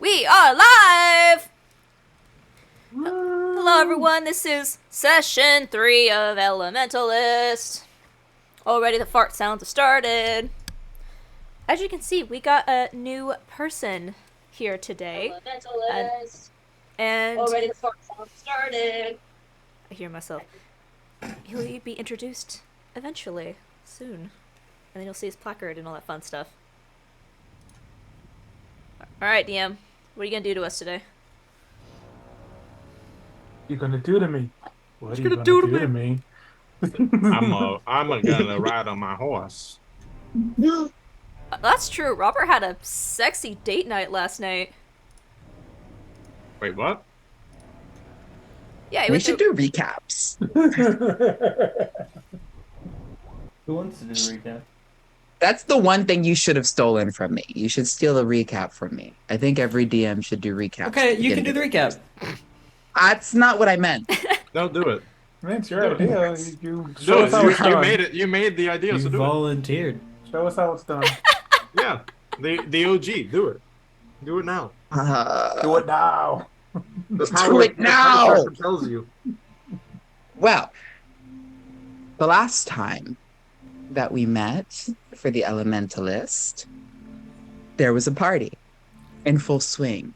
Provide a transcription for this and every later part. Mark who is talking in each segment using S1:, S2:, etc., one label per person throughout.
S1: We are live! Hello,
S2: Woo!
S1: everyone. This is session 3 of Elementalist. Already the fart sounds have started. As you can see, we got a new person here today. And,
S2: Elementalist.
S1: and
S2: Already the fart sound started.
S1: I hear myself. He'll be introduced eventually, soon. And then you'll see his placard and all that fun stuff. Alright, DM. What are you gonna do to us today?
S3: You gonna do to me?
S1: What
S3: What
S1: you
S3: are you
S1: gonna
S3: gonna
S1: do to
S3: do to
S1: me?
S3: me?
S4: I'm gonna ride on my horse.
S1: That's true. Robert had a sexy date night last night.
S4: Wait, what?
S1: Yeah, he
S5: We
S1: went
S5: should
S1: to.
S5: do recaps.
S6: Who wants to do the recap?
S5: That's the one thing you should have stolen from me. You should steal a recap from me. I think every DM should do recaps at
S6: Okay,
S5: the
S6: you can
S5: beginning
S6: do
S5: of
S6: the recap.
S5: That's not what I meant.
S4: No, do it.
S3: Man, it's your
S4: Do it.
S3: idea. You
S4: Do
S3: show us
S4: it.
S3: how it's
S4: You
S3: done.
S4: made it. You made the idea,
S6: You
S4: so do it.
S6: volunteered.
S3: Show us how it's done.
S4: Yeah. The OG. Do it. Do it now.
S3: Do it now.
S4: The
S5: Do it
S4: the power
S5: now.
S4: compels you.
S5: Well, the last time that we met for the Elementalist, there was a party in full swing.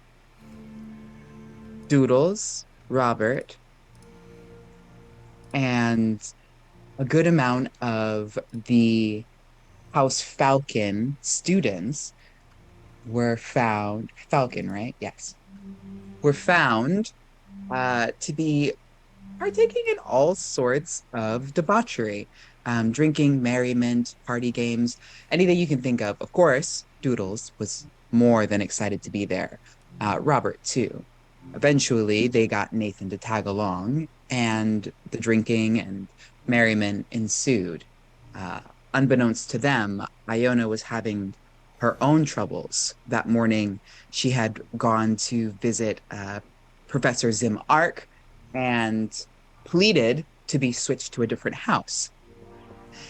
S5: Doodles, Robert, and a good amount of the House Falcon students were found, Falcon, right? Yes, were found to be partaking in all sorts of debauchery, drinking, merriment, party games, anything you can think of. Of course, Doodles was more than excited to be there. Robert, too. Eventually, they got Nathan to tag along, and the drinking and merriment ensued. Uh, Unbeknownst to them, Iona was having her own troubles. That morning, she had gone to visit Professor Zim Ark and pleaded to be switched to a different house.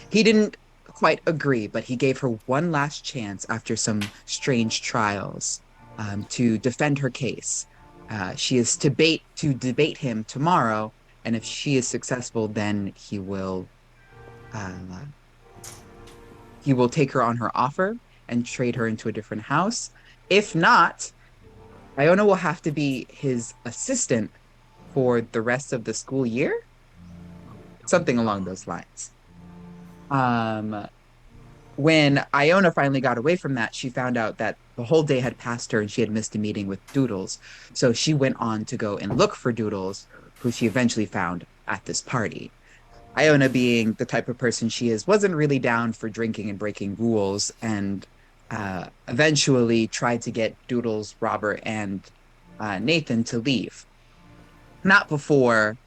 S5: He didn't quite agree, but he gave her one last chance after some strange trials to defend her case. She is to debate him tomorrow, and if she is successful, then uh, he will take her on her offer and trade her into a different house. If not, Iona will have to be his assistant for the rest of the school year, something along those lines. Um, when Iona finally got away from that, she found out that the whole day had passed her and she had missed a meeting with Doodles. So she went on to go and look for Doodles, who she eventually found at this party. Iona, being the type of person she is, wasn't really down for drinking and breaking rules, and eventually tried to get Doodles, Robert, and Nathan to leave. Not before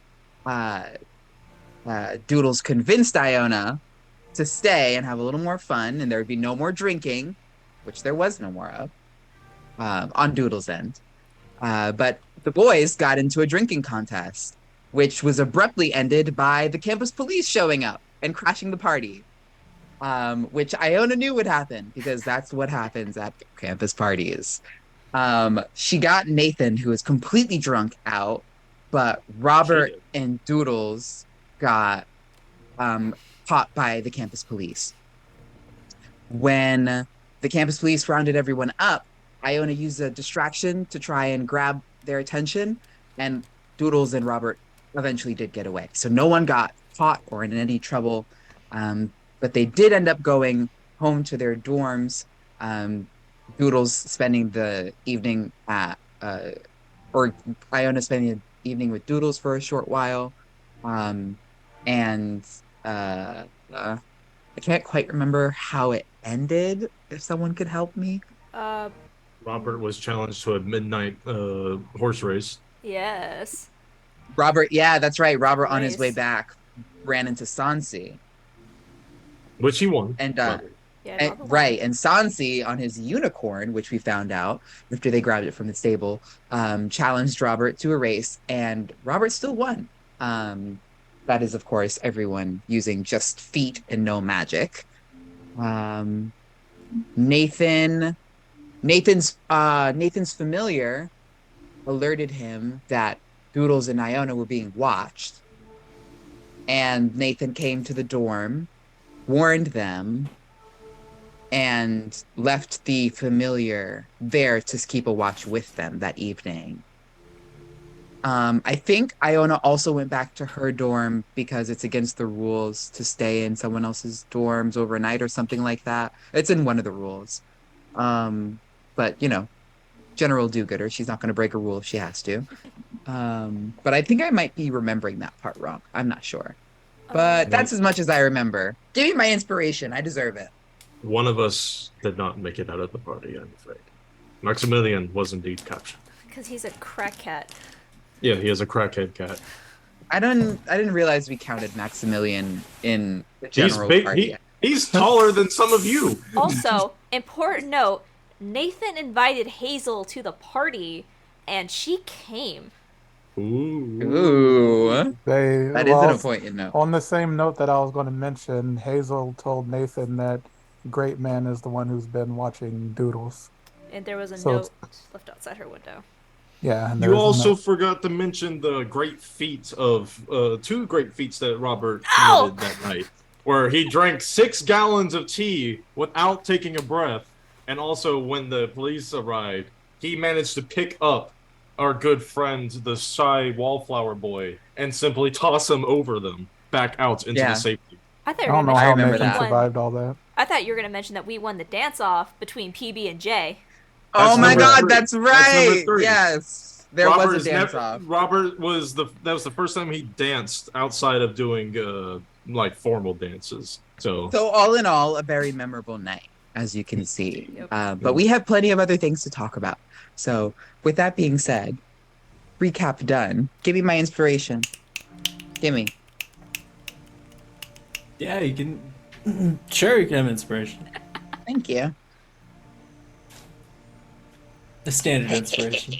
S5: uh, Doodles convinced Iona to stay and have a little more fun, and there would be no more drinking, which there was no more of on Doodle's end. But the boys got into a drinking contest, which was abruptly ended by the campus police showing up and crashing the party, which Iona knew would happen because that's what happens at campus parties. She got Nathan, who was completely drunk, out, but
S4: She
S5: Robert
S4: did.
S5: and Doodles got um, caught by the campus police. When the campus police rounded everyone up, Iona used a distraction to try and grab their attention, and Doodles and Robert eventually did get away. So no one got caught or in any trouble, but they did end up going home to their dorms. Doodles spending the evening or Iona spending the evening with Doodles for a short while. Um, and I can't quite remember how it ended. If someone could help me.
S1: Uh,
S4: Robert was challenged to a midnight horse race,
S1: yes.
S5: Robert, yeah, that's right. Robert on his way
S1: Race.
S5: back ran into Sansi.
S4: which he won.
S5: And
S4: By the way.
S1: Yeah, Robert won.
S5: right, and Sansi on his unicorn, which we found out after they grabbed it from the stable, challenged Robert to a race, and Robert still won. That is, of course, everyone using just feet and no magic. Um, Nathan Nathan's familiar alerted him that Doodles and Iona were being watched, and Nathan came to the dorm, warned them, and left the familiar there to keep a watch with them that evening. I think Iona also went back to her dorm because it's against the rules to stay in someone else's dorms overnight or something like that. It's in one of the rules. But general do-gooder. She's not going to break a rule if she has to. But I think I might be remembering that part wrong. I'm not sure. But that's as much as I remember. Give me my inspiration. I deserve it.
S4: One of us did not make it out of the party, I'm afraid. Maximilian was indeed captured.
S1: Because he's a crack cat.
S4: Yeah, he is a crackhead cat.
S5: I didn't realize we counted Maximilian in the
S4: He's
S5: general
S4: big.
S5: party.
S4: He's taller than some of you.
S1: Also, important note, Nathan invited Hazel to the party, and she came.
S5: Ooh. That is an important note.
S3: On the same note that I was going to mention, Hazel told Nathan that Great Man is the one who's been watching Doodles.
S1: And there was a
S3: So
S1: note left outside her window.
S3: Yeah. And
S4: You
S3: there's
S4: also
S3: no-
S4: forgot to mention the great feats of two great feats that Robert
S1: Ow!
S4: committed that night, where he drank 6 gallons of tea without taking a breath, and also when the police arrived, he managed to pick up our good friend, the shy wallflower boy, and simply toss him over them back out into
S5: Yeah.
S4: the safety.
S1: I thought
S3: I
S1: you were
S3: don't know
S1: gonna
S3: how
S1: mention
S5: remember
S1: that
S3: Nathan
S1: we
S5: that.
S1: won.
S3: survived all that.
S1: I thought you were gonna mention that we won the dance off between PB and J.
S5: Oh
S4: That's
S5: my
S4: number
S5: God,
S4: 3.
S5: that's
S4: number
S5: right.
S4: 3.
S5: Yes. There
S4: Robert
S5: was a dance off.
S4: Robert that was the first time he danced outside of doing like formal dances. So
S5: So all in all, a very memorable night, as you can see.
S1: Yep.
S5: But we have plenty of other things to talk about. So with that being said, recap done. Give me my inspiration. Give me.
S6: Yeah, you can. Sure, you can have inspiration.
S5: Thank you.
S6: The standard inspiration.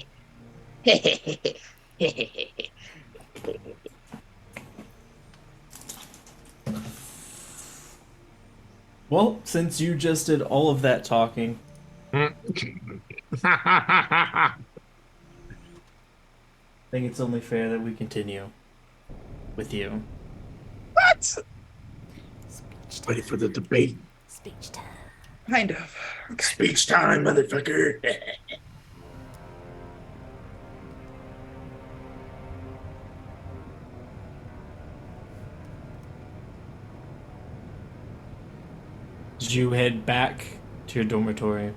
S6: Well, since you just did all of that talking, I think it's only fair that we continue with you.
S5: What?
S1: Speech time.
S4: ready for the debate.
S1: Speech time.
S5: Kind of.
S4: Speech time, motherfucker.
S6: Did you head back to your dormitory?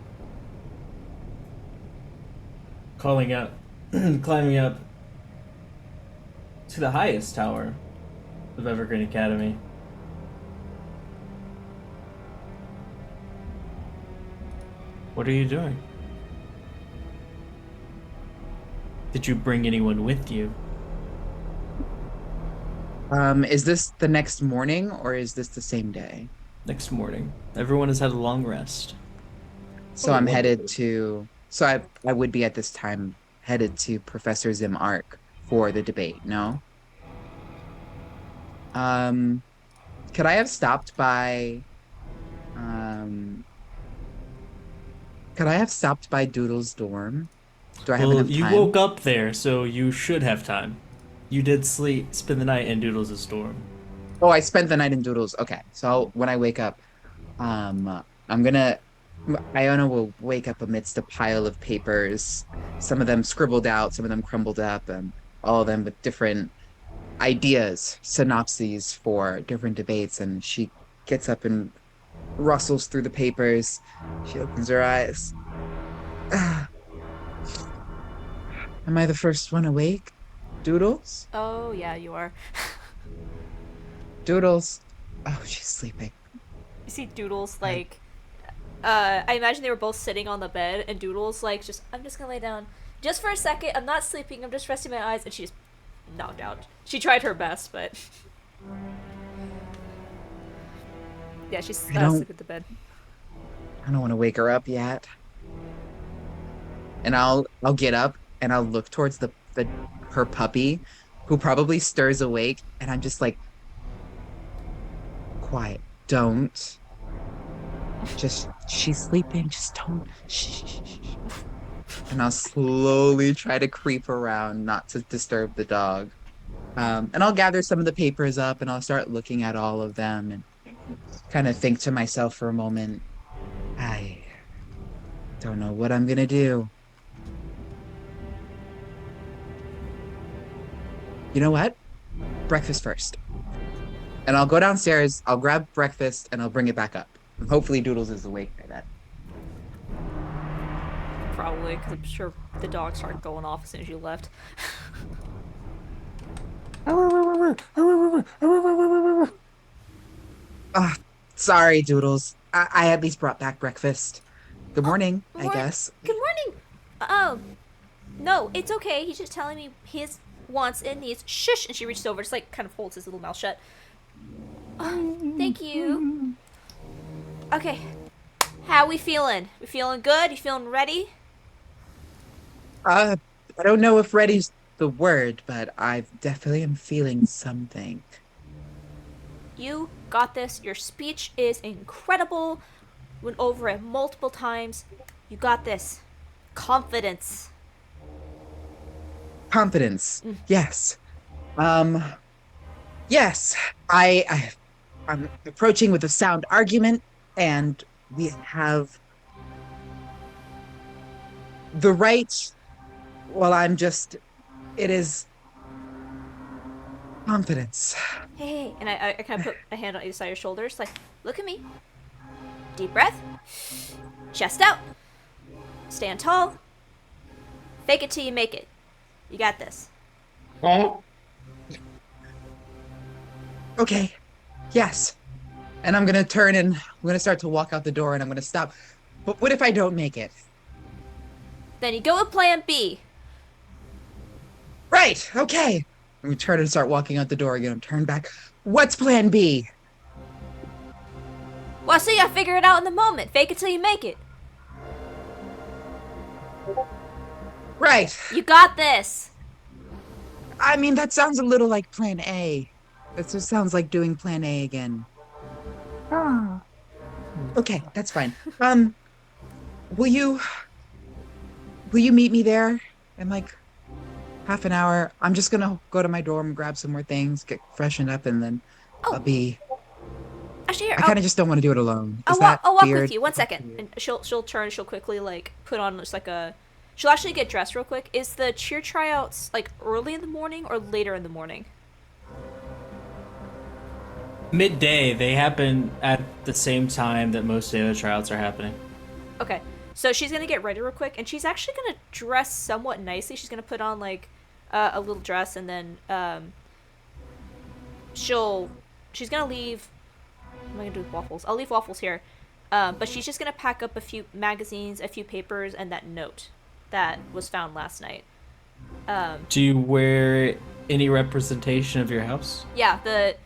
S6: Calling up, climbing up to the highest tower of Evergreen Academy. What are you doing? Did you bring anyone with you?
S5: Is this the next morning or is this the same day?
S6: Next morning. Everyone has had a long rest.
S5: So I'm headed to. So I would be at this time headed to Professor Zim Arc for the debate. No. Could I have stopped by? Could I have stopped by Doodle's dorm? Do I have
S6: Well,
S5: enough
S6: you
S5: time?
S6: woke up there, so you should have time. You did spend the night in Doodles' dorm.
S5: Oh, I spent the night in Doodles. Okay, so when I wake up, Iona will wake up amidst a pile of papers, some of them scribbled out, some of them crumbled up, and all of them with different ideas, synopses for different debates. And she gets up and rustles through the papers. She opens her eyes. Am I the first one awake? Doodles?
S1: Oh yeah, you are.
S5: Doodles. Oh, she's sleeping.
S1: You see Doodles like I imagine they were both sitting on the bed and Doodles like I'm just gonna lay down just for a second, I'm not sleeping, I'm just resting my eyes, and she just knocked out. She tried her best, but yeah, she's asleep at the bed.
S5: I don't want to wake her up yet. And I'll get up and I'll look towards her puppy, who probably stirs awake, and I'm just like, quiet, don't. She's sleeping. Just don't. Shh. And I'll slowly try to creep around, not to disturb the dog. And I'll gather some of the papers up and I'll start looking at all of them and kind of think to myself for a moment, I don't know what I'm gonna do. You know what? Breakfast first. And I'll go downstairs, I'll grab breakfast, and I'll bring it back up. And hopefully Doodles is awake by then.
S1: Probably, because I'm sure the dog started going off as soon as you left.
S5: Ah, sorry, Doodles. I at least brought back breakfast. Good morning, I guess.
S1: Good morning! No, it's okay. He's just telling me his wants and needs. Shush! And she reaches over, just like kind of holds his little mouth shut. Thank you. Okay. How we feeling? We feeling good? You feeling ready?
S5: I don't know if ready's the word, but I definitely am feeling something.
S1: You got this. Your speech is incredible. Went over it multiple times. You got this. Confidence.
S5: Confidence. Yes. Yes. I'm approaching with a sound argument, and we have the right. Well, it is confidence.
S1: Hey. And I kind of put a hand on either side of your shoulders. Like, look at me. Deep breath. Chest out. Stand tall. Fake it till you make it. You got this.
S5: Okay. Yes. And I'm gonna turn and I'm gonna start to walk out the door and I'm gonna stop. But what if I don't make it?
S1: Then you go with plan B.
S5: Right, okay. I'm gonna turn and start walking out the door again. I'm turned back. What's plan B?
S1: Well, so you gotta figure it out in the moment. Fake it till you make it.
S5: Right.
S1: You got this.
S5: I mean, that sounds a little like plan A. That just sounds like doing plan A again. Okay, that's fine. Will you meet me there in like half an hour? I'm just gonna go to my dorm, grab some more things, get freshened up, and then
S1: Oh.
S5: I'll be.
S1: Actually, here,
S5: I kind of just don't want to do it alone. Is
S1: I'll walk
S5: weird?
S1: with you. 1 second. And she'll turn. She'll quickly like put on just like a. She'll actually get dressed real quick. Is the cheer tryouts like early in the morning or later in the morning?
S6: Midday, they happen at the same time that most of the other tryouts are happening.
S1: Okay. So she's gonna get ready real quick, and she's actually gonna dress somewhat nicely. She's gonna put on like a little dress, and then she's gonna leave. What am I gonna do with waffles? I'll leave waffles here, but she's just gonna pack up a few magazines, a few papers, and that note that was found last night.
S6: Do you wear any representation of your house?
S1: Yeah, the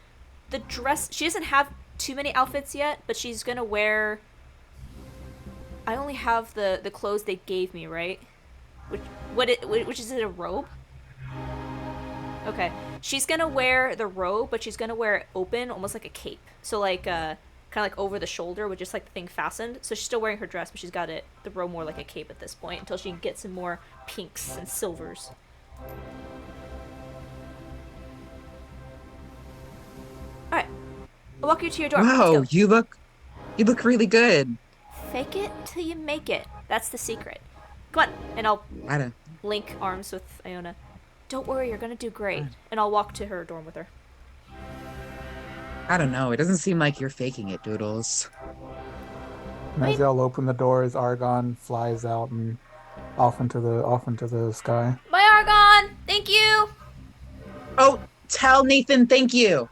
S1: dress. She doesn't have too many outfits yet, but she's gonna wear. I only have the clothes they gave me, right? Which is it, a robe? Okay. She's gonna wear the robe, but she's gonna wear it open, almost like a cape. So like kind of like over the shoulder with just like the thing fastened. So she's still wearing her dress, but she's got the robe more like a cape at this point until she can get some more pinks and silvers. All right. I'll walk you to your door.
S5: Wow,
S1: Let's go.
S5: you look really good.
S1: Fake it till you make it. That's the secret. Come on, and I'll
S5: I don't.
S1: link arms with Iona. Don't worry, you're gonna do great. And I'll walk to her dorm with her.
S5: I don't know. It doesn't seem like you're faking it, Doodles.
S3: And as y'all open the doors, Argon flies out and off into the sky.
S1: Bye, Argon! Thank you!
S5: Oh, tell Nathan thank you.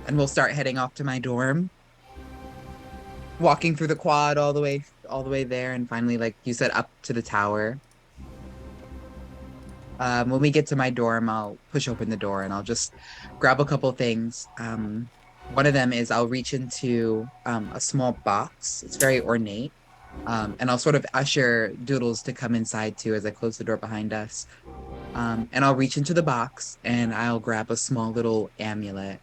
S5: And we'll start heading off to my dorm. Walking through the quad all the way there, and finally, like you said, up to the tower. When we get to my dorm, I'll push open the door and I'll just grab a couple things. One of them is I'll reach into a small box. It's very ornate. And I'll sort of usher Doodles to come inside too as I close the door behind us. And I'll reach into the box and I'll grab a small little amulet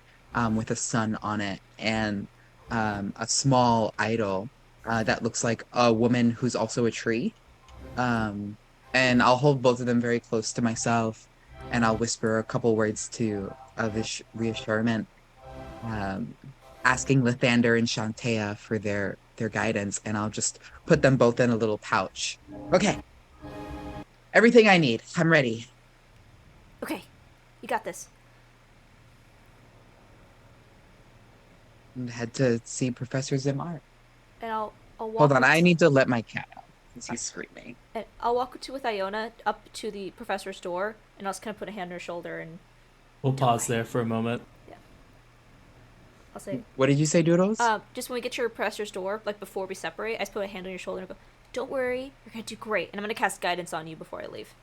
S5: with a sun on it and a small idol that looks like a woman who's also a tree. Um, and I'll hold both of them very close to myself and I'll whisper a couple words to of reassurement, um, asking Lathander and Shantea for their guidance, and I'll just put them both in a little pouch. Okay, everything I need. I'm ready.
S1: Okay, you got this.
S5: And head to see Professor Zimar.
S1: And I'll walk.
S5: Hold on,
S1: with
S5: I need to let my cat out because he's screaming.
S1: And I'll walk with Iona up to the professor's door, and I'll just kind of put a hand on her shoulder, and
S6: We'll pause there for a moment.
S1: I'll say,
S5: What did you say, Doodles?
S1: just when we get to your professor's door, like before we separate, I just put a hand on your shoulder and go, "Don't worry, you're gonna do great." And I'm gonna cast guidance on you before I leave.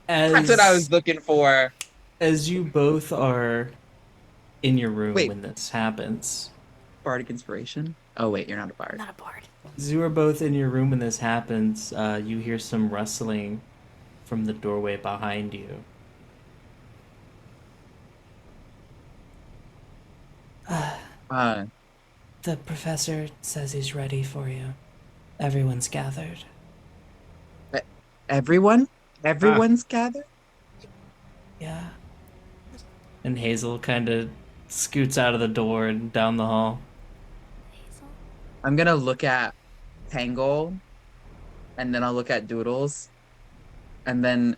S5: That's what I was looking for.
S6: As you both are in your room
S5: Wait.
S6: when this happens,
S5: Bardic inspiration? Oh, wait, you're not a
S1: I'm
S5: bard.
S1: not a bard.
S6: as you are both in your room when this happens, you hear some rustling from the doorway behind you.
S5: Uh,
S7: The professor says he's ready for you. Everyone's gathered.
S5: everyone? Everyone's gathered?
S7: Yeah.
S6: And Hazel kind of scoots out of the door and down the hall.
S1: Hazel?
S5: I'm gonna look at Tangle, and then I'll look at Doodles, and then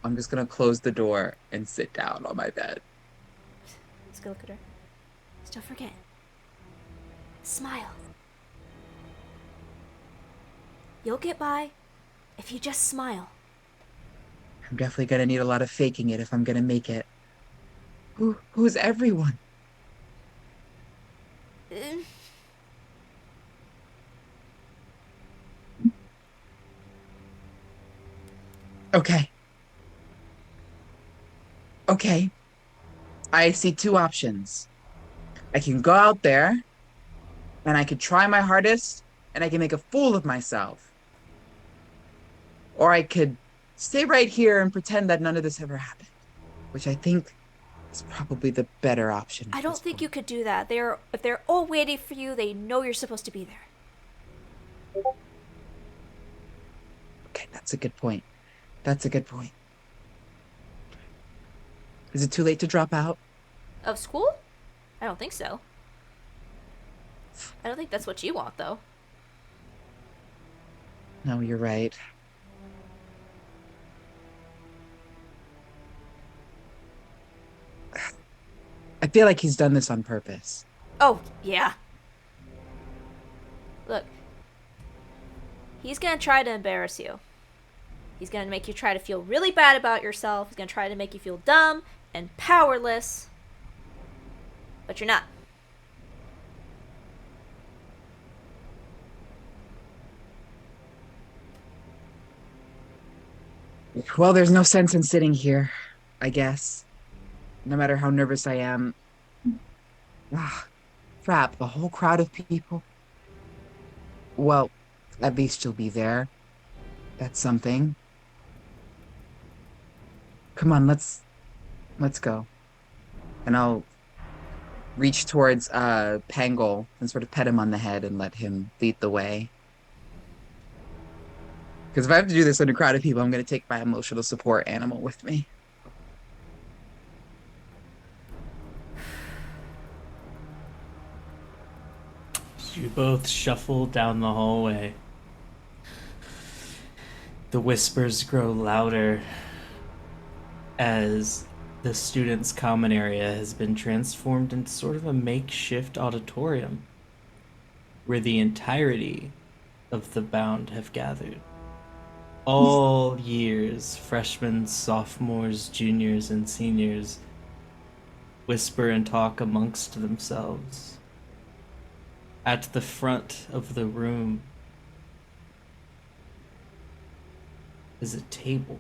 S5: I'm just gonna close the door and sit down on my bed.
S1: Let's go look at her. Just don't forget. Smile. You'll get by if you just smile.
S5: I'm definitely gonna need a lot of faking it if I'm gonna make it. Who's everyone?
S1: Uh,
S5: Okay. Okay. I see two options. I can go out there and I could try my hardest and I can make a fool of myself. Or I could stay right here and pretend that none of this ever happened, which I think is probably the better option.
S1: I don't think you could do that. If they're all waiting for you, they know you're supposed to be there.
S5: Okay, that's a good point. That's a good point. Is it too late to drop out?
S1: Of school? I don't think so. I don't think that's what you want, though.
S5: No, you're right. I feel like he's done this on purpose.
S1: Oh, yeah. Look. He's gonna try to embarrass you. He's gonna make you try to feel really bad about yourself. He's gonna try to make you feel dumb and powerless. But you're not.
S5: Well, there's no sense in sitting here, I guess. No matter how nervous I am. Ah, crap, a whole crowd of people. Well, at least you'll be there. That's something. Come on, let's go. And I'll reach towards Pangle and sort of pet him on the head and let him lead the way. Because if I have to do this in a crowd of people, I'm going to take my emotional support animal with me.
S6: You both shuffle down the hallway. The whispers grow louder as the students' common area has been transformed into sort of a makeshift auditorium where the entirety of the bound have gathered. All years, freshmen, sophomores, juniors, and seniors whisper and talk amongst themselves. At the front of the room is a table.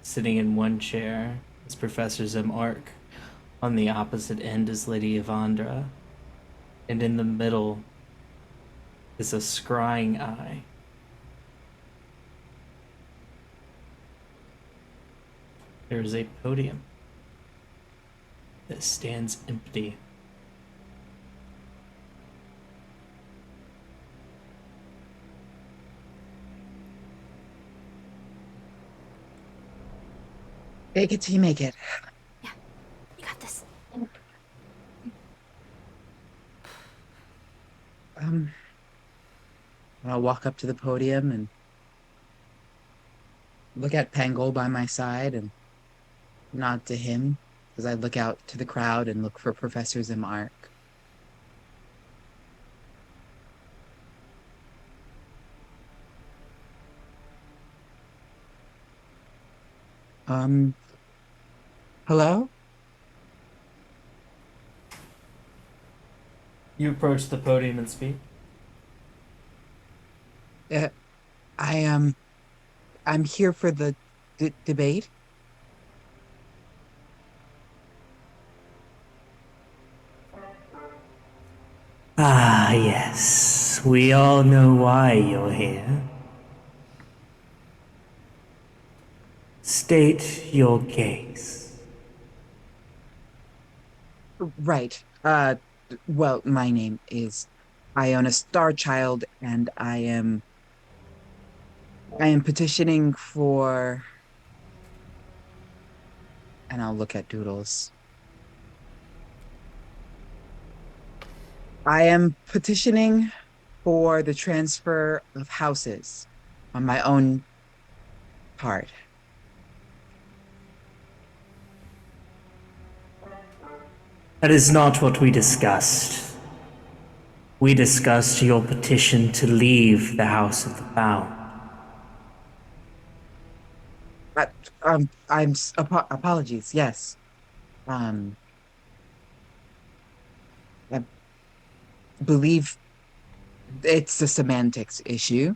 S6: Sitting in one chair is Professor Zimark. On the opposite end is Lady Evandra. And in the middle is a scrying eye. There is a podium that stands empty.
S5: Take it till you make it.
S1: You got this.
S5: I'll walk up to the podium and look at Pangol by my side and nod to him as I look out to the crowd and look for Professor Zimark. Hello?
S6: You approach the podium and speak.
S5: I'm here for the debate.
S7: Ah, yes. We all know why you're here. State your case.
S5: Right. Well, my name is Iona Starchild, and I am petitioning for, and I'll look at Doodles. I am petitioning for the transfer of houses on my own part.
S7: That is not what we discussed. We discussed your petition to leave the House of the Bound.
S5: Apologies. Yes. I believe it's a semantics issue,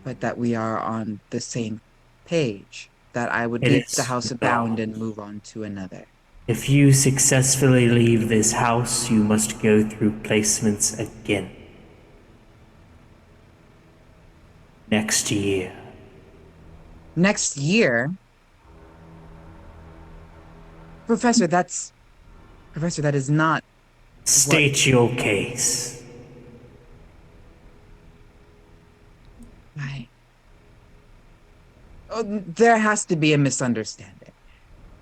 S5: but that we are on the same page. That I would
S7: It
S5: leave the
S7: is
S5: House of Bound and move on to another.
S7: If you successfully leave this house, you must go through placements again. Next year.
S5: Next year? Professor, that is not
S7: State your case.
S5: There has to be a misunderstanding.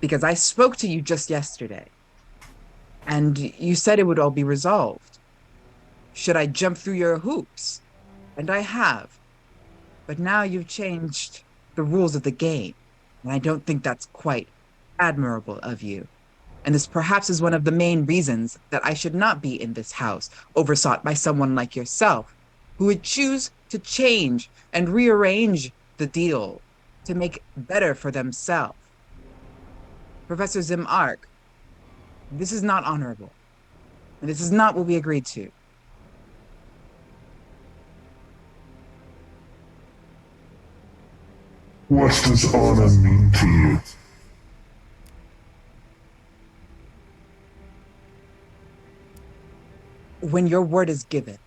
S5: Because I spoke to you just yesterday, and you said it would all be resolved. Should I jump through your hoops? And I have. But now you've changed the rules of the game, and I don't think that's quite admirable of you. And this perhaps is one of the main reasons that I should not be in this house, oversought by someone like yourself, who would choose to change and rearrange the deal to make better for themselves. Professor Zimark, this is not honorable. And this is not what we agreed to.
S8: What does honor mean to you?
S5: When your word is given,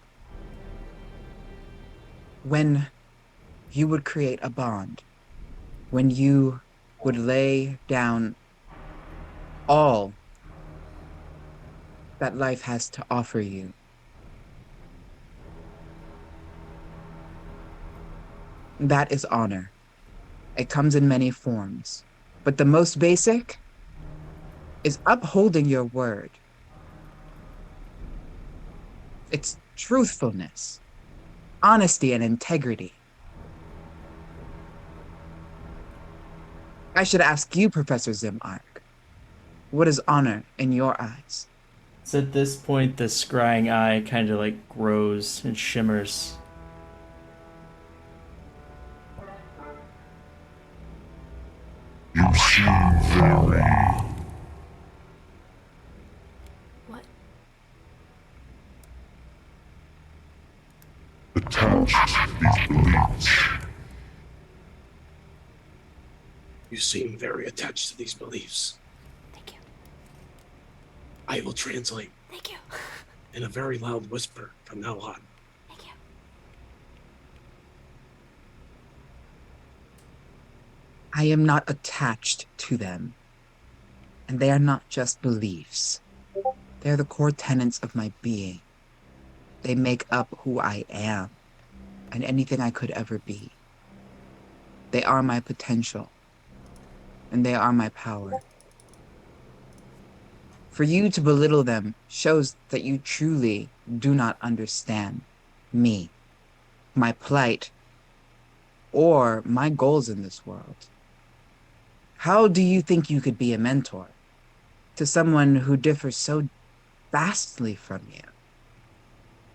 S5: when you would create a bond, when you would lay down all that life has to offer you, that is honor. It comes in many forms, but the most basic is upholding your word. It's truthfulness, honesty, and integrity. I should ask you, Professor Zimark, what is honor in your eyes?
S6: So at this point, the scrying eye kind of like grows and shimmers.
S8: You seem very
S1: What?
S8: attached to these beliefs.
S9: You seem very attached to these beliefs.
S1: Thank you.
S9: I will translate
S1: Thank you.
S9: in a very loud whisper from now on.
S1: Thank you.
S5: I am not attached to them. And they are not just beliefs. They are the core tenets of my being. They make up who I am and anything I could ever be. They are my potential, and they are my power. For you to belittle them shows that you truly do not understand me, my plight, or my goals in this world. How do you think you could be a mentor to someone who differs so vastly from you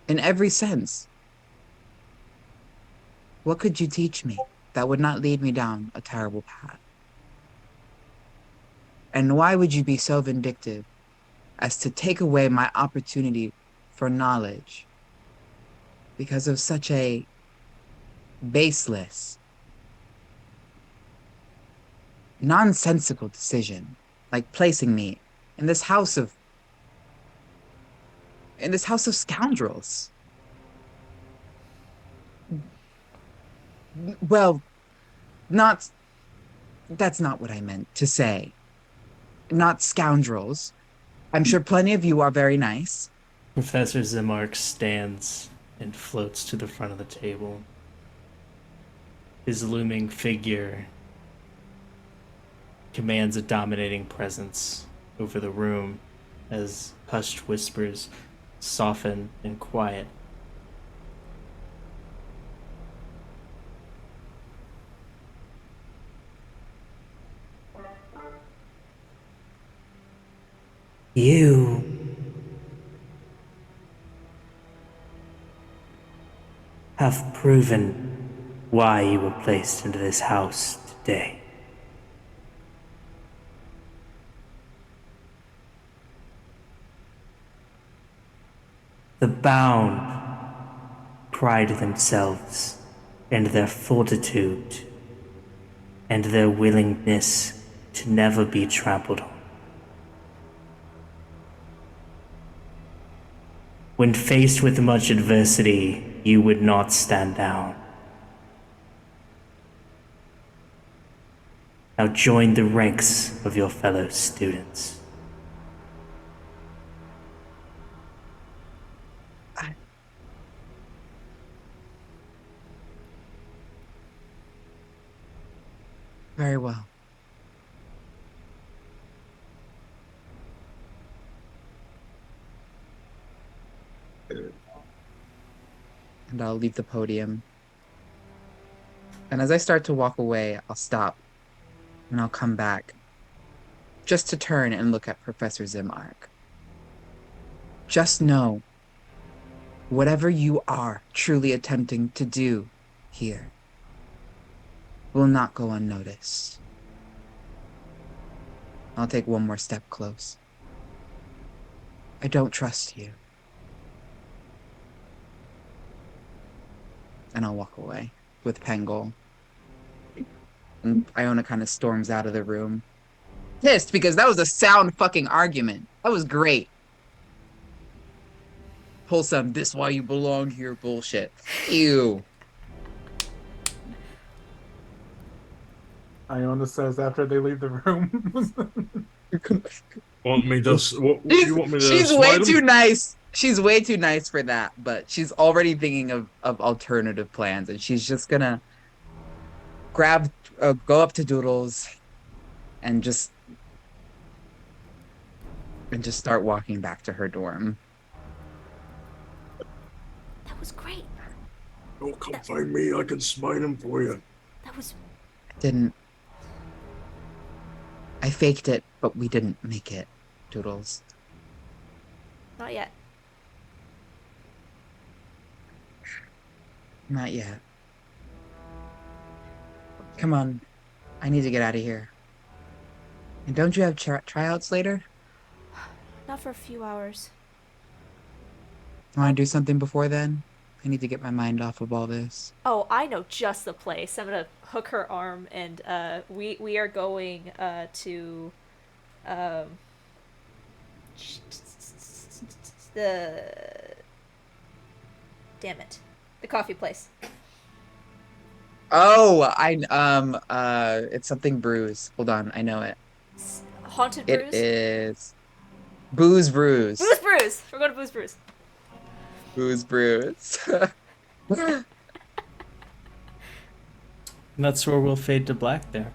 S5: in every sense? What could you teach me that would not lead me down a terrible path? And why would you be so vindictive as to take away my opportunity for knowledge because of such a baseless, nonsensical decision, like placing me in this house of scoundrels? Well, not that's not what I meant to say. Not scoundrels. I'm sure plenty of you are very nice.
S6: Professor Zimark stands and floats to the front of the table. His looming figure commands a dominating presence over the room as hushed whispers soften and quiet.
S7: You have proven why you were placed into this house today. The bound pride themselves in their fortitude and their willingness to never be trampled on. When faced with much adversity, you would not stand down. Now join the ranks of your fellow students.
S5: Very well. And I'll leave the podium. And as I start to walk away, I'll stop and I'll come back just to turn and look at Professor Zimark. Just know, whatever you are truly attempting to do here will not go unnoticed. I'll take one more step close. I don't trust you. And I'll walk away with Pengol. And Iona kind of storms out of the room. Pissed because that was a sound fucking argument. That was great. Pull some "this why you belong here" bullshit. Ew.
S3: Iona says after they leave the room.
S4: Want me to? You want me to
S5: She's way
S4: smite
S5: too
S4: him?
S5: nice. She's way too nice for that, but she's already thinking of alternative plans, and she's just gonna go up to Doodles and just start walking back to her dorm.
S1: That was great.
S4: Don't come find me. I can smite him for you.
S1: That was.
S5: I faked it, but we didn't make it, Doodles.
S1: Not yet.
S5: Not yet. Come on. I need to get out of here. And don't you have tryouts later?
S1: Not for a few hours.
S5: Want to do something before then? I need to get my mind off of all this.
S1: Oh, I know just the place. I'm gonna hook her arm, and we are going to the damn it, the coffee place.
S5: Oh, it's something bruise. Hold on, I know it.
S1: Haunted
S5: It
S1: Brews?
S5: is Booze
S1: Booze
S5: Brews.
S1: Brews! We're going to Booze Brews.
S5: Booze Brews.
S6: And that's where we'll fade to black there.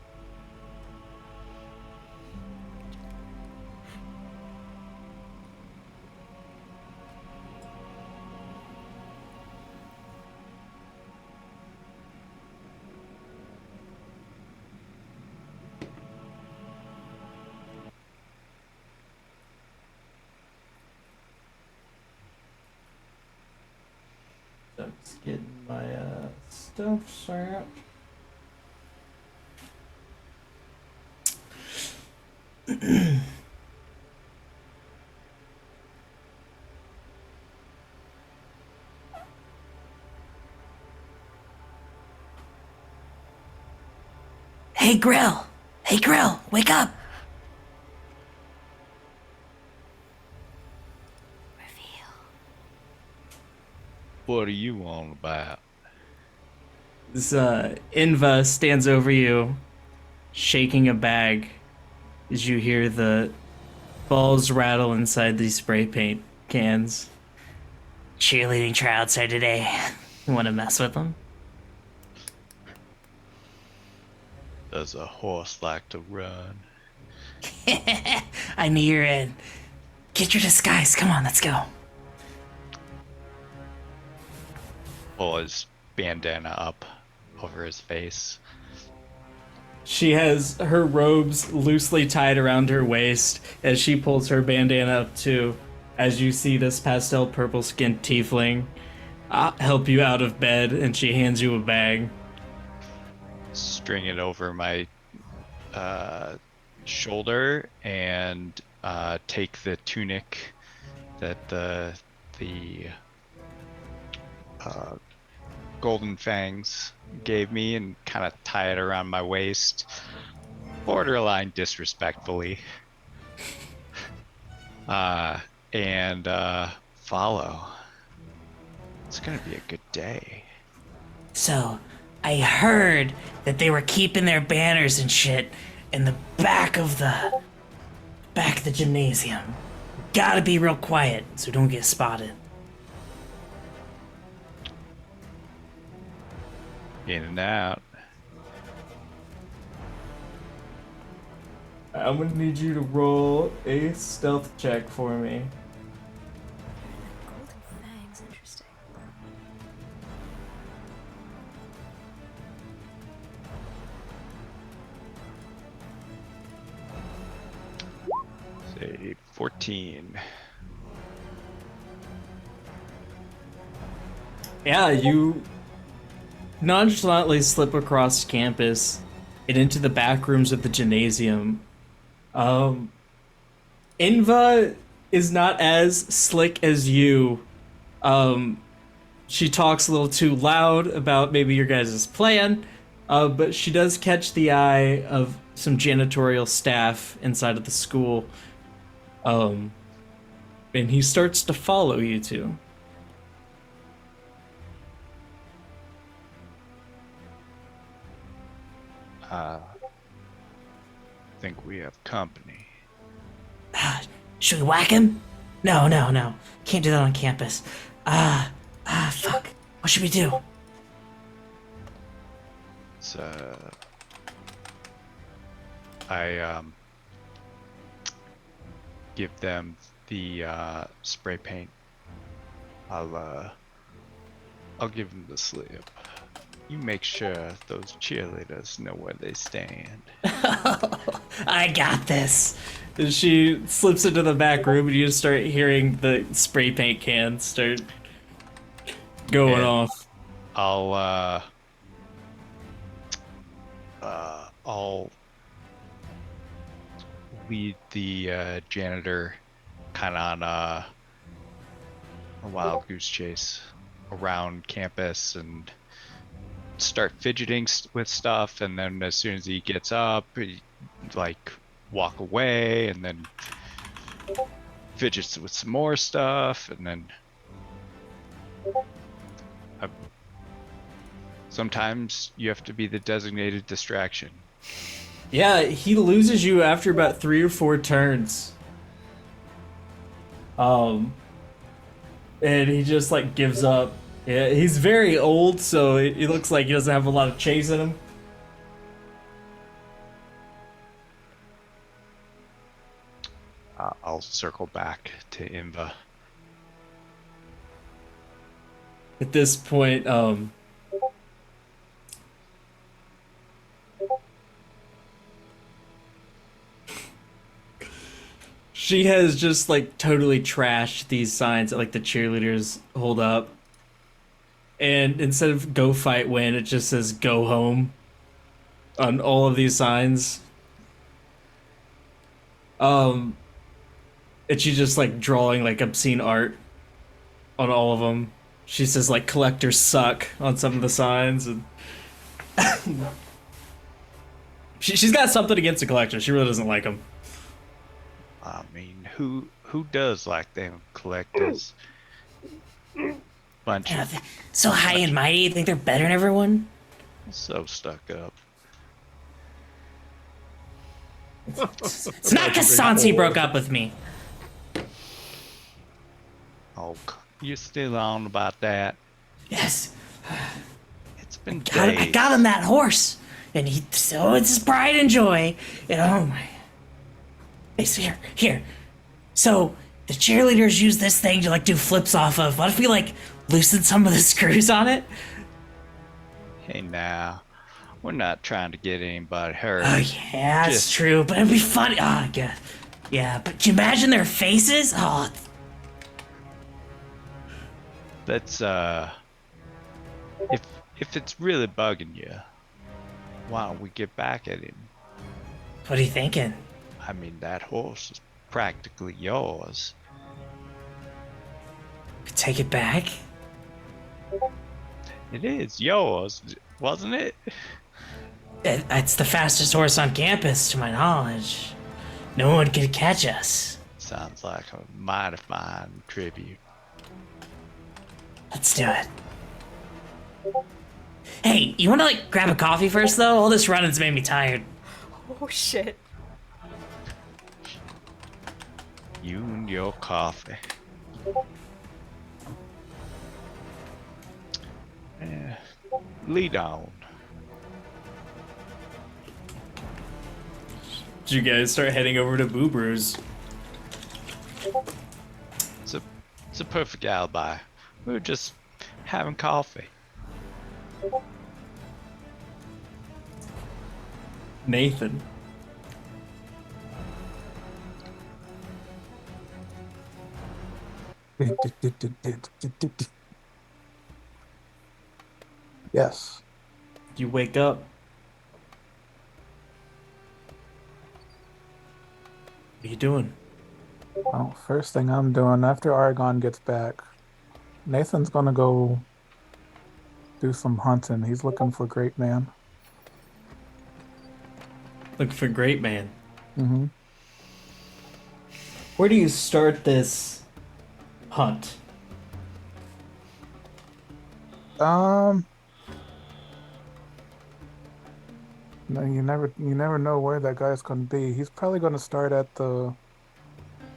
S6: I'm just getting my stuff set.
S7: Hey, Grill! Hey, Grill! Wake up!
S10: What are you on about?
S6: This Inva stands over you, shaking a bag as you hear the balls rattle inside these spray paint cans.
S7: Cheerleading tryouts are today. You want to mess with them?
S10: Does a horse like to run?
S7: I knew you're in. Get your disguise. Come on, let's go.
S10: Pull his bandana up over his face.
S6: She has her robes loosely tied around her waist as she pulls her bandana up too. As you see this pastel purple skinned tiefling help you out of bed, and she hands you a bag.
S10: String it over my shoulder and take the tunic that the Golden Fangs gave me and kind of tie it around my waist, borderline disrespectfully, and follow. It's gonna be a good day.
S7: So, I heard that they were keeping their banners and shit in the back of the gymnasium. Gotta be real quiet so don't get spotted.
S10: In and out.
S6: I'm gonna need you to roll a stealth check for me.
S1: Golden fangs, interesting.
S10: Say 14.
S6: Yeah, you nonchalantly slip across campus and into the back rooms of the gymnasium. Inva is not as slick as you. She talks a little too loud about maybe your guys' plan, but she does catch the eye of some janitorial staff inside of the school. And he starts to follow you two.
S10: I think we have company.
S7: Should we whack him? No. Can't do that on campus. Fuck. What should we do?
S10: So I give them the spray paint. I'll give them the slip. You make sure those cheerleaders know where they stand.
S7: I got this.
S6: She slips into the back room and you just start hearing the spray paint cans start going
S10: And
S6: off.
S10: I'll lead the janitor kind of on a wild goose chase around campus and start fidgeting with stuff, and then as soon as he gets up, he, like, walk away, and then fidgets with some more stuff, and then Sometimes you have to be the designated distraction.
S6: Yeah, he loses you after about 3 or 4 turns. And he just like gives up. Yeah, he's very old, so he looks like he doesn't have a lot of chase in him.
S10: I'll circle back to Inva.
S6: At this point, she has just like totally trashed these signs that like the cheerleaders hold up. And instead of go fight win, it just says go home on all of these signs. And she's just like drawing like obscene art on all of them. She says like collectors suck on some of the signs, and she's got something against the collectors. She really doesn't like them.
S10: I mean, who does like them collectors? Bunch
S7: Yeah,
S10: of
S7: they're so high and mighty, you think they're better than everyone?
S10: so stuck up.
S7: It's not because Sansi broke up with me.
S10: Oh, you still on about that?
S7: Yes.
S10: It's been
S7: I
S10: days.
S7: got him that horse, and so it's his pride and joy. And oh my! It's here. So the cheerleaders use this thing to like do flips off of. What if we like loosen some of the screws on it?
S10: Hey now, we're not trying to get anybody hurt.
S7: Oh yeah, that's
S10: Just-
S7: true. But it'd be funny. Oh yeah, yeah. But can you imagine their faces? Oh,
S10: Let's if it's really bugging you, why don't we get back at him?
S7: what are you thinking?
S10: I mean, that horse is practically yours.
S7: Take it back?
S10: It is yours, wasn't it?
S7: It's the fastest horse on campus, to my knowledge. No one can catch us.
S10: Sounds like a mighty fine tribute.
S7: Let's do it. Hey, you wanna like grab a coffee first though? All this running's made me tired.
S1: Oh shit.
S10: You and your coffee. Yeah. Lead on.
S6: Did you guys start heading over to Boo Brews?
S10: It's a perfect alibi. We were just having coffee.
S6: Nathan.
S3: Yes.
S6: You wake up. What are you doing?
S3: Well, first thing I'm doing after Argon gets back, Nathan's gonna go do some hunting. He's looking for Grape Man.
S6: Looking for Great Man.
S3: Mm-hmm.
S6: Where do you start this hunt?
S3: No, you never know where that guy's gonna be. He's probably gonna start at the.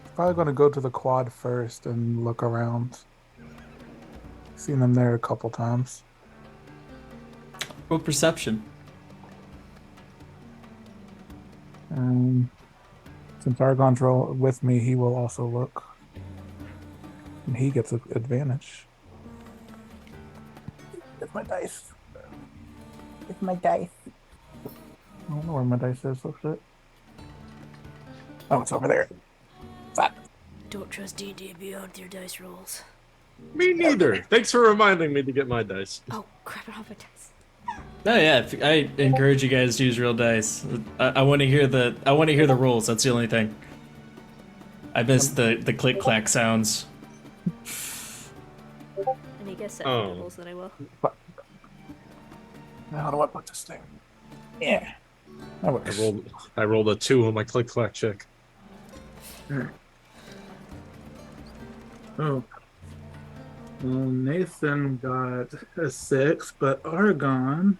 S3: He's probably gonna go to the quad first and look around. Seen him there a couple times.
S6: Roll perception.
S3: And since Argon's with me, he will also look. And he gets an advantage. It's my dice. It's my dice. I don't know where my dice is, so shit. Oh, it's over there. Fuck.
S1: Don't trust D&D Beyond with your dice rolls.
S4: Me neither. Thanks for reminding me to get my dice.
S1: Oh crap! I don't have my dice.
S6: No, yeah, I encourage you guys to use real dice. I want to hear the rules. That's the only thing. I missed the click clack sounds.
S1: Any guess set
S4: Oh.
S1: rules that I will.
S3: Now, how do I put this thing? Yeah. That works.
S4: I rolled a 2 on my click clack check.
S3: Oh. Well, Nathan got a 6, but Argon.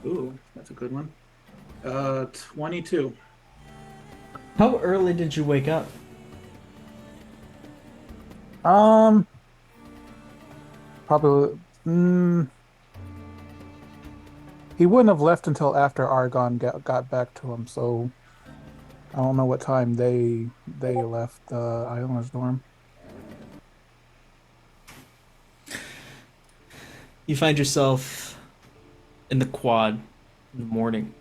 S3: Ooh, that's a good one. 22.
S6: How early did you wake up?
S3: Um, Probably. He wouldn't have left until after Argon got back to him, so I don't know what time they left the Islanders dorm.
S6: You find yourself in the quad in the morning,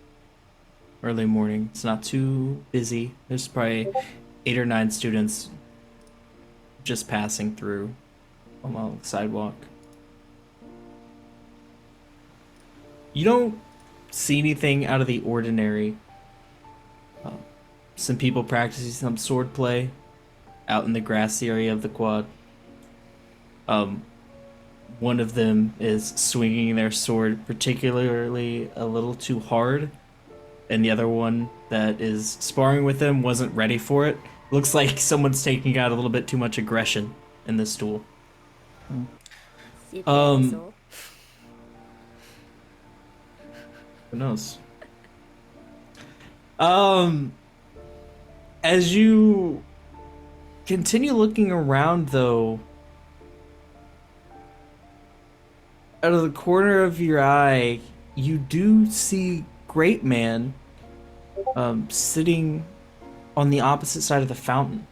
S6: early morning. It's not too busy. There's probably 8 or 9 students just passing through along the sidewalk. You don't see anything out of the ordinary. Some people practicing some sword play out in the grassy area of the quad. One of them is swinging their sword particularly a little too hard, and the other one that is sparring with them wasn't ready for it. Looks like someone's taking out a little bit too much aggression in this duel.
S1: Super
S6: Um,
S1: asshole.
S6: Who knows? As you continue looking around, though, out of the corner of your eye, you do see Grape Man sitting on the opposite side of the fountain.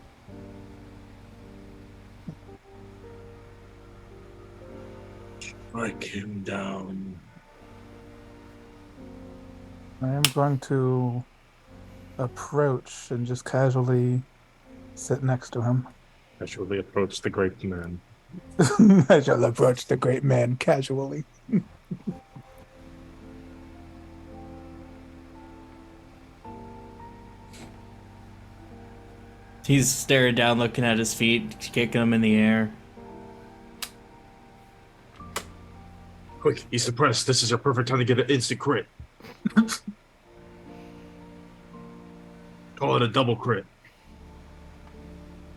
S9: Strike him down.
S3: I am going to approach and just casually sit next to him.
S4: Casually approach the Grape Man.
S3: I shall approach the great man casually.
S6: He's staring down, looking at his feet, kicking them in the air.
S4: Quick, he's suppressed. This is your perfect time to get an instant crit. Call it a double crit.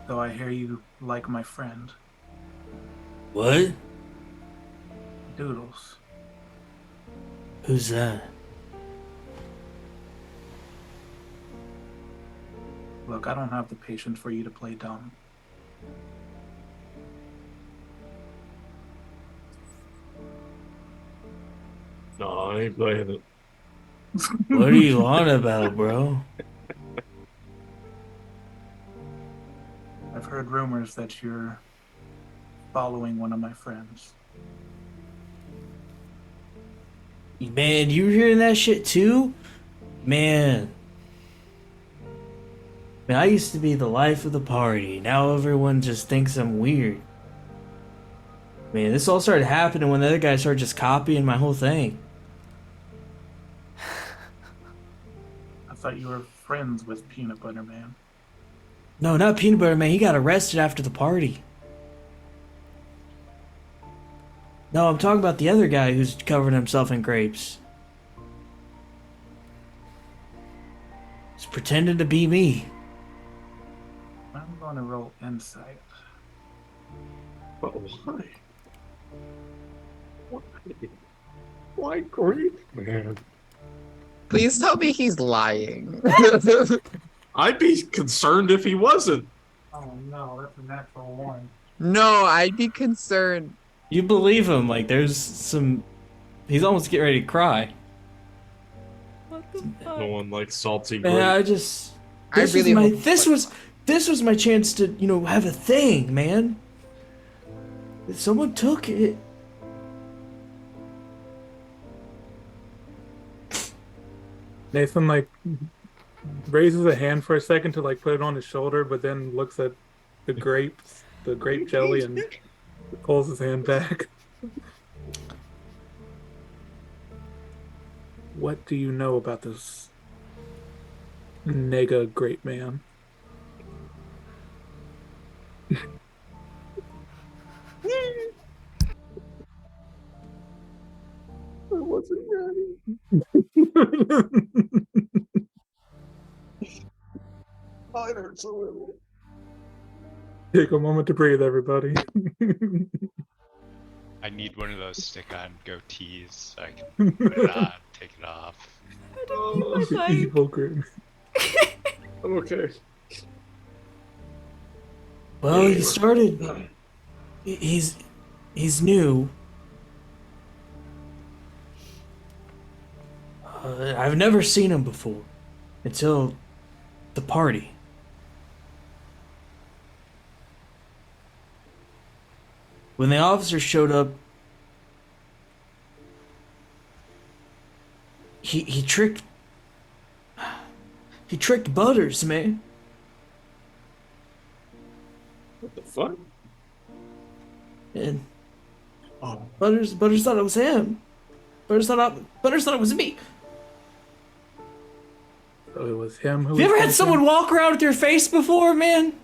S3: Though I hear you like my friend,
S7: What?
S3: Doodles.
S7: Who's that?
S3: Look, I don't have the patience for you to play dumb.
S4: No, I ain't playing it.
S7: What are you on about, bro?
S3: I've heard rumors that you're following one of my friends.
S7: Man, you hearing that shit too? Man. Man, I used to be the life of the party. Now everyone just thinks I'm weird. Man, this all started happening when the other guy started just copying my whole thing.
S3: I thought you were friends with Peanut Butter Man.
S7: No, not Peanut Butter Man. He got arrested after the party. No, I'm talking about the other guy who's covering himself in grapes. He's pretending to be me.
S3: I'm going to roll insight.
S4: But why? Why? Why Grape Man?
S5: Please tell me he's lying.
S4: I'd be concerned if he wasn't.
S3: Oh no, that's a natural one.
S5: No, I'd be concerned.
S6: You believe him, like there's some... He's almost getting ready to cry.
S1: What the fuck?
S4: No one likes salty
S6: Man,
S4: grape.
S6: I just...
S5: I
S6: This
S5: really
S6: was my...
S5: hope-
S6: This was my chance to, you know, have a thing, man. Someone took it.
S3: Nathan raises a hand for a second to put it on his shoulder, but then looks at the grapes, the grape jelly, and pulls his hand back. What do you know about this nega grape man? I wasn't ready. Take a moment to breathe, everybody.
S10: I need one of those stick-on goatees so I can put it on, take it off.
S3: The evil grin.
S4: I'm okay.
S7: Well, he started. He's new. I've never seen him before until the party. When the officer showed up, he tricked Butters, man.
S4: What the fuck?
S7: And
S4: Oh,
S7: Butters thought it was him. Butters thought it was me.
S3: So it was him who.
S7: Have you ever had someone walk around with your face before, man?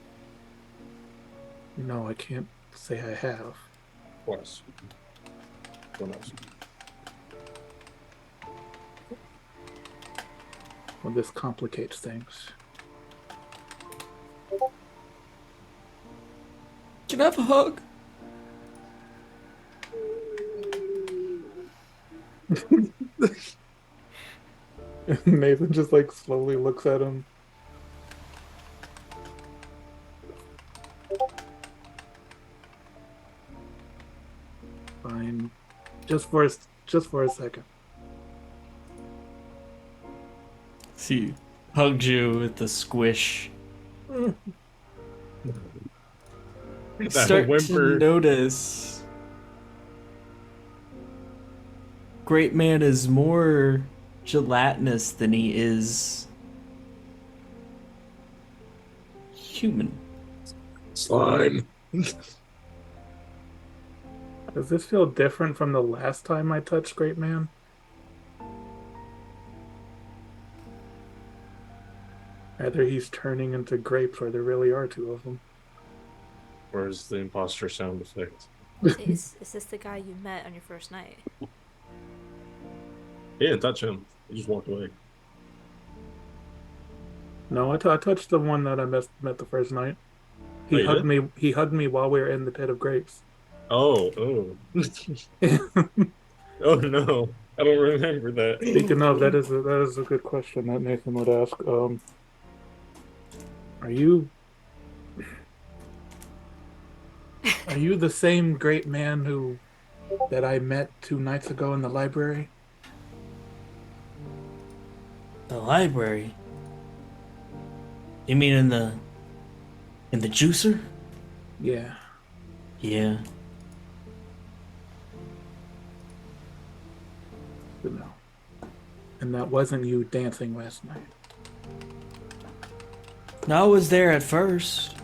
S3: No, I can't say I have.
S4: of course. What else?
S3: Well, this complicates things.
S7: Can I have a hug?
S3: Nathan just like slowly looks at him. Fine. Just for a second.
S7: He hugged you with the squish.
S4: That
S7: Start
S4: whimper.
S7: to notice Great Man is more gelatinous than he is human.
S4: Slime.
S3: Does this feel different from the last time I touched Great Man? Either he's turning into grapes or there really are two of them.
S4: Where's the imposter sound effect?
S1: Is this the guy you met on your first night?
S4: He didn't touch him. He just walked away.
S3: No, I touched the one that I met the first night.
S4: Oh, you did?
S3: He hugged me while we were in the pit of grapes.
S4: Oh. Oh no. I don't remember that.
S3: Speaking of, that is a good question that Nathan would ask. Are you the same Great Man that I met 2 nights ago in the library?
S7: The library? You mean in the juicer?
S3: Yeah.
S7: Yeah.
S3: But no. And that wasn't you dancing last night.
S7: No, I was there at first.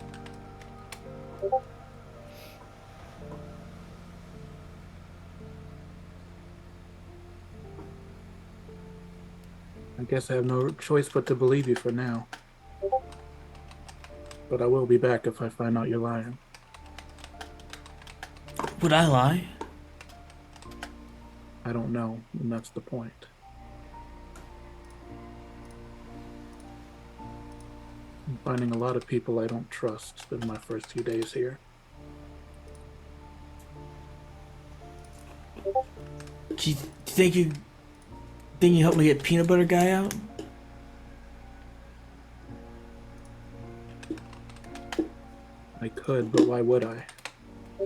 S3: I guess I have no choice but to believe you for now. But I will be back if I find out you're lying.
S7: Would I lie?
S3: I don't know, and that's the point. I'm finding a lot of people I don't trust in my first few days here.
S7: Do you think you helped me get Peanut Butter Guy out?
S3: I could, but why would I?
S7: I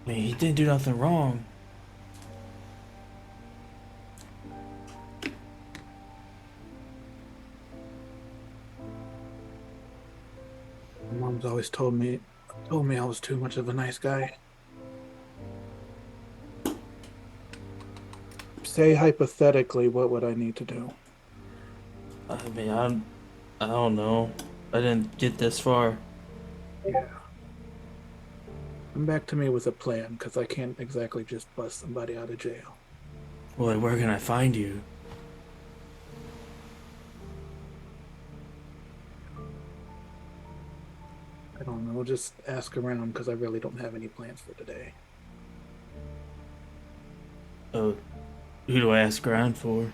S7: mean, he didn't do nothing wrong.
S3: My mom's always told me I was too much of a nice guy. Say hypothetically, what would I need to do?
S7: I mean, I don't know. I didn't get this far.
S3: Yeah. Come back to me with a plan, because I can't exactly just bust somebody out of jail.
S7: Well, where can I find you?
S3: I don't know, just ask around, because I really don't have any plans for today.
S7: Oh, who do I ask around for?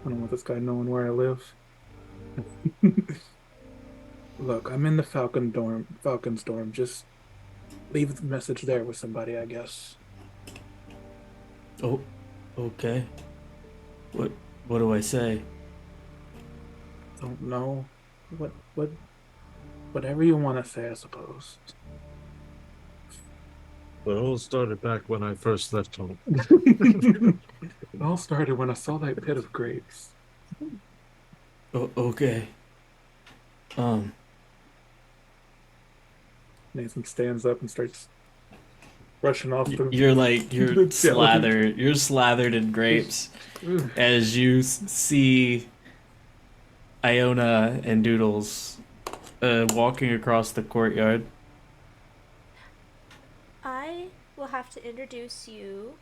S3: I don't want this guy knowing where I live. Look, I'm in the Falcon's dorm. Just leave the message there with somebody, I guess.
S6: Oh, okay. What what do I say?
S3: Don't know. Whatever you want to say, I suppose.
S4: Well, it all started back when I first left home.
S3: It all started when I saw that pit of grapes.
S6: Oh, okay. Um,
S3: Nathan stands up and starts brushing off the.
S6: you're like you're
S3: the jelly.
S6: slathered in grapes as you see Iona and Doodles walking across the courtyard.
S1: I will have to introduce you.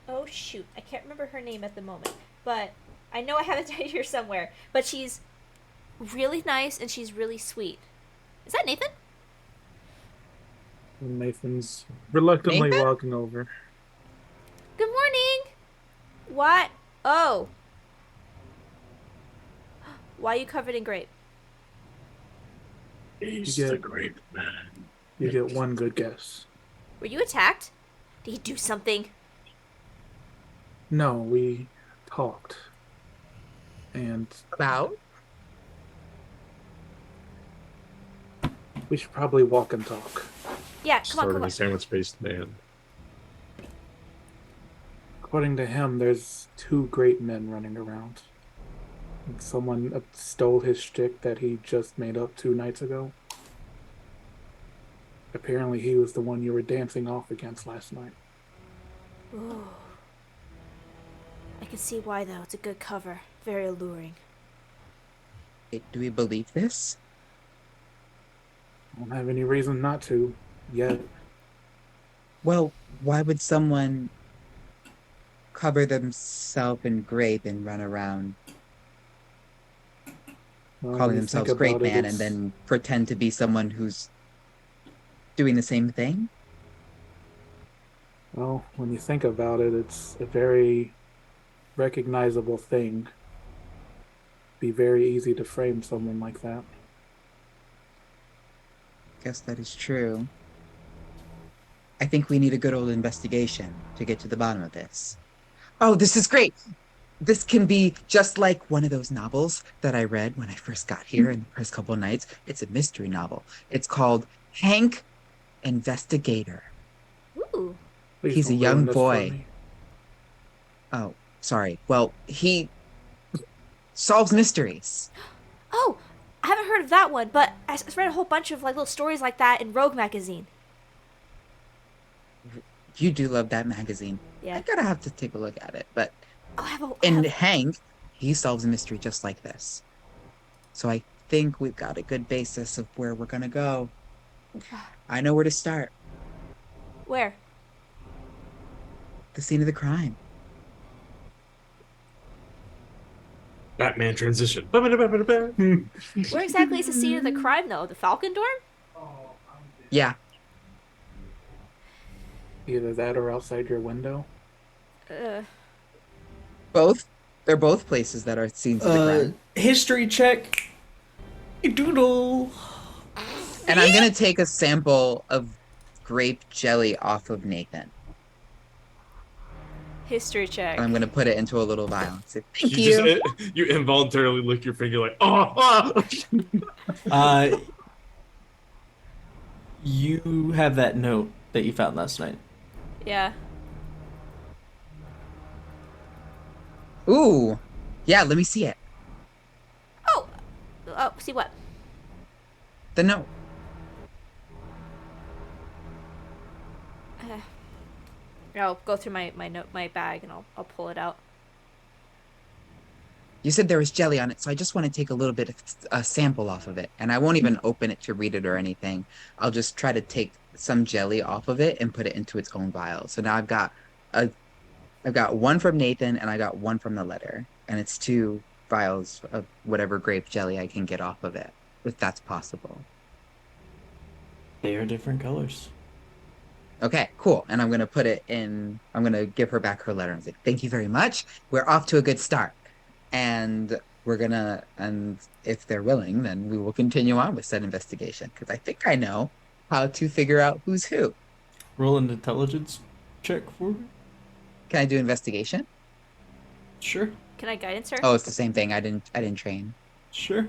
S1: Oh shoot, I can't remember her name at the moment, but I know I have it down here somewhere. But she's really nice and she's really sweet. Is that Nathan?
S3: And Nathan's reluctantly
S5: Nathan?
S3: walking over.
S1: Good morning. What? Oh. Why are you covered in grape?
S9: He's
S3: You get-
S9: the grape man.
S3: You get one good guess.
S1: Were you attacked? Did he do something?
S3: No, we talked. And
S5: About?
S3: we should probably walk and talk.
S1: Yeah, come on,
S4: Started
S1: come
S4: a
S1: on.
S4: sandwich-based man.
S3: According to him, there's two great men running around. Someone stole his shtick that he just made up 2 nights ago. Apparently, he was the one you were dancing off against last night.
S1: Ooh. I can see why, though. It's a good cover. Very alluring.
S5: Do we believe this?
S3: I don't have any reason not to, yet.
S5: Well, why would someone cover themselves in grape and run around
S3: Well,
S5: calling
S3: you
S5: themselves
S3: think
S5: Grape
S3: about it,
S5: Man and
S3: it's-
S5: then pretend to be someone who's doing the same thing?
S3: Well, when you think about it, it's a very recognizable thing. Be very easy to frame someone like that.
S5: Guess that is true. I think we need a good old investigation to get to the bottom of this. Oh, this is great. This can be just like one of those novels that I read when I first got here in the first couple of nights. It's a mystery novel. It's called Hank Investigator.
S1: Ooh.
S3: Please
S5: He's a
S3: don't
S5: young
S3: ruin this for
S5: boy.
S3: me.
S5: Oh, sorry. Well, he solves mysteries.
S1: Oh, I haven't heard of that one, but I read a whole bunch of like little stories like that in Rogue magazine.
S5: You do love that magazine.
S1: Yeah.
S5: I gotta have to take a look at it. But
S1: Oh, I have a.
S5: in Hank, he solves a mystery just like this. So I think we've got a good basis of where we're gonna go. I know where to start.
S1: Where?
S5: The scene of the crime.
S4: Batman transition.
S1: Where exactly is the scene of the crime, though? The Falcon dorm?
S5: Yeah,
S3: Either that or outside your window.
S5: both. They're both places that are scenes of the crime.
S6: History check. Doodle.
S5: And I'm gonna take a sample of grape jelly off of Nathan.
S1: History check.
S5: And I'm gonna put it into a little vial and say, thank
S4: You
S5: you.
S4: just you involuntarily lick your finger like, oh.
S6: You have that note that you found last night.
S1: Yeah.
S5: Ooh. Yeah, let me see it.
S1: Oh. Oh, see what?
S5: The note.
S1: I'll go through my bag and I'll pull it out.
S5: You said there was jelly on it, so I just want to take a little bit of a sample off of it. And I won't even open it to read it or anything. I'll just try to take some jelly off of it and put it into its own vial. So now I've got one from Nathan and I got one from the letter. And it's 2 vials of whatever grape jelly I can get off of it, if that's possible.
S6: They are different colors.
S5: Okay, cool. And I'm gonna put it in. I'm gonna give her back her letter and say, "Thank you very much. We're off to a good start." And and if they're willing, then we will continue on with said investigation because I think I know how to figure out who's who.
S6: Roll an intelligence check for me.
S5: Can I do investigation?
S6: Sure.
S1: Can I guidance her?
S5: Oh, it's the same thing. I didn't train.
S6: Sure.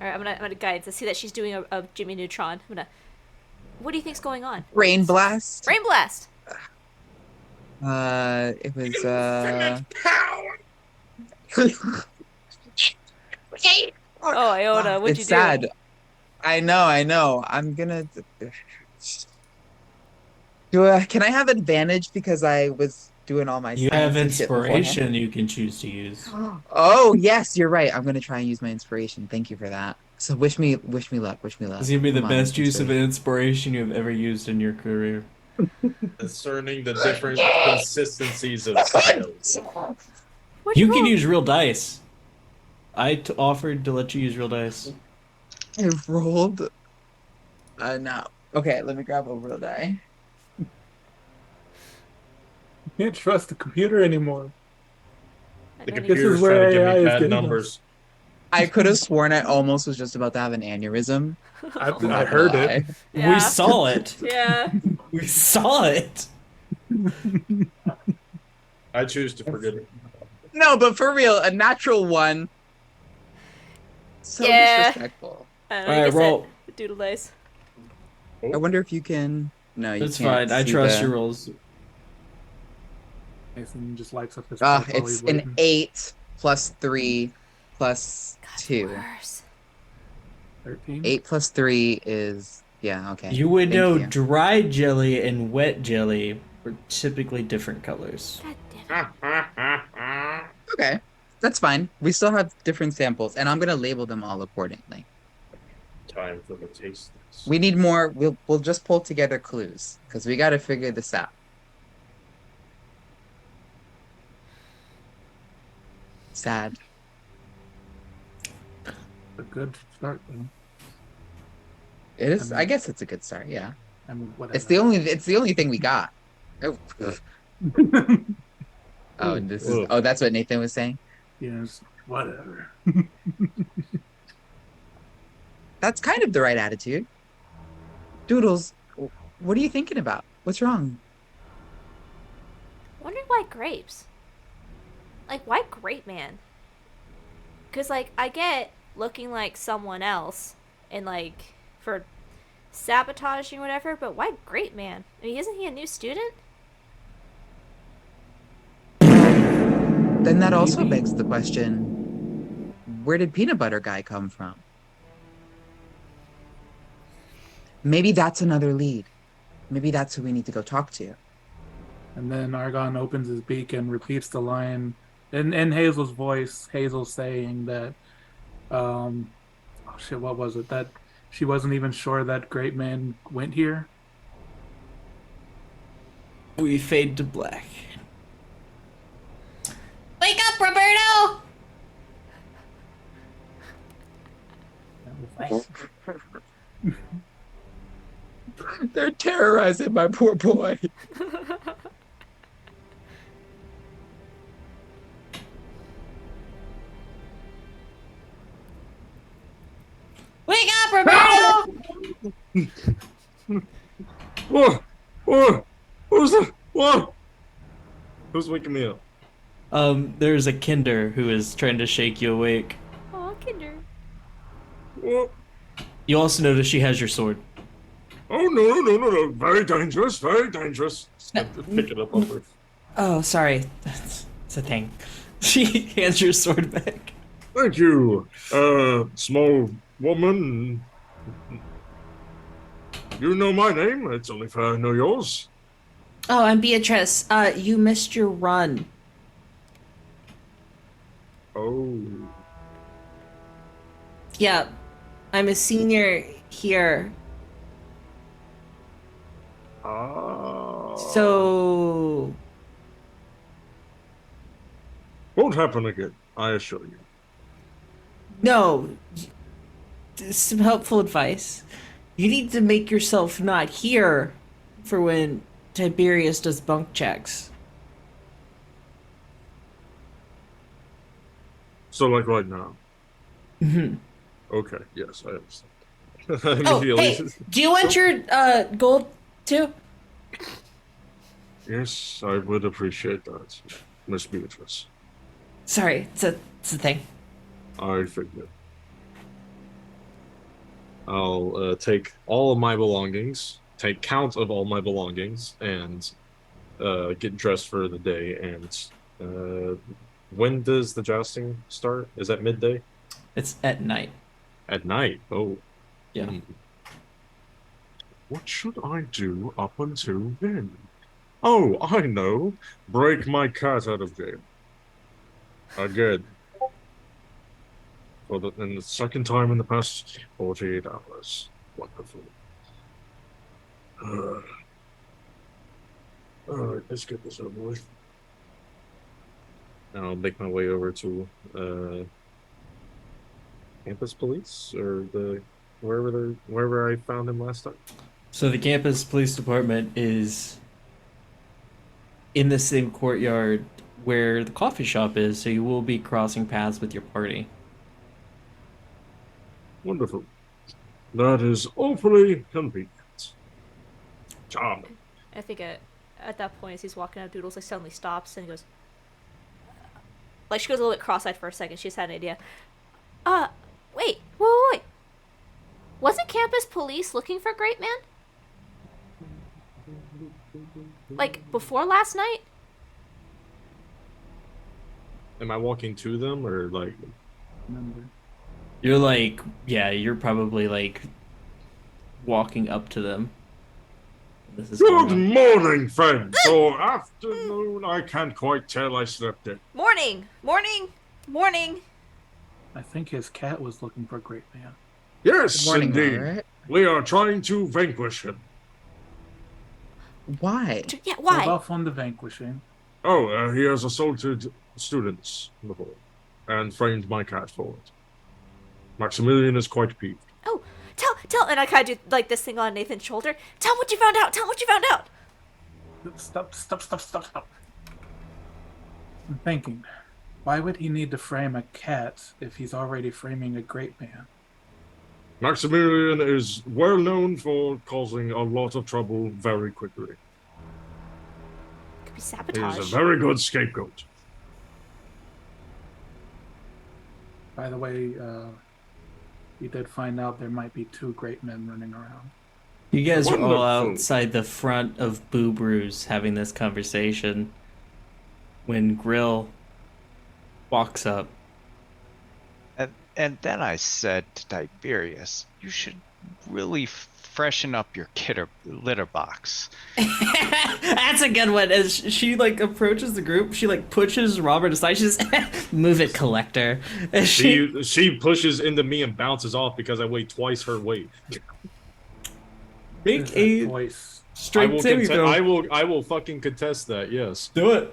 S1: All right, I'm gonna guidance. I see that she's doing a Jimmy Neutron. I'm gonna. What do you think's going on?
S5: Rain blast.
S1: Rain blast.
S5: It was
S1: Oh, Iona, what'd
S5: it's
S1: you
S5: sad.
S1: do?
S5: I know. I'm gonna can I have advantage because I was doing all my
S6: You have
S5: sciencey shit beforehand?
S6: inspiration you can choose to use.
S5: Oh yes, you're right. I'm gonna try and use my inspiration. Thank you for that. So wish me luck. Wish me luck.
S6: This is gonna be the
S5: Come on,
S6: best use of
S5: inspiration.
S6: inspiration you have ever used in your career.
S4: Discerning the different consistencies of styles.
S1: What'd
S6: You
S1: roll?
S6: can use real dice. I offered to let you use real dice.
S5: I rolled. No. Okay, let me grab a real die.
S3: Can't trust the computer anymore.
S4: The
S1: This is
S4: computer's
S3: where
S4: trying to give
S3: AI
S4: me
S3: is
S4: bad
S3: getting
S4: numbers.
S5: I could have sworn I almost was just about to have an aneurysm.
S3: I
S5: I'm not
S3: heard
S5: gonna
S3: it.
S5: lie.
S1: Yeah.
S6: We saw it.
S1: Yeah.
S6: We saw it.
S4: I choose to forget it.
S5: No, but for real, a natural one. So
S1: Yeah.
S5: disrespectful.
S1: I don't know.
S6: All
S1: I
S6: right,
S1: guess
S6: roll.
S1: that doodle dice.
S5: I wonder if you can. No, you
S6: That's
S5: can't.
S6: fine. I
S5: see
S6: trust
S5: the-
S6: your rolls.
S3: Mason just lights up his
S5: Ah,
S3: pipe while
S5: it's
S3: he's
S5: an
S3: waiting.
S5: 8 plus 3 plus
S1: God's
S5: 2.
S1: worse.
S3: 13.
S5: 8 plus 3 is yeah, okay.
S6: You would
S5: Thank
S6: know
S5: you.
S6: dry jelly and wet jelly are typically different colors.
S1: God damn it.
S5: Okay. That's fine. We still have different samples, and I'm gonna label them all accordingly.
S4: Time for the taste test.
S5: We need more. We'll just pull together clues because we got to figure this out. Sad.
S3: A good start, though.
S5: It is.
S3: I
S5: I
S3: mean-
S5: guess it's a good start. Yeah.
S3: I mean, whatever.
S5: It's the only thing we got. Oh, oh, and this is.
S4: Ugh.
S5: Oh, that's what Nathan was saying.
S3: Yes, whatever.
S5: That's kind of the right attitude. Doodles, what are you thinking about? What's wrong?
S1: Wondering why grapes? Like, why Grape Man? Because, like, I get looking like someone else and, like, for sabotaging whatever, but why Grape Man? I mean, isn't he a new student?
S5: Then that also
S6: Maybe.
S5: begs the question, where did Peanut Butter Guy come from? Maybe that's another lead. Maybe that's who we need to go talk to.
S3: And then Argon opens his beak and repeats the line in Hazel's voice. Hazel saying that, oh shit, what was it? That she wasn't even sure that Great Man went here.
S6: We fade to black.
S7: Wake up, Roberto!
S5: They're terrorizing my poor boy.
S7: Wake up, Roberto!
S4: Whoa! Whoa! Who's that? Whoa! Who's waking me up?
S6: There's a Kinder who is trying to shake you awake.
S1: Oh, Kinder.
S4: Whoa.
S6: You also notice she has your sword.
S4: Oh no! Very dangerous, very dangerous. Pick it up on her.
S7: Oh, sorry. It's a thing.
S6: She hands your sword back.
S4: Thank you, small woman. You know my name. It's only fair I know yours.
S7: Oh, I'm Beatrice. You missed your run.
S4: Oh.
S7: Yeah, I'm a senior here.
S4: Ah.
S7: So,
S4: Won't happen again, I assure you.
S7: no. Some helpful advice. You need to make yourself not here for when Tiberius does bunk checks.
S4: So, like right now.
S7: Mm-hmm.
S4: Okay, yes, I understand.
S7: Oh,
S4: Immediately.
S7: hey, do you want your gold too?
S4: Yes, I would appreciate that, Miss Beatrice.
S7: Sorry, it's a thing.
S4: I figured. I'll take all of my belongings, take count of all my belongings, and get dressed for the day. And when does the jousting start? Is that midday?
S6: It's at night.
S4: At night. Oh.
S6: Yeah.
S4: What should I do up until then? Oh, I know. Break my cat out of jail. Again. And the second time in the past 48 hours. Wonderful. Alright, let's get this over with. And I'll make my way over to campus police or wherever I found him last time.
S6: So the campus police department is in the same courtyard where the coffee shop is, so you will be crossing paths with your party.
S4: Wonderful. That is awfully convenient. Charming.
S1: I think at that point, as he's walking out, Doodles like suddenly stops and he goes, like she goes a little bit cross-eyed for a second. She just had an idea. Wait. Wasn't campus police looking for Grape Man? Like before last night?
S4: Am I walking to them or like?
S6: You're like, yeah, you're probably like walking up to them. This is
S4: Good morning, friends, or afternoon. I can't quite tell. I slept in.
S1: Morning.
S3: I think his cat was looking for Grape Man.
S4: Yes,
S5: Good morning,
S4: indeed.
S5: Robert.
S4: We are trying to vanquish him.
S5: Why?
S1: Yeah,
S3: Hold
S1: why?
S3: off on the vanquishing.
S4: Oh, he has assaulted students before and framed my cat for it. Maximilian is quite peeved.
S1: Oh, tell, and I kind of do like this thing on Nathan's shoulder. Tell him what you found out.
S3: Stop. I'm thinking, why would he need to frame a cat if he's already framing a Grape Man?
S4: Maximilian is well known for causing a lot of trouble very quickly.
S1: Could be
S4: He
S1: sabotage.
S4: is a very good scapegoat.
S3: By the way, we did find out there might be 2 Grape Men running around.
S6: You guys are all
S4: Wonderful.
S6: outside the front of Boo Brews having this conversation when Grill walks up.
S10: And then I said to Tiberius, you should really freshen up your litter box.
S7: That's a good one.
S6: As she like approaches the group, she like pushes Robert aside. She just
S7: Move it, collector.
S6: as
S4: She pushes into me and bounces off because I weigh twice her weight.
S6: make
S3: There's that
S6: a
S3: voice.
S6: strength saving throw.
S4: I will fucking contest that. Yes.
S6: Do it.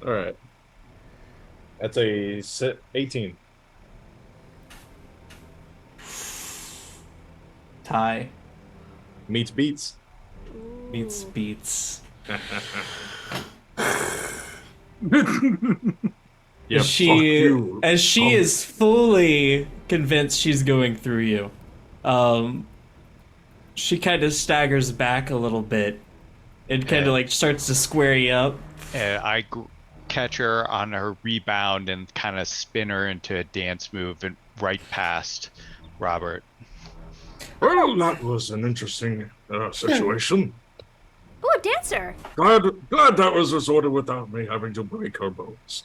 S4: All right. That's a 18.
S6: Tie
S4: Meets beats.
S6: meets beats.
S4: Yeah,
S6: As she
S4: fuck you.
S6: is fully convinced she's going through you. She kind of staggers back a little bit and kind of like starts to square you up.
S10: I catch her on her rebound and kind of spin her into a dance move and right past Robert.
S4: Well, that was an interesting situation.
S1: Ooh, a dancer.
S4: Glad that was resorted without me having to break her bones.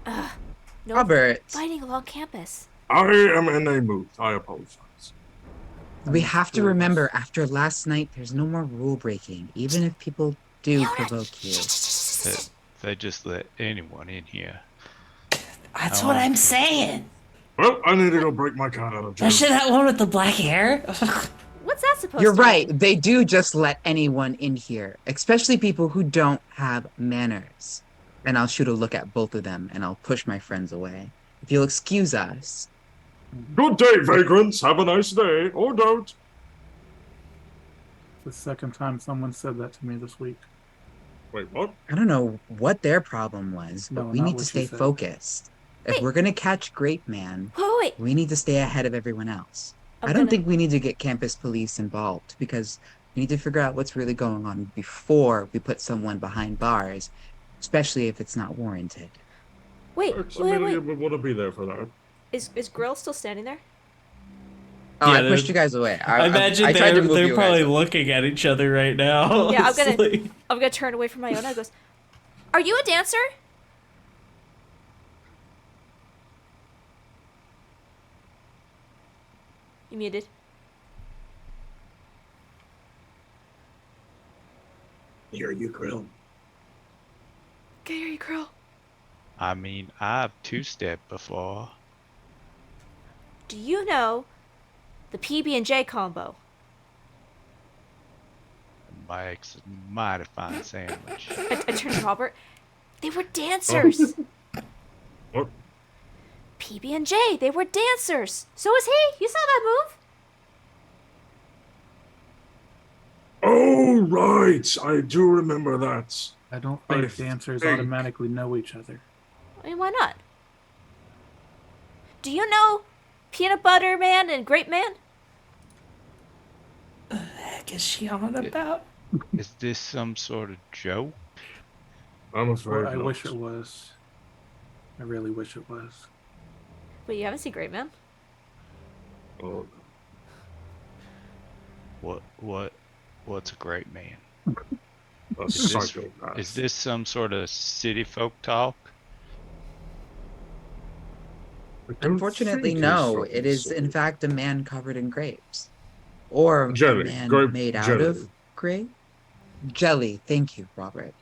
S1: No
S5: Robert,
S1: fighting along campus.
S4: I am in a mood. I apologize.
S5: we have to remember after last night, there's no more rule breaking, even if people do provoke you.
S10: They just let anyone in here.
S7: That's what I'm saying.
S4: Well, I need to go break my cat out of jail.
S7: Especially that one with the black hair.
S1: What's that supposed
S5: You're
S1: to
S5: right.
S1: mean?
S5: They do just let anyone in here, especially people who don't have manners. And I'll shoot a look at both of them and I'll push my friends away. If you'll excuse us.
S4: Good day, vagrants. Have a nice day, or don't.
S3: The second time someone said that to me this week.
S4: Wait, what?
S5: I don't know what their problem was, but
S3: No,
S5: we
S3: not
S5: need to
S3: what
S5: stay
S3: you said.
S5: focused. If
S1: Wait.
S5: we're gonna catch Grape Man,
S1: Wait.
S5: we need to stay ahead of everyone else.
S1: I'm
S5: I don't
S1: gonna-
S5: think we need to get campus police involved because we need to figure out what's really going on before we put someone behind bars, especially if it's not warranted.
S1: Wait.
S4: You would want to be there for that.
S1: Is Grill still standing there?
S5: Oh,
S6: Yeah,
S5: I pushed
S6: they're-
S5: you guys away.
S6: I imagine
S5: I tried to move
S6: they're
S5: you
S6: probably
S5: guys up.
S6: looking at each other right now.
S1: Yeah,
S6: It's like-
S1: I'm gonna turn away from Iona. Goes, are you a dancer? You muted.
S9: Here you, Grill.
S1: Can I hear you, Grill?
S10: I mean, I've two-stepped before.
S1: Do you know the PB&J combo?
S10: Mike's a mighty fine sandwich.
S1: I turned to Robert. They were dancers.
S4: What?
S1: PB&J, they were dancers. So was he. You saw that move?
S9: Oh, right. I do remember that.
S3: I don't
S4: I
S3: think dancers
S4: think-
S3: automatically know each other.
S1: I mean, why not? Do you know Peanut Butter Man and Grape Man?
S7: The heck is she on about?
S10: Is this some sort of joke?
S4: I'm afraid
S3: I
S4: not.
S3: wish it was. I really wish it was.
S1: Wait, you haven't seen Grape Man?
S4: Oh,
S10: What's a great man?
S4: a
S10: Is this,
S4: psychopath.
S10: is this some sort of city folk talk?
S4: I don't
S5: Unfortunately,
S4: think
S5: no.
S4: he's
S5: It is,
S4: some
S5: in
S4: sort
S5: fact, a man covered in grapes. Or
S4: Jelly.
S5: a man
S4: Grape
S5: made out
S4: jelly.
S5: of grape? Jelly. Thank you, Robert.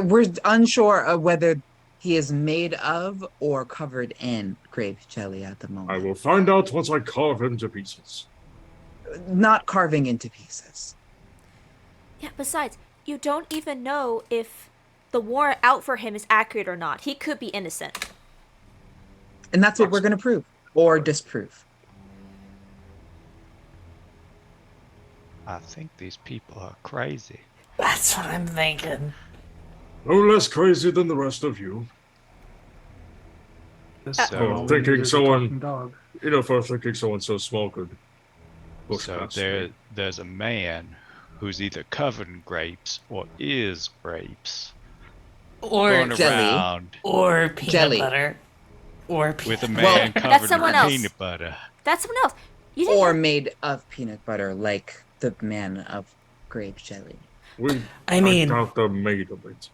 S5: We're unsure of whether he is made of or covered in grape jelly at the
S4: I
S5: moment.
S4: will find out once I carve him to pieces.
S5: Not carving into pieces.
S1: Yeah, besides, you don't even know if the warrant out for him is accurate or not. He could be innocent.
S5: And that's what we're going to prove or disprove.
S10: I think these people are crazy.
S7: That's what I'm thinking.
S4: No less crazy than the rest of you.
S3: This
S10: So-
S3: time all we
S4: Thinking
S3: need is a
S4: someone-
S3: talking dog.
S4: You know, for thinking someone so small could push
S10: So
S4: past me.
S10: there's a man who's either covered in grapes or is grapes
S7: Or
S10: going
S5: jelly.
S10: around
S7: or peanut
S5: Jelly.
S7: butter. Or peanut
S10: with a
S5: Well,
S10: man
S1: that's
S10: covered
S1: someone
S10: in
S1: else.
S10: peanut butter.
S1: That's someone else. You didn't
S5: Or
S1: know-
S5: made of peanut butter, like the man of grape jelly.
S7: I mean,
S4: doubt they're made of it.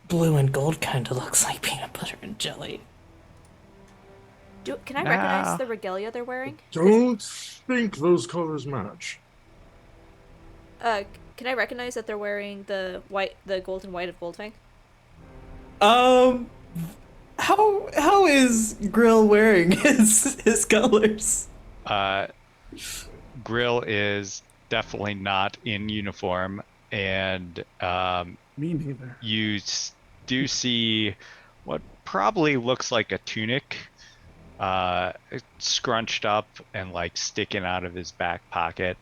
S7: blue and gold kind of looks like peanut butter and jelly.
S1: Can I
S10: Nah.
S1: recognize the regalia they're wearing?
S4: Don't think those colors match.
S1: Can I recognize that they're wearing the gold and white of Goldfang?
S6: How is Grill wearing his colors?
S10: Grill is definitely not in uniform, and
S3: Me neither.
S10: you do see what probably looks like a tunic scrunched up and like sticking out of his back pocket.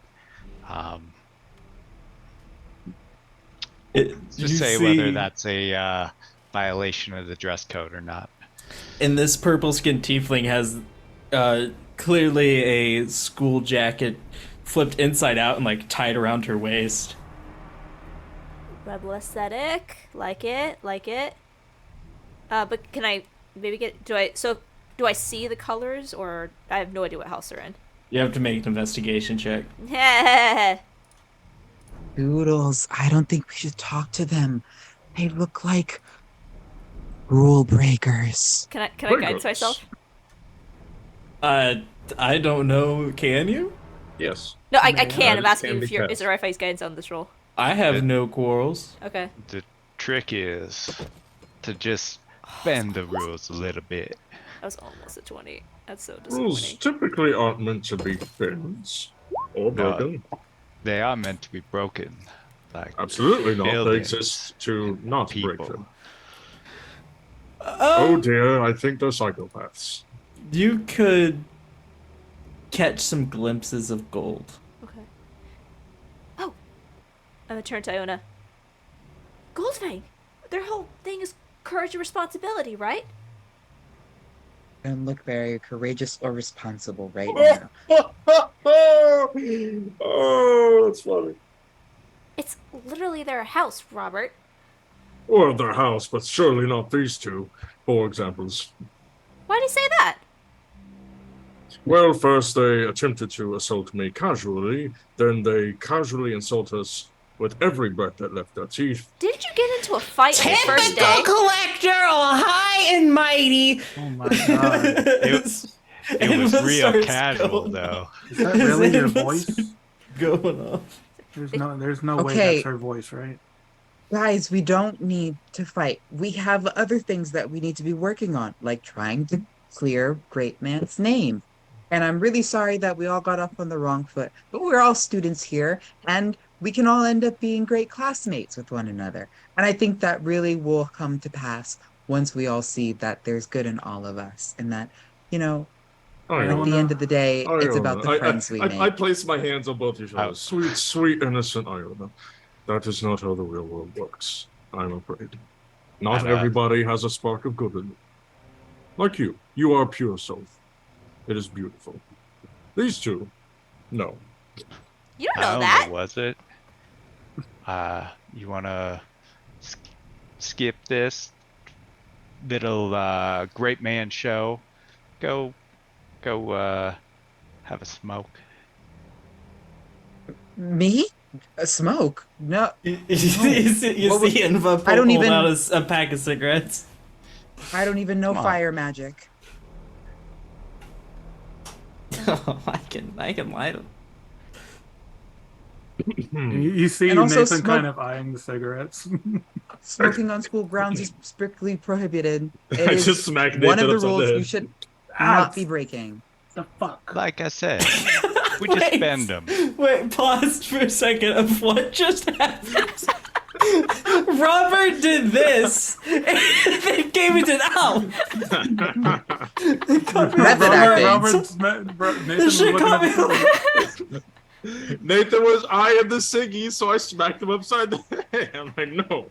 S10: Just say whether that's a violation of the dress code or not.
S6: And this purple skinned tiefling has clearly a school jacket flipped inside out and like tied around her waist.
S1: Rebel aesthetic, like it. But can I maybe do I see the colors, or I have no idea what house they're in?
S6: You have to make an investigation check.
S5: Doodles, I don't think we should talk to them. They look like rule breakers.
S1: Can I guide myself?
S6: I don't know. Can you?
S4: Yes.
S1: No, I can. I'm
S4: Guidance
S1: asking
S4: can
S1: you
S4: be
S1: if you're.
S4: cast.
S1: Is it alright if I use guidance on this roll?
S6: I have no quarrels.
S1: Okay.
S10: The trick is to just bend the rules a little bit.
S1: That was almost a 20. That's so
S4: Rules
S1: disappointing.
S4: typically aren't meant to be bent or broken.
S10: They are meant to be broken. Like
S4: Absolutely not. They
S10: buildings,
S4: exist to not break
S10: people.
S4: them. Oh dear, I think they're psychopaths.
S6: You could catch some glimpses of gold.
S1: Okay. Oh, I'm gonna turn to Iona. Goldfang, their whole thing is courage and responsibility, right?
S5: Don't look very courageous or responsible right now.
S4: Oh, that's funny.
S1: It's literally their house, Robert.
S4: Or their house, but surely not these two, for examples.
S1: Why'd he say that?
S4: Well, first they attempted to assault me casually, then they casually insult us with every breath that left their teeth.
S1: Didn't you get into a fight on your first
S7: Typical
S1: day?
S7: collector, all high and mighty.
S3: Oh my god.
S10: It was real
S7: starts
S10: casual,
S7: going
S10: though.
S3: Is that really your
S7: Anima
S3: voice?
S7: starts Going off.
S3: There's no way
S5: Okay.
S3: that's her voice, right?
S5: Guys, we don't need to fight. We have other things that we need to be working on, like trying to clear Great Man's name. And I'm really sorry that we all got off on the wrong foot, but we're all students here, and we can all end up being great classmates with one another. And I think that really will come to pass once we all see that there's good in all of us, and that, you know, at the end of the day, it's about the friends we make.
S4: I place my hands on both your
S10: Oh.
S4: shoulders. Sweet, sweet, innocent Iona. That is not how the real world works, I'm afraid. Not
S10: And,
S4: everybody has a spark of good in them. Like you. You are pure soul. It is beautiful. These two, no.
S1: You don't
S10: I
S1: know
S10: don't
S1: that.
S10: know, was it? You wanna skip this little Great Man show? Go have a smoke.
S5: Me? A smoke? No.
S7: You
S5: What
S7: see
S5: would-
S7: Inva
S5: I don't
S7: pull
S5: even-
S7: out a pack of cigarettes.
S5: I don't even know
S10: Come on.
S5: fire magic.
S7: Oh, I can lie to him.
S3: You see
S5: And also
S3: Nathan
S5: smoke-
S3: kind of eyeing the cigarettes.
S5: Smoking on school grounds is strictly prohibited. It
S4: I
S5: is
S4: just smacked
S5: one
S4: Nathan
S5: of the
S4: upside
S5: rules
S4: the
S5: you
S4: head.
S5: should
S3: Ow.
S5: not be breaking.
S3: The fuck?
S10: Like I said, we just
S7: Wait.
S10: bend them.
S7: Wait, pause for a second of what just happened. Robert did this, and then gave it an out.
S5: Method acting.
S3: Nathan
S7: This
S3: was
S7: shit
S3: looking
S7: caught me.
S3: at
S4: Nathan was eyeing the ciggy, so I smacked him upside the head. I'm like, no.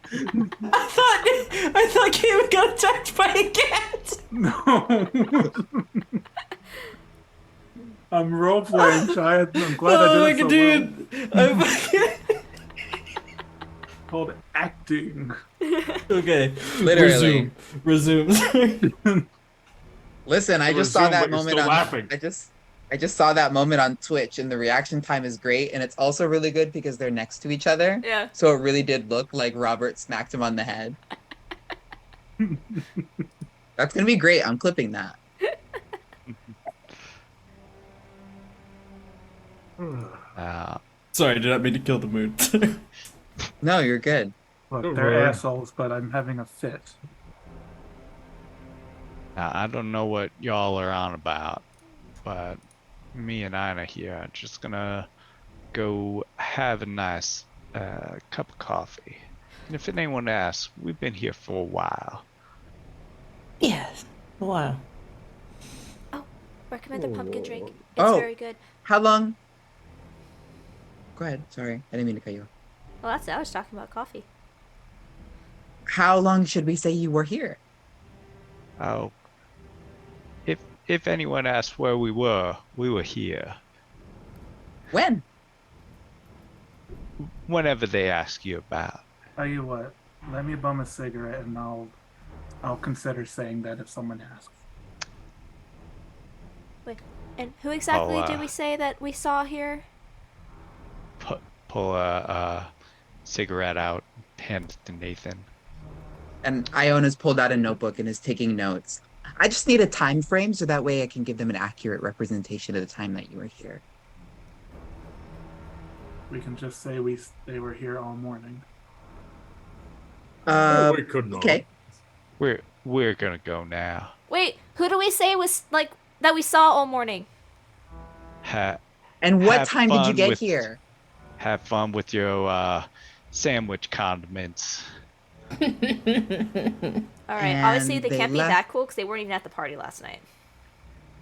S7: I thought Kevin got attacked by a cat.
S3: No. I'm role playing, Chad. I'm glad
S7: Oh
S3: I
S7: my
S3: did
S7: god,
S3: it so well.
S7: dude!
S3: Called acting.
S7: Okay,
S5: Literally.
S7: resume.
S5: Listen, I just saw
S4: Resume,
S5: that
S4: but you're
S5: moment
S4: still
S5: on.
S4: laughing.
S5: I just saw that moment on Twitch, and the reaction time is great, and it's also really good because they're next to each other.
S1: Yeah.
S5: So it really did look like Robert smacked him on the head. That's gonna be great. I'm clipping that.
S7: Sorry, I did not mean to kill the mood.
S5: No, you're good.
S3: Look,
S4: Don't
S3: they're
S4: worry.
S3: assholes, but I'm having a fit.
S10: Now, I don't know what y'all are on about, but me and Ina here are just gonna go have a nice cup of coffee. And if anyone asks, we've been here for a while.
S7: Yeah, a while.
S1: Recommend the pumpkin drink. It's
S5: Oh.
S1: very good.
S5: How long? Go ahead. Sorry, I didn't mean to cut you off.
S1: Well, that's it. I was talking about coffee.
S5: How long should we say you were here?
S10: Oh, if anyone asked where we were here.
S5: When?
S10: Whenever they ask you about.
S3: Tell you what, let me bum a cigarette and I'll consider saying that if someone asks.
S1: Wait, and who exactly
S10: Oh,
S1: did we say that we saw here?
S10: Pull a cigarette out, hand it to Nathan.
S5: And Iona's pulled out a notebook and is taking notes. I just need a time frame so that way I can give them an accurate representation of the time that you were here.
S3: We can just say they were here all morning.
S4: We could not.
S5: Okay.
S10: We're gonna go now.
S1: Wait, who do we say was like that we saw all morning?
S5: And what
S10: Have
S5: time did you
S10: fun
S5: get
S10: with-
S5: here?
S10: Have fun with your sandwich condiments.
S1: All right. Obviously,
S5: And
S1: they
S5: they
S1: can't be
S5: left-
S1: that cool because they weren't even at the party last night.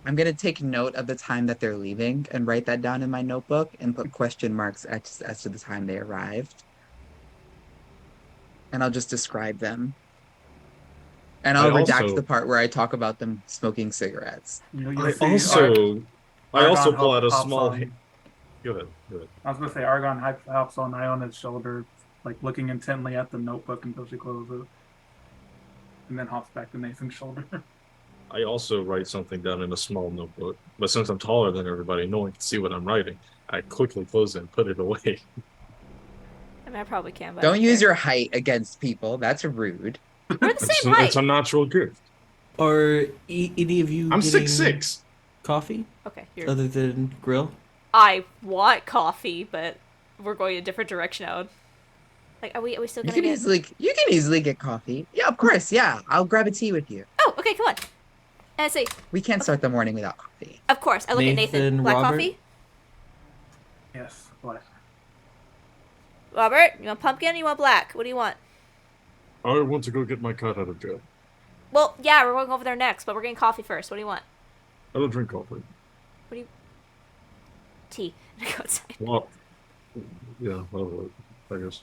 S5: I'm gonna take note of the time that they're leaving and write that down in my notebook and put question marks as to the time they arrived. and I'll just describe them. And
S4: I
S5: I'll redact
S4: also
S5: the part where I talk about them smoking cigarettes.
S11: You'll
S4: I
S11: see
S4: also
S11: Argon
S4: pull out a
S11: hops
S4: small.
S11: on.
S4: Go ahead. Go ahead.
S11: I was gonna say Argon hops on Iona's shoulder, like looking intently at the notebook until she closes it, and then hops back to Nathan's shoulder.
S4: I also write something down in a small notebook, but since I'm taller than everybody, no one can see what I'm writing. I quickly close it and put it away.
S1: I mean, I probably can, but
S5: Don't use your height against people. That's rude.
S1: We're the same height.
S4: It's a natural gift.
S6: Are any of you
S4: I'm
S6: getting
S4: 6'6".
S6: coffee
S1: Okay, you're...
S6: other than grill?
S1: I want coffee, but we're going a different direction now. Like, are we still
S5: You
S1: gonna
S5: can easily get coffee. Yeah, of course. Yeah, I'll grab a tea with you.
S1: Oh, okay, come on. And I say,
S5: We can't start the morning without coffee.
S1: of course. I look at Nathan.
S6: Nathan,
S1: Black
S6: Robert?
S1: coffee?
S11: Yes, what?
S1: Robert, you want pumpkin or you want black? What do you want?
S4: I want to go get my cat out of jail.
S1: Well, yeah, we're going over there next, but we're getting coffee first. What do you want?
S4: I don't drink coffee.
S1: What do you... Tea. Go outside.
S4: Well, yeah, well, I guess.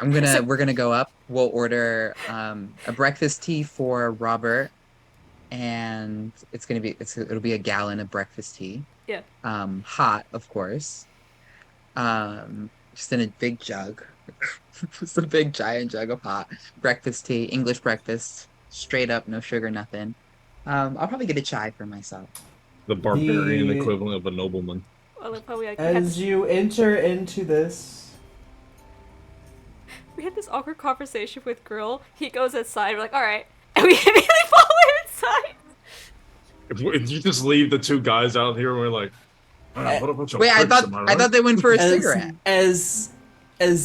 S5: We're gonna go up. We'll order a breakfast tea for Robert, and it'll be a gallon of breakfast tea.
S1: Yeah.
S5: Hot, of course. Just in a big jug. Just a big giant jug of hot breakfast tea, English breakfast, straight up, no sugar, nothing. I'll probably get a chai for myself.
S4: The barbarian equivalent of a nobleman.
S1: I like how
S6: As you enter into this,
S1: we had this awkward conversation with Girl. He goes inside. We're like, all right, and we immediately follow him inside.
S4: If you just leave the two guys out here, and we're like, what a bunch of
S5: Wait, I
S4: pricks,
S5: thought
S4: am
S5: I thought they went for a cigarette.
S6: as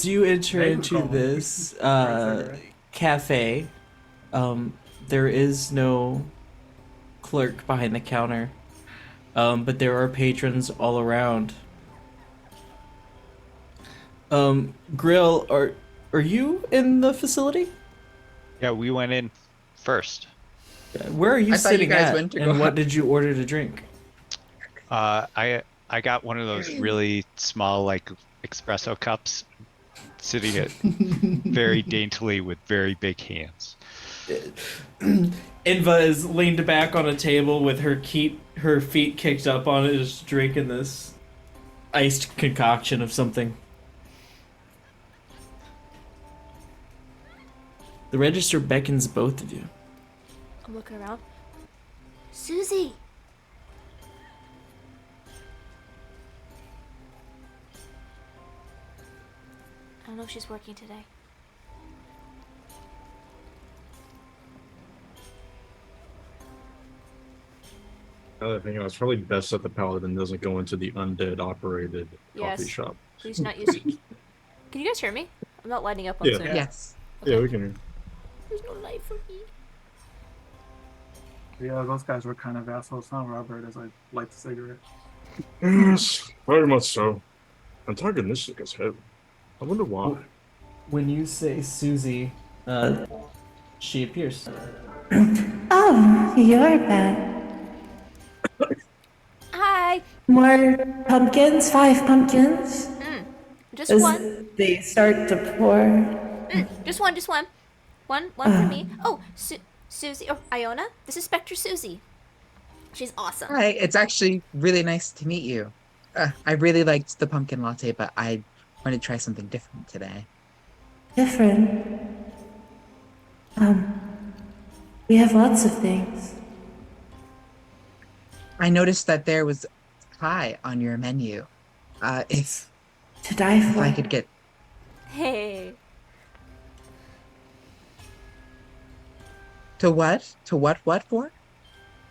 S6: you enter into this cafe, there is no clerk behind the counter, but there are patrons all around. Grill, are you in the facility?
S10: Yeah, we went in first.
S6: Where are you
S5: I thought you
S6: sitting
S5: guys
S6: at?
S5: went to go
S6: And what
S5: out.
S6: did you order to drink?
S10: I got one of those really small, like, espresso cups, sitting it very daintily with very big hands.
S6: Inva is leaned back on a table with her feet kicked up on it, just drinking this iced concoction of something. The register beckons both of you.
S1: I'm looking around. Susie. I don't know if she's working today.
S4: Another thing, it's probably best that the paladin doesn't go into the undead operated
S1: Yes.
S4: coffee shop.
S1: Please not use. Can you guys hear me? I'm not lighting up on
S4: Yeah.
S1: Zoom.
S5: Yes.
S1: Okay.
S4: Yeah, we can.
S1: There's no light for me.
S11: Yeah, those guys were kind of assholes, huh, Robert? As I light the cigarette.
S4: Yes, very much so. Antagonistic as hell. I wonder why.
S6: When you say Susie, she appears.
S12: Oh, you're back.
S1: Hi.
S12: More pumpkins? 5 pumpkins?
S1: Just
S12: As
S1: one.
S12: they start to pour.
S1: Just one. Just one. One for me. Oh, Susie or Iona. This is Spectre Susie. She's awesome.
S5: Hi, it's actually really nice to meet you. I really liked the pumpkin latte, but I wanted to try something different today.
S12: Different. We have lots of things.
S5: I noticed that there was pie on your menu. If
S12: To die
S5: if
S12: for.
S5: I could get
S1: Hey.
S5: to what? To what for?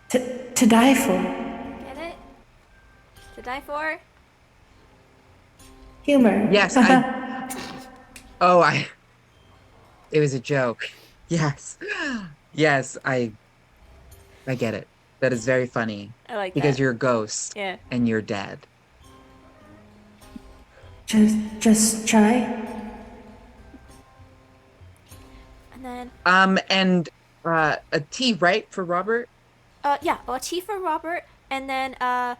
S12: To die for.
S1: Get it? To die for?
S12: Humor.
S5: Yes, it was a joke. Yes. Yes, I get it. That is very funny.
S1: I like
S5: Because
S1: that.
S5: you're a ghost
S1: Yeah.
S5: and you're dead.
S12: Just try.
S1: And then,
S5: And a tea, right, for Robert?
S1: yeah, a tea for Robert, and then a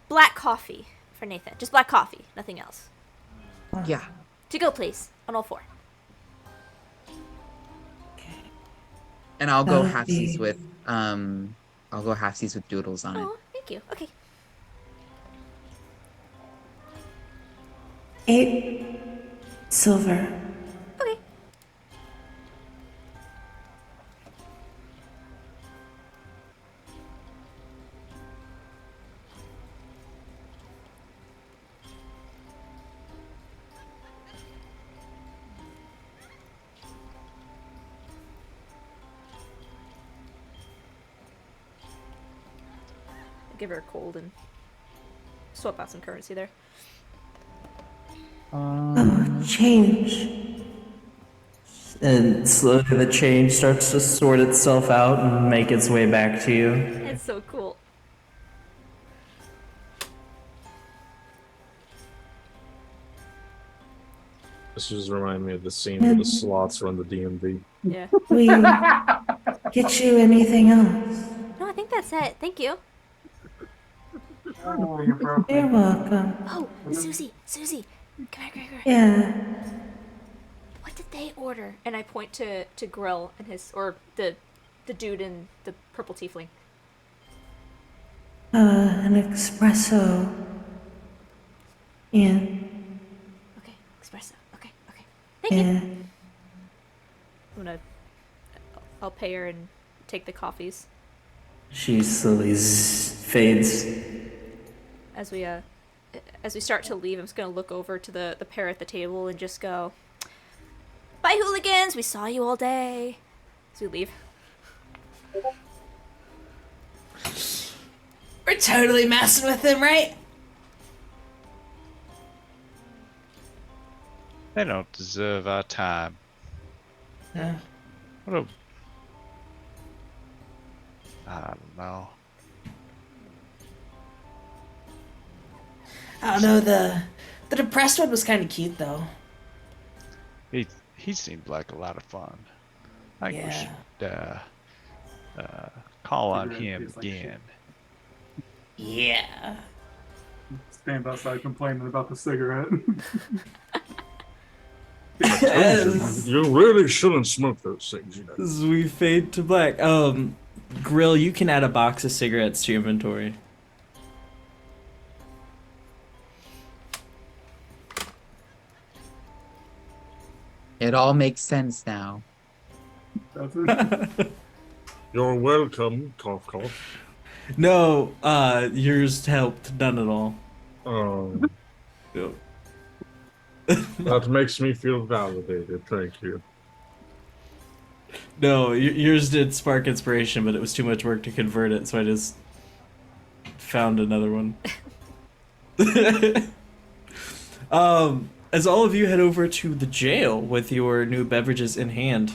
S1: black coffee for Nathan. Just black coffee, nothing else.
S5: Yeah.
S1: To go, please. On all four.
S5: And I'll go
S12: That would
S5: halfsies
S12: be
S5: with I'll go halfsies with Doodles on it.
S1: Oh, thank you. Okay.
S12: 8 silver.
S1: Okay. Give her a cold and swap out some currency there.
S12: Oh, change.
S6: And slowly the change starts to sort itself out and make its way back to you.
S1: It's so cool.
S4: This just reminded me of the scene where the slots run the DMV.
S1: Yeah.
S12: We get you anything else?
S1: No, I think that's it. Thank you.
S11: Oh, you're broken.
S12: You're welcome.
S1: Oh, Susie. Come here.
S12: Yeah.
S1: What did they order? And I point to Grill and his, or the dude in the purple tiefling.
S12: An espresso. Yeah.
S1: Okay, espresso. Okay. Thank you.
S12: Yeah.
S1: I'll pay her and take the coffees
S6: She slowly fades.
S1: as we start to leave. I'm just gonna look over to the pair at the table and just go, "Bye, hooligans. We saw you all day." As we leave.
S7: We're totally messing with him, right?
S10: They don't deserve our time.
S7: Yeah.
S10: What a... I don't know.
S7: I don't know, the depressed one was kind of cute, though.
S10: He seemed like a lot of fun. I think we
S7: Yeah.
S10: should call on
S11: Cigarette
S10: him
S11: tastes like shit.
S10: again.
S7: Yeah.
S11: Stand outside complaining about the cigarette.
S4: You really shouldn't smoke those things, you know.
S6: As we fade to black. Grill, you can add a box of cigarettes to your inventory.
S5: It all makes sense now.
S11: That's it.
S4: You're welcome, cough cough.
S6: No, yours helped none at all.
S4: Yep. That makes me feel validated, thank you.
S6: No, yours did spark inspiration, but it was too much work to convert it, so I just found another one. As all of you head over to the jail with your new beverages in hand.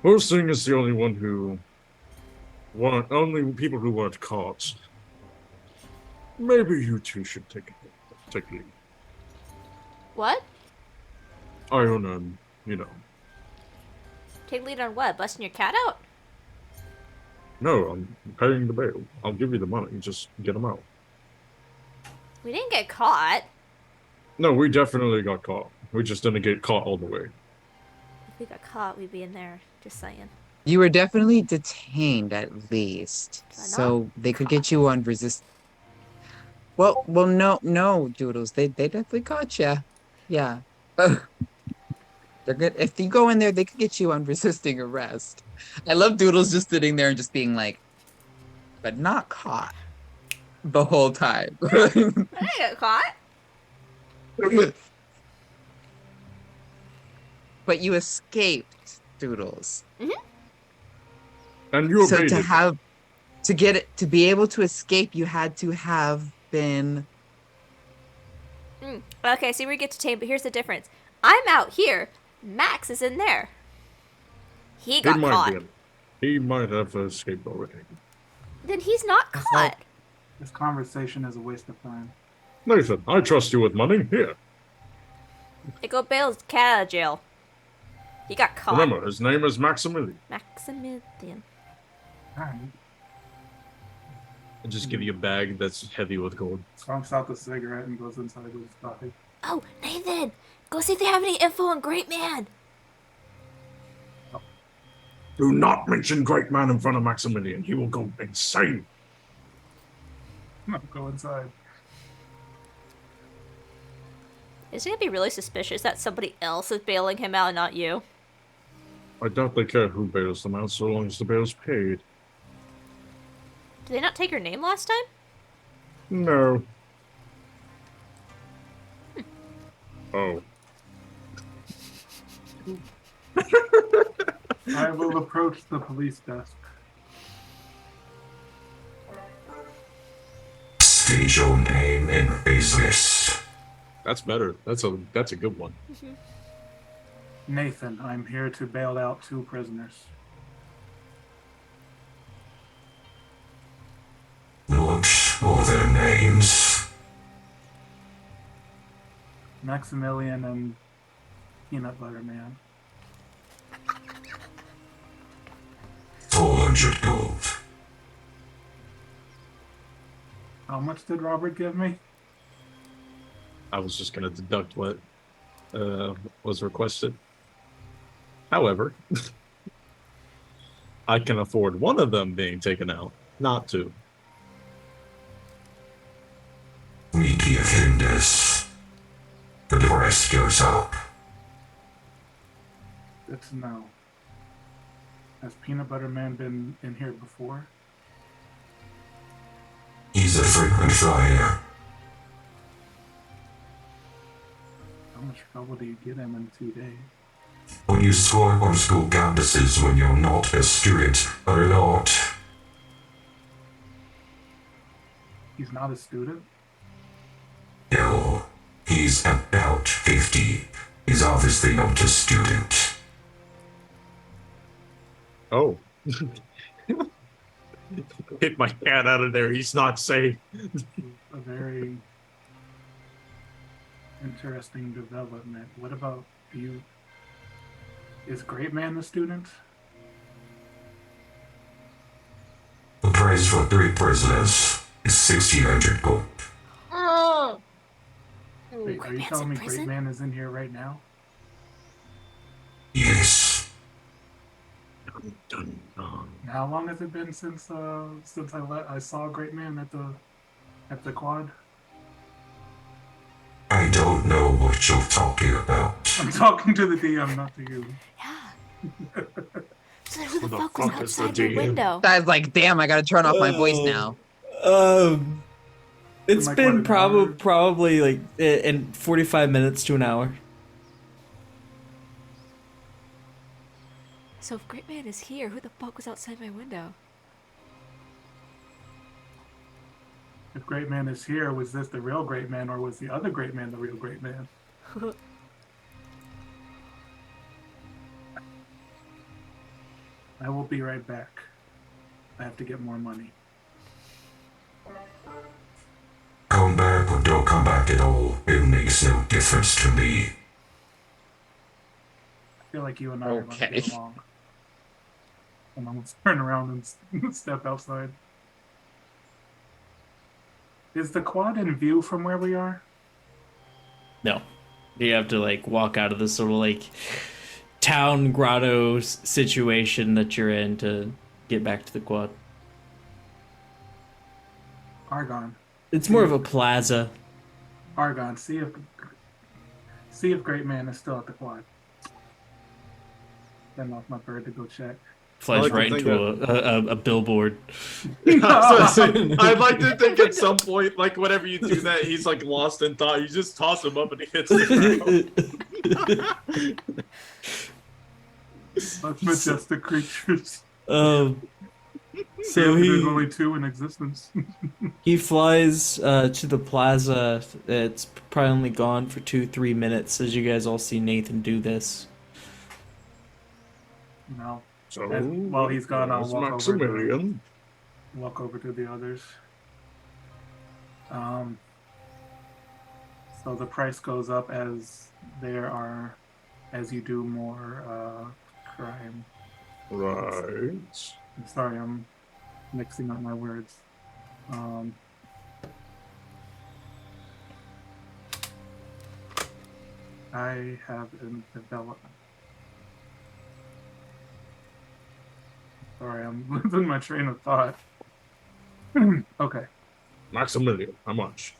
S4: Hosting is the only one who only people who weren't caught. Maybe you two should take lead.
S1: What?
S4: Iona,
S1: Take lead on what? Busting your cat out?
S4: No, I'm paying the bail. I'll give you the money. Just get them out.
S1: We didn't get caught.
S4: No, we definitely got caught. We just didn't get caught all the way.
S1: If we got caught, we'd be in there. Just saying.
S5: You were definitely detained at least, so they could get you on resist. Well, no, Doodles. They definitely caught you. Yeah. They're good. If you go in there, they could get you on resisting arrest. I love Doodles just sitting there and just being like, but not caught the whole time.
S1: I didn't get caught.
S5: But you escaped, Doodles.
S4: And you
S5: So
S4: obeyed it.
S5: to be able to escape, you had to have been.
S1: Okay, see, we get to tame, but here's the difference. I'm out here. Max is in there. He got caught.
S4: He might have escaped already.
S1: Then he's not caught.
S11: This conversation is a waste of time.
S4: Nathan, I trust you with money. Here.
S1: They go bail his cat out of jail. He got caught.
S4: Remember, his name is Maximilian.
S1: Maximilian.
S11: Alright.
S4: And just give you a bag that's heavy with gold.
S11: Stomps out the cigarette and goes inside with his pocket.
S1: Oh, Nathan! Go see if they have any info on Great Man!
S9: Do not mention Great Man in front of Maximilian. He will go insane.
S11: No, go inside.
S1: Is he gonna be really suspicious that somebody else is bailing him out and not you?
S4: I doubt they care who bails them out so long as the bail's paid.
S1: Did they not take your name last time?
S4: No. Oh.
S11: I will approach the police desk.
S8: State your name in the business.
S4: That's better. That's a good one.
S11: Nathan, I'm here to bail out 2 prisoners.
S8: What are their names?
S11: Maximilian and Peanut Butter Man.
S8: 400 gold.
S11: How much did Robert give me?
S4: I was just gonna deduct what was requested. However, I can afford one of them being taken out, not 2.
S8: We give him this. The rest goes up.
S11: Good to know. Has Peanut Butter Man been in here before?
S8: He's a frequent flyer.
S11: How much trouble do you get him in 2 days?
S8: When you score on school campuses when you're not a student, a lot.
S11: He's not a student?
S8: No, he's about 50. He's obviously not a student.
S4: Oh. Get my cat out of there. He's not safe.
S11: A very interesting development. What about you? Is Great Man the student?
S8: The price for 3 prisoners is 1,600 gold.
S2: Oh.
S11: Wait, are you
S1: Man's
S11: telling
S1: in
S11: me
S1: prison?
S11: Great Man is in here right now?
S8: Yes.
S4: Dun, dun.
S11: How long has it been since I saw Great Man at the quad?
S8: I don't know what you're talking about.
S11: I'm talking to the DM, not to you.
S1: Yeah. So then who the
S4: Who the
S1: fuck was
S4: fuck is the
S1: outside the
S4: DM?
S1: window?
S5: I was like, damn, I gotta turn off my voice now.
S6: It's
S11: Like,
S6: been
S11: what, an hour?
S6: probably like in 45 minutes to an hour.
S1: So if Great Man is here, who the fuck was outside my window?
S11: If Great Man is here, was this the real Great Man, or was the other Great Man the real Great Man? I will be right back. I have to get more money.
S8: Come back or don't come back at all. It makes no difference to me.
S11: I feel like you and I are going to
S5: Okay.
S11: get along. And I'm going to turn around and step outside. Is the quad in view from where we are?
S6: No, you have to like walk out of this sort of like town grotto situation that you're in to get back to the quad.
S11: Argon.
S6: It's more of a plaza.
S11: Argon, see if Great Man is still at the quad. Send off my bird to go check.
S6: Flies
S4: like to
S6: right
S4: think
S6: into a billboard.
S4: I'd like to think at some point, like whenever you do that, he's like lost in thought. You just toss him up and he hits the ground.
S11: Such majestic creatures.
S6: So
S11: There's only 2 in existence.
S6: he flies to the plaza. It's probably only gone for 2-3 minutes as you guys all see Nathan do this.
S11: No.
S4: So
S11: While he's gone, I'll
S4: there's
S11: walk
S4: Maximilian.
S11: over to the others. So the price goes up as you do more crime.
S4: Right.
S11: I'm sorry, I'm mixing up my words. I have in development. Sorry, I'm losing my train of thought. Okay,
S9: Maximilian, how much?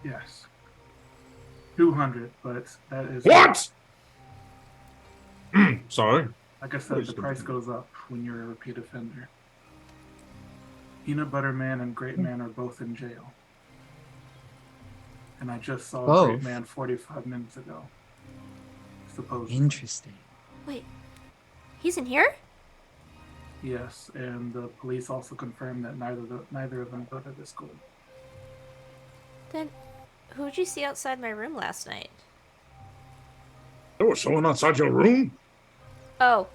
S11: yes. 200, but that is...
S9: What? Sorry.
S11: Like I said, the price goes up when you're a repeat offender. Peanut Butter Man and Grape Man are both in jail. And I just saw Grape Man 45 minutes ago. Supposedly.
S5: Interesting.
S1: Wait, he's in here?
S11: Yes, and the police also confirmed that neither of them go to this school.
S1: Then, who'd you see outside my room last night?
S9: There was someone outside your room?
S1: Oh,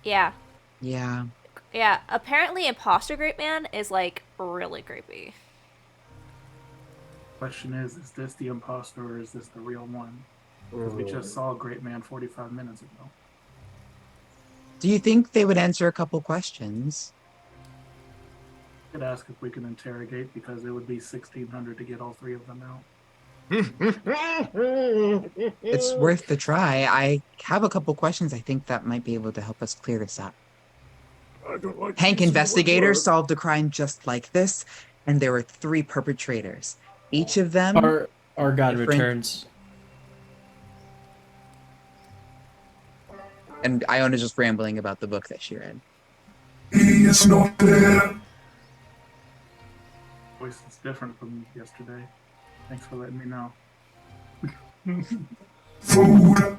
S1: yeah.
S5: Yeah.
S1: Yeah, apparently Imposter Grape Man is, like, really creepy.
S11: Question is this the imposter or is this the real one? Because we just saw Grape Man 45 minutes ago.
S5: Do you think they would answer a couple questions?
S11: I could ask if we can interrogate because it would be 1,600 to get all three of them out.
S5: It's worth the try. I have a couple questions I think that might be able to help us clear this up.
S9: I don't like
S5: Hank
S9: using the word
S5: investigators
S9: word.
S5: solved a crime just like this, and there were 3 perpetrators. Each of them...
S6: Our God
S5: different-
S6: returns.
S5: And Iona's just rambling about the book that she read.
S9: He is not there.
S11: Voice is different from yesterday. Thanks for letting me know.
S9: Food.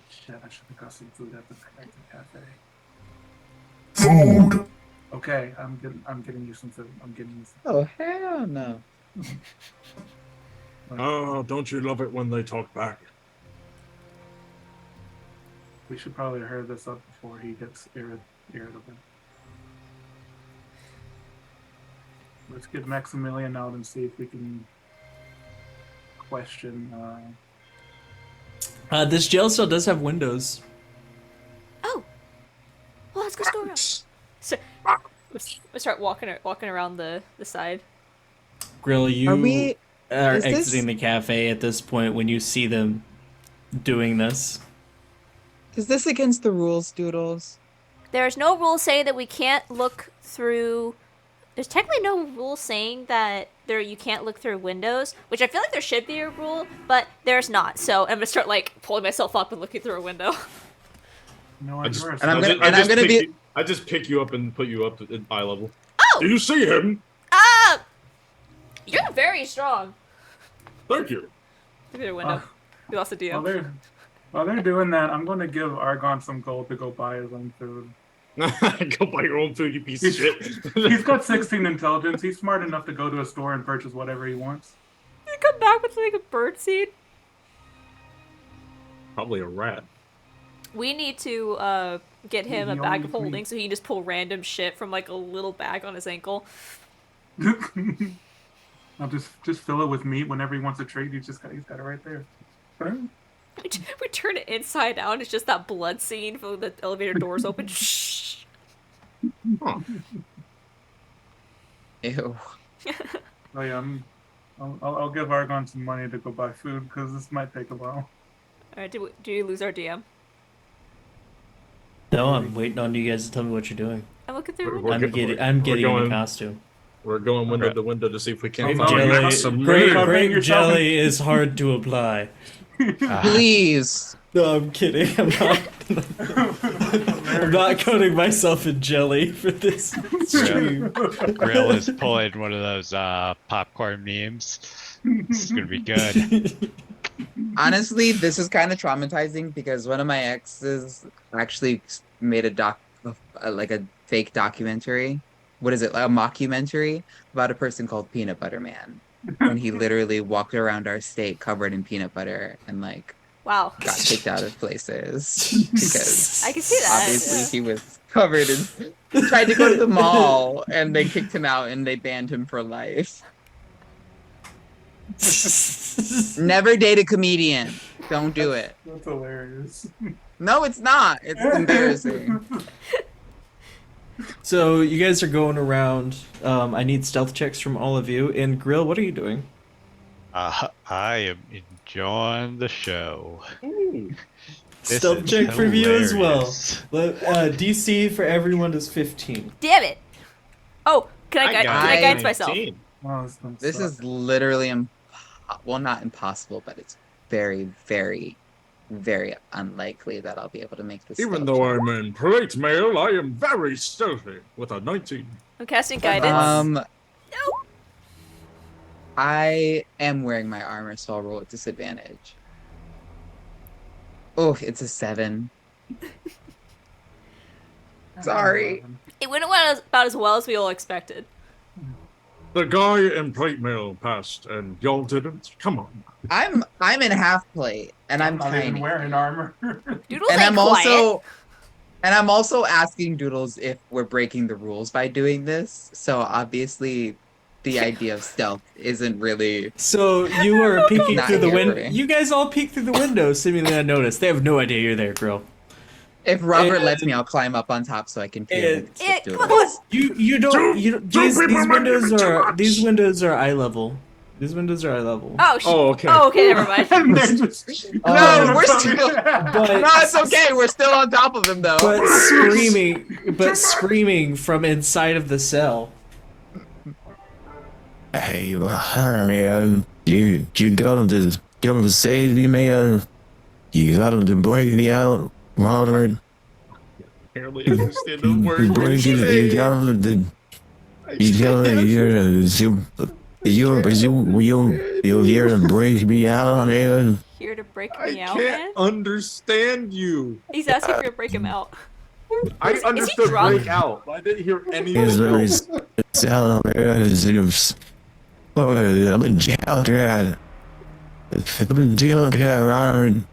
S11: Shit, I should have got some food at the cafe.
S9: Food.
S11: Okay, I'm getting you some food. I'm getting you some
S5: Oh, hell no.
S9: Oh, don't you love it when they talk back?
S11: We should probably hurry this up before he gets irritable. Let's get Maximilian out and see if we can question.
S6: This jail cell does have windows.
S1: Oh! Well, let's go around. So, we start walking around the side.
S6: Grill, you are
S5: is this-
S6: exiting the cafe at this point when you see them doing this.
S5: Is this against the rules, Doodles?
S1: There's no rule saying that we can't look through... There's technically no rule saying that you can't look through windows, which I feel like there should be a rule, but there's not. So I'm gonna start like pulling myself up and looking through a window.
S11: No,
S9: I just,
S11: yours.
S5: And I'm
S9: I
S5: gonna-
S9: just- I
S5: and I'm
S9: just
S5: gonna
S9: pick
S5: be-
S9: you- I just pick you up and put you up at eye level.
S1: Oh!
S9: Do you see him?
S1: You're very strong.
S9: Thank you.
S1: Look at your window. We lost a DM.
S11: While they're doing that, I'm going to give Argon some gold to go buy his own food.
S9: Go buy your own food, you piece of shit.
S11: He's got 16 intelligence. He's smart enough to go to a store and purchase whatever he wants.
S1: You come back with like a bird seed.
S9: Probably a rat.
S1: We need to get him a
S11: He
S1: bag
S11: only
S1: of holding
S11: eats
S1: so he can just pull random shit from like a little bag on his ankle.
S11: I'll just fill it with meat whenever he wants a treat. He's got it right there.
S1: We turn it inside out. It's just that blood scene from the elevator doors open. Shh.
S9: Huh.
S5: Ew.
S11: Oh yeah, I'll give Argon some money to go buy food because this might take a while.
S1: Alright, do you lose our DM?
S6: No, I'm waiting on you guys to tell me what you're doing.
S1: I'm looking through a
S9: We're
S1: window.
S6: I'm getting in
S9: going-
S6: a costume.
S9: We're going window
S6: Okay.
S9: to window to see if we can
S11: Oh,
S9: find
S11: jelly.
S9: Maximilian.
S6: Grape jelly is hard to apply.
S5: Please.
S6: No, I'm kidding. I'm not. I'm not coating myself in jelly for this stream.
S10: Grill is pulling one of those popcorn memes. This is gonna be good.
S5: Honestly, this is kind of traumatizing because one of my exes actually made a like a fake documentary. What is it? A mockumentary about a person called Peanut Butter Man. And he literally walked around our state covered in peanut butter and like
S1: Wow.
S5: got kicked out of places because
S1: I can see that.
S5: obviously
S1: Yeah.
S5: he was covered in he tried to go to the mall and they kicked him out and they banned him for life. Never date a comedian. Don't do it.
S11: That's hilarious.
S5: No, it's not. It's embarrassing.
S6: So you guys are going around. I need stealth checks from all of you. And Grill, what are you doing?
S10: I am enjoying the show. This
S6: Stealth
S10: is
S6: check from you as well.
S10: hilarious.
S6: DC for everyone is 15.
S1: Damn it! Oh, can I
S5: got
S1: guidance myself?
S4: 19.
S11: Oh, this don't
S5: This
S11: suck.
S5: is literally well, not impossible, but it's very, very, very unlikely that I'll be able to make this.
S9: Even
S5: stealth
S9: though
S5: check.
S9: I'm in plate mail, I am very stealthy with a 19.
S1: I'm casting guidance.
S5: No. I am wearing my armor, so I'll roll at disadvantage. Oh, it's a 7. Sorry.
S1: It went about as well as we all expected.
S9: The guy in plate mail passed, and y'all didn't. Come on.
S5: I'm in half plate, and I'm
S11: not even
S5: tiny.
S11: wearing armor.
S1: Doodles
S5: And
S1: ain't quiet.
S5: I'm also asking Doodles if we're breaking the rules by doing this. So obviously, the idea of stealth isn't really.
S6: So you are peeking
S5: Not
S6: through the
S5: here
S6: window.
S5: for me.
S6: You guys all peek through the window, seemingly unnoticed. They have no idea you're there, Grill.
S5: If Robert
S6: And-
S5: lets me, I'll climb up on top so I can peer.
S6: and-
S1: come on.
S6: You don't. These
S9: people might give
S6: windows
S9: it too
S6: are
S9: much.
S6: these windows are eye level. These windows are eye level.
S1: Oh,
S4: okay.
S1: Oh, okay, never mind.
S11: And they're just-
S5: No, we're still.
S6: But
S5: No, it's okay. We're still on top of him, though.
S6: but screaming from inside of the cell.
S13: Hey, man, you got to save me, man. You got to break me out, Robert.
S4: Barely understand the
S13: You
S4: word.
S13: break it, you got to, you're here to break me out, man.
S1: Here to break
S4: I
S1: me out, man?
S4: can't understand you.
S1: He's asking for you to break him out.
S4: I
S1: Is he
S4: understood
S1: drunk?
S4: break out. I didn't hear
S13: Is
S4: anything
S13: there
S4: else.
S13: sound, I'm in jail, Dad. I'm in jail, Dad,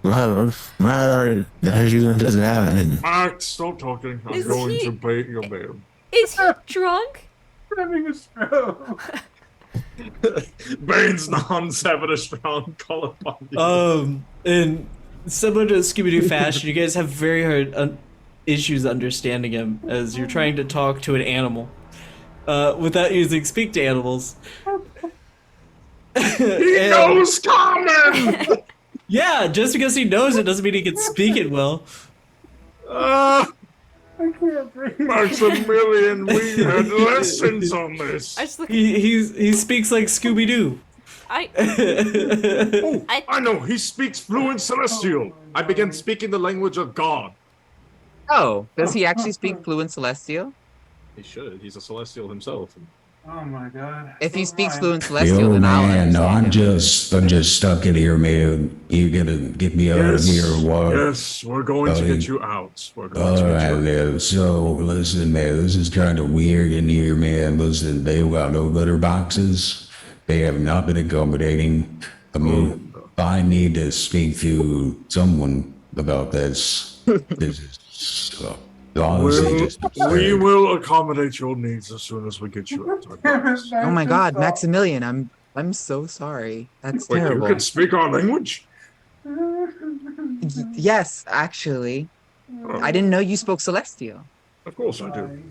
S13: Robert, that doesn't happen.
S9: Max, stop talking. I'm
S1: Is
S9: going
S1: he-
S9: to bait your mail.
S1: Is he drunk?
S11: having a stroke.
S9: Bane's having a strong call upon you.
S6: And similar to Scooby-Doo fashion, you guys have very hard issues understanding him as you're trying to talk to an animal without using speak to animals.
S9: He knows common!
S6: Yeah, just because he knows it doesn't mean he can speak it well.
S9: Uh,
S11: I can't breathe.
S9: Maximilian, we had lessons on this.
S1: I just look.
S6: He speaks like Scooby-Doo.
S1: I.
S9: Oh, I know, he speaks fluent Celestial. I began speaking the language of God.
S5: Oh, does he actually speak fluent Celestial?
S4: He should. He's a celestial himself.
S11: Oh my god.
S5: If he
S11: So
S5: speaks
S11: fine.
S5: fluent Celestial,
S8: Yo,
S5: then I'll
S8: man, no,
S5: understand
S8: I'm
S5: him.
S8: just stuck in here, man. You gonna get me out of here or what?
S9: Yes, we're going to get you out. We're going to
S8: All
S9: get
S8: right,
S9: you out.
S8: man. So, listen, man, this is kind of weird in here, man. Listen, they got no litter boxes. They have not been accommodating. I mean, I need to speak to someone about this. This is honestly just
S9: We
S8: absurd.
S9: will accommodate your needs as soon as we get you out. I promise.
S5: Oh my god, Maximilian, I'm so sorry. That's
S9: Wait,
S5: terrible.
S9: you can speak our language?
S5: Yes, actually. I didn't know you spoke Celestial.
S9: Of course I do.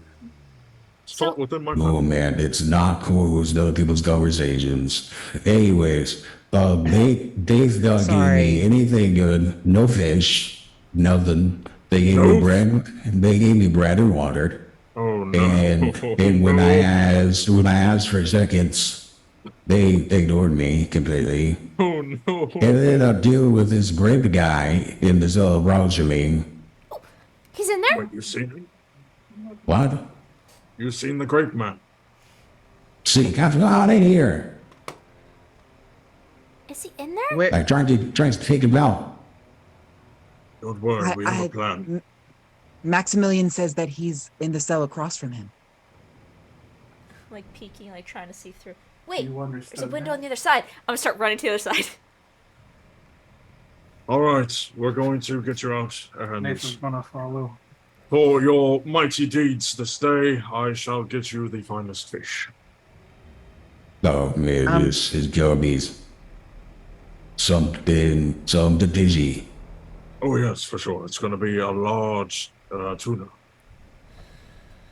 S9: It's taught within my
S8: Oh
S9: family.
S8: man, it's not cool with other people's conversations. Anyways, they've not given
S5: Sorry.
S8: me anything good. No fish, nothing. They gave me
S9: No?
S8: bread. They gave me bread and water.
S9: Oh no.
S8: And when I asked for seconds, they ignored me completely.
S9: Oh no.
S8: And then I deal with this grape guy in this Roger.
S1: He's in there?
S9: Wait, you seen him?
S8: What?
S9: You seen the grape man?
S8: See, come out in here.
S1: Is he in there?
S5: Where
S8: I tried to take him out.
S9: Don't worry, we have a plan.
S5: Maximilian says that he's in the cell across from him.
S1: Like peeking, like trying to see through. Wait,
S11: You
S1: there's a
S11: understood
S1: window
S11: that?
S1: on the other side. I'm gonna start running to the other side.
S9: All right, we're going to get you out, and
S11: Nathan's gonna follow.
S9: for your mighty deeds this day, I shall get you the finest fish.
S8: Oh man, this is gonna be something fishy.
S9: Oh yes, for sure. It's going to be a large tuna.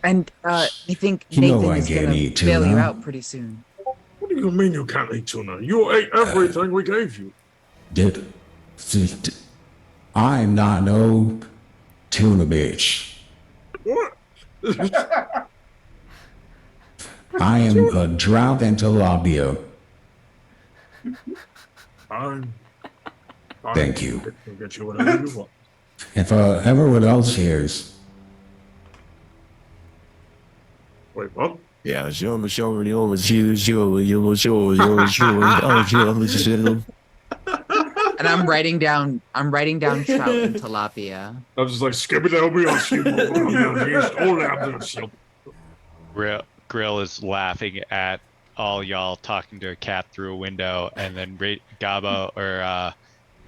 S5: And I think
S8: You know
S5: Nathan
S8: I
S5: is
S8: can't
S5: gonna
S8: eat
S5: bail you
S8: tuna.
S5: out pretty soon.
S9: What do you mean you can't eat tuna? You ate everything we gave you.
S8: Did I'm not no tuna bitch.
S9: What?
S8: I am a drought and tilapia.
S9: Fine. Fine.
S8: Thank you.
S9: We'll get you whatever you want.
S8: If everyone else hears,
S9: Wait, what?
S13: Yeah, show me, show.
S5: And I'm writing down trout and tilapia.
S9: I was just like, skip
S10: Grill is laughing at all y'all talking to a cat through a window, and then Gabo or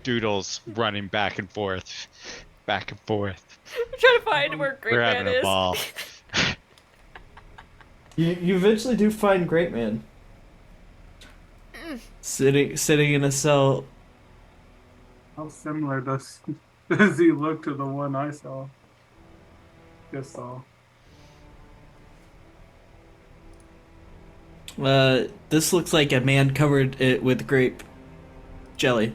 S10: Doodles running back and forth.
S1: I'm trying to find where Grape
S10: We're
S1: Man
S10: having a
S1: is.
S10: ball.
S6: You eventually do find Great Man. Sitting in a cell.
S11: How similar does he look to the one I saw? Just saw.
S6: This looks like a man covered it with grape jelly.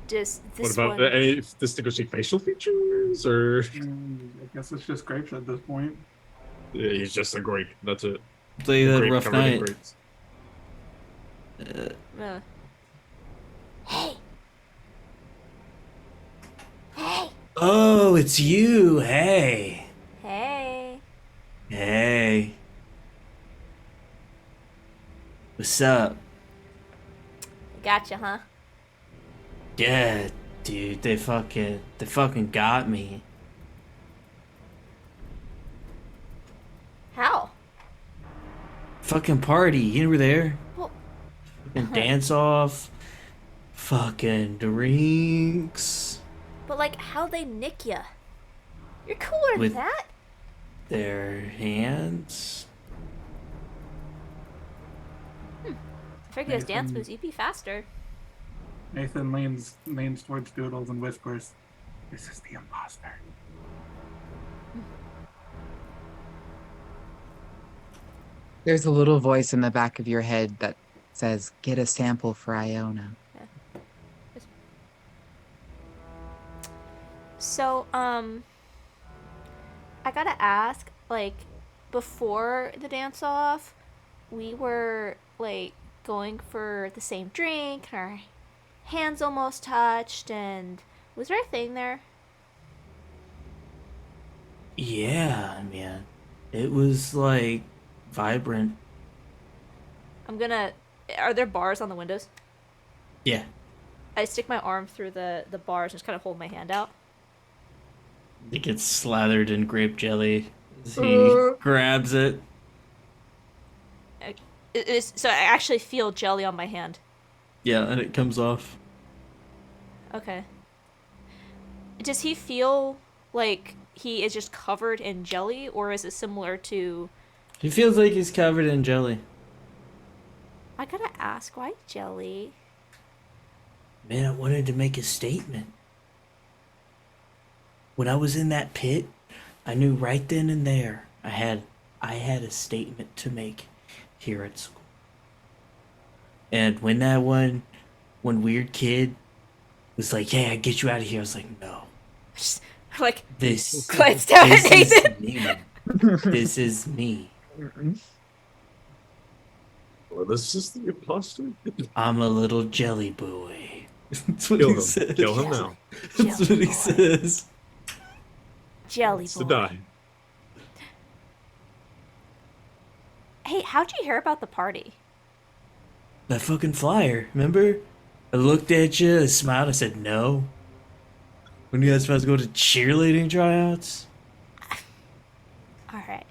S1: Just
S9: What
S1: this
S9: about
S1: one.
S9: any distinguishing facial features, or
S11: I guess it's just grapes at this point.
S9: yeah, he's just a grape. That's it.
S6: They had a
S9: Grape
S6: rough
S9: covered in
S6: night.
S9: grapes.
S1: Hey. Hey.
S7: Oh, it's you. Hey.
S1: Hey.
S7: Hey. What's up?
S1: Gotcha, huh?
S7: Yeah, dude, they fucking got me.
S1: How?
S7: Fucking party, you were there.
S1: Well,
S7: Fucking dance off. Fucking drinks.
S1: but like, how they nick ya? You're cooler
S7: With-
S1: than that.
S7: Their hands.
S1: I figured those dance moves, you'd be faster.
S11: Nathan leans towards Doodles and whispers, "This is the imposter."
S5: There's a little voice in the back of your head that says, "Get a sample for Iona."
S1: So, I gotta ask, like, before the dance off, we were, like, going for the same drink, and our hands almost touched, and was there a thing there?
S7: Yeah, man. It was like vibrant.
S1: Are there bars on the windows?
S7: Yeah.
S1: I stick my arm through the bars and just kind of hold my hand out.
S6: It gets slathered in grape jelly as he grabs it.
S1: So I actually feel jelly on my hand.
S6: Yeah, and it comes off.
S1: Okay. Does he feel like he is just covered in jelly, or is it similar to...
S6: He feels like he's covered in jelly.
S1: I gotta ask, why jelly?
S7: Man, I wanted to make a statement. When I was in that pit, I knew right then and there I had a statement to make here at school. And when that one weird kid was like, "Hey, I get you out of here," I was like, "No,
S1: Just, like,
S7: this
S1: glance down at
S7: this is
S1: Nathan.
S7: me. This is me.
S9: Well, this is the imposter.
S7: I'm a little jelly boy."
S6: That's what
S9: Kill
S6: he
S9: him.
S6: says.
S9: Kill him now.
S6: That's what he says.
S1: Jelly
S9: It's to
S1: boy.
S9: die.
S1: Hey, how'd you hear about the party?
S7: That fucking flyer, remember? I looked at you, I smiled, I said no. When you guys supposed to go to cheerleading tryouts?
S1: Alright.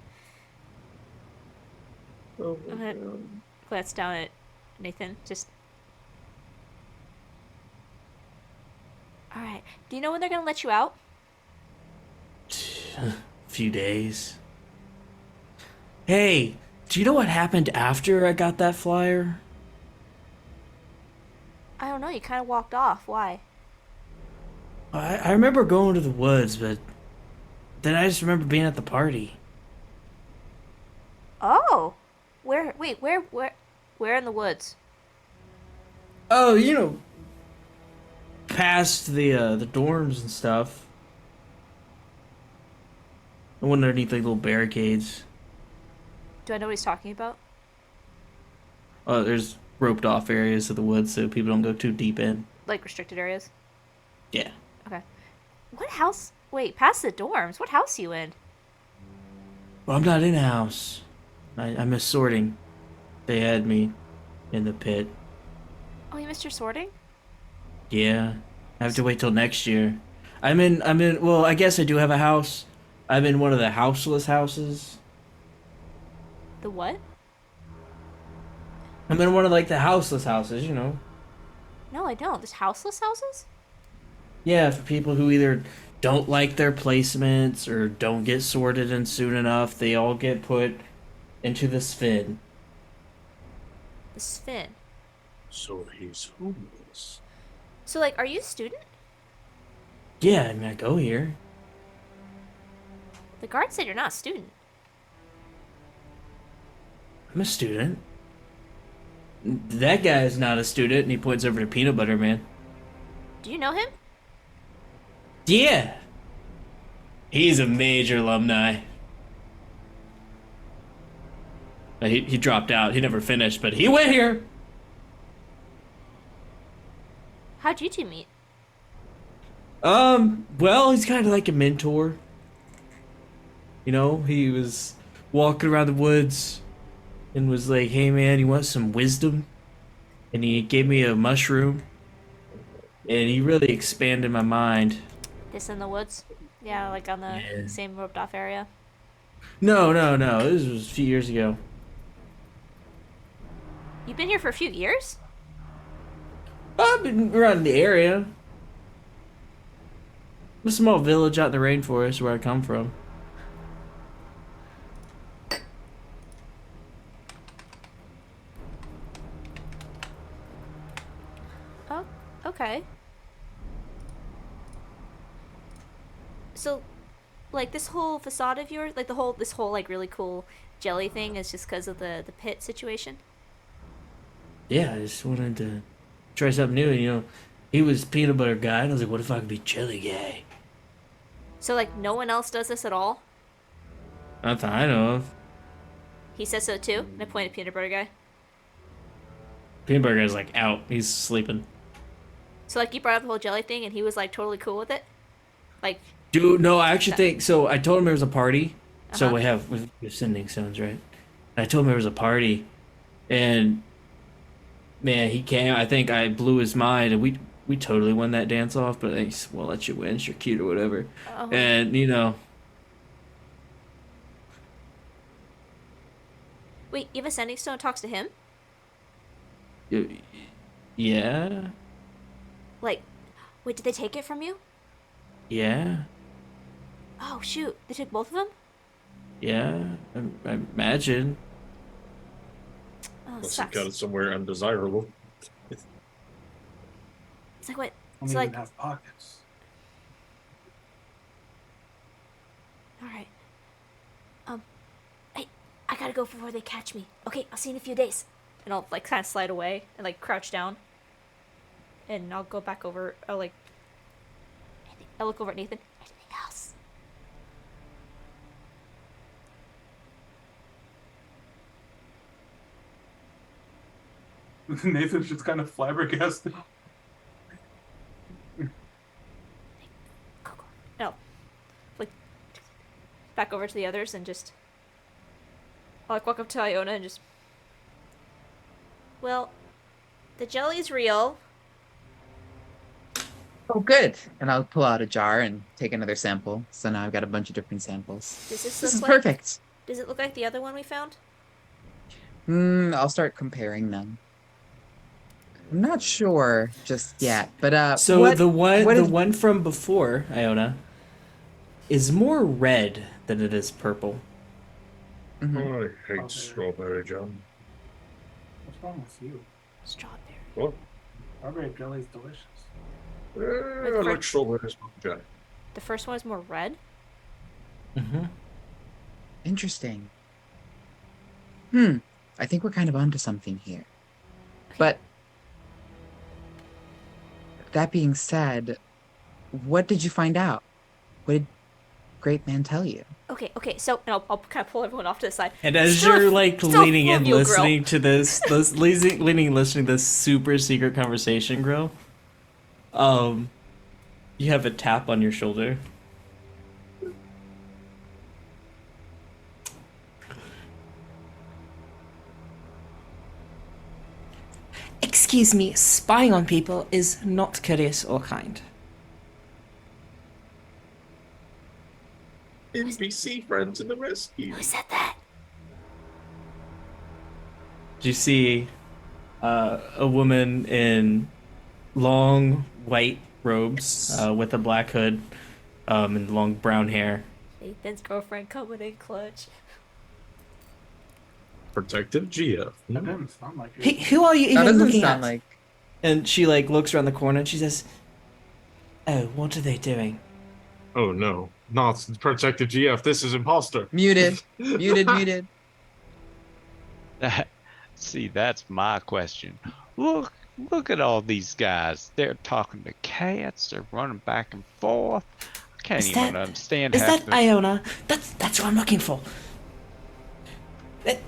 S9: Oh
S1: I'm
S9: my
S1: gonna
S9: God.
S1: glance down at Nathan. Just... Alright. Do you know when they're gonna let you out?
S7: A few days. Hey, do you know what happened after I got that flyer?
S1: I don't know, you kind of walked off. Why?
S7: I remember going to the woods, but then I just remember being at the party.
S1: Oh, where? Wait, where in the woods?
S7: Oh, you know, past the dorms and stuff. I went underneath like little barricades.
S1: Do I know what he's talking about?
S7: Oh, there's roped off areas of the woods so people don't go too deep in.
S1: Like restricted areas?
S7: Yeah.
S1: Okay. What house? Wait, past the dorms. What house you in?
S7: Well, I'm not in a house. I missed sorting. They had me in the pit.
S1: Oh, you missed your sorting?
S7: Yeah. I have to wait till next year. Well, I guess I do have a house. I'm in one of the houseless houses.
S1: The what?
S7: I'm in one of like the houseless houses, you know.
S1: No, I don't. There's houseless houses?
S7: Yeah, for people who either don't like their placements or don't get sorted in soon enough, they all get put into the Sphin.
S1: The Sphin.
S9: So he's homeless.
S1: So, like, are you a student?
S7: Yeah, I mean, I go here.
S1: The guard said you're not a student.
S7: I'm a student. That guy is not a student, and he points over to Peanut Butter Man.
S1: Do you know him?
S7: Yeah. He's a major alumni. He dropped out. He never finished, but he went here.
S1: How'd you two meet?
S7: Well, he's kind of like a mentor. You know, he was walking around the woods and was like, hey man, you want some wisdom? And he gave me a mushroom. And he really expanded my mind.
S1: This in the woods? Yeah, like on the same roped off area.
S7: No. This was a few years ago.
S1: You've been here for a few years?
S7: I've been around the area. A small village out in the rainforest where I come from.
S1: Oh, okay. So, like, this whole facade of yours, like this whole like really cool jelly thing is just because of the pit situation?
S7: Yeah, I just wanted to try something new. And, you know, he was peanut butter guy, and I was like, what if I could be jelly guy?
S1: So, like, no one else does this at all?
S7: Not that I know of.
S1: He says so too, and I point at Peanut Butter Guy.
S7: Peanut butter guy's like out. He's sleeping.
S1: So, like, you brought up the whole jelly thing, and he was, like, totally cool with it? Like...
S7: Dude, no, I actually think... So, I told him there was a party. So,
S1: Uh-huh.
S7: we have sending stones, right? And I told him there was a party. And... Man, he came. I think I blew his mind, and we totally won that dance off. But I said, "Well, let you win. You're cute or whatever."
S1: Oh.
S7: And you know,
S1: Wait, you have a sending stone talks to him?
S7: yeah,
S1: Like, wait, did they take it from you?
S7: yeah,
S1: Oh, shoot. They took both of them?
S7: yeah. I imagine.
S1: Oh,
S9: Unless he
S1: sucks.
S9: got it somewhere undesirable.
S1: It's like, what?
S11: Don't
S1: It's
S11: even
S1: like...
S11: have pockets.
S1: Alright. Hey, I gotta go before they catch me. Okay, I'll see you in a few days. And I'll, like, kind of slide away and, like, crouch down. And I'll go back over, I'll look over at Nathan. Anything else?
S11: Nathan's just kind of flabbergasted.
S1: No. Like, back over to the others and just... I'll, like, walk up to Iona and just... Well, the jelly's real.
S5: Oh, good. And I'll pull out a jar and take another sample. So now I've got a bunch of different samples.
S1: Does this
S5: This is
S1: look like...
S5: perfect.
S1: Does it look like the other one we found?
S5: I'll start comparing them. I'm not sure just yet, but
S7: So the
S5: what
S7: one from before, Iona, is more red than it is purple.
S9: I hate strawberry jam.
S11: What's wrong with you?
S1: Strawberry.
S9: What?
S11: Strawberry jelly's delicious.
S9: I like strawberry jam.
S1: The first one is more red?
S6: Mm-hmm.
S5: Interesting. I think we're kind of onto something here. But that being said, what did you find out? What did Great Man tell you?
S1: Okay, so and I'll kind of pull everyone off to the side.
S6: And as
S1: Still a
S6: you're
S1: f-
S6: like
S1: still a
S6: leaning
S1: full
S6: and
S1: meal grill.
S6: listening to this listening to this super secret conversation, Grill, you have a tap on your shoulder.
S7: Excuse me, spying on people is not courteous or kind.
S4: NPC friend to the rescue.
S1: Who said that?
S6: You see a woman in long white robes with a black hood and long brown hair.
S1: Nathan's girlfriend coming in clutch.
S4: Protective GF.
S11: That didn't sound like it.
S7: Hey, who are you
S5: That
S7: even
S5: doesn't
S7: looking
S5: sound
S7: at?
S5: like.
S6: And she like looks around the corner and she says, "Oh, what are they doing?"
S4: Oh no, not Protective GF. This is imposter.
S5: Muted. Muted.
S10: See, that's my question. Look at all these guys. They're talking to cats. They're running back and forth. I can't
S7: Is
S10: even
S7: that-
S10: understand
S7: Is
S10: half
S7: that
S10: the...
S7: Iona? That's what I'm looking for.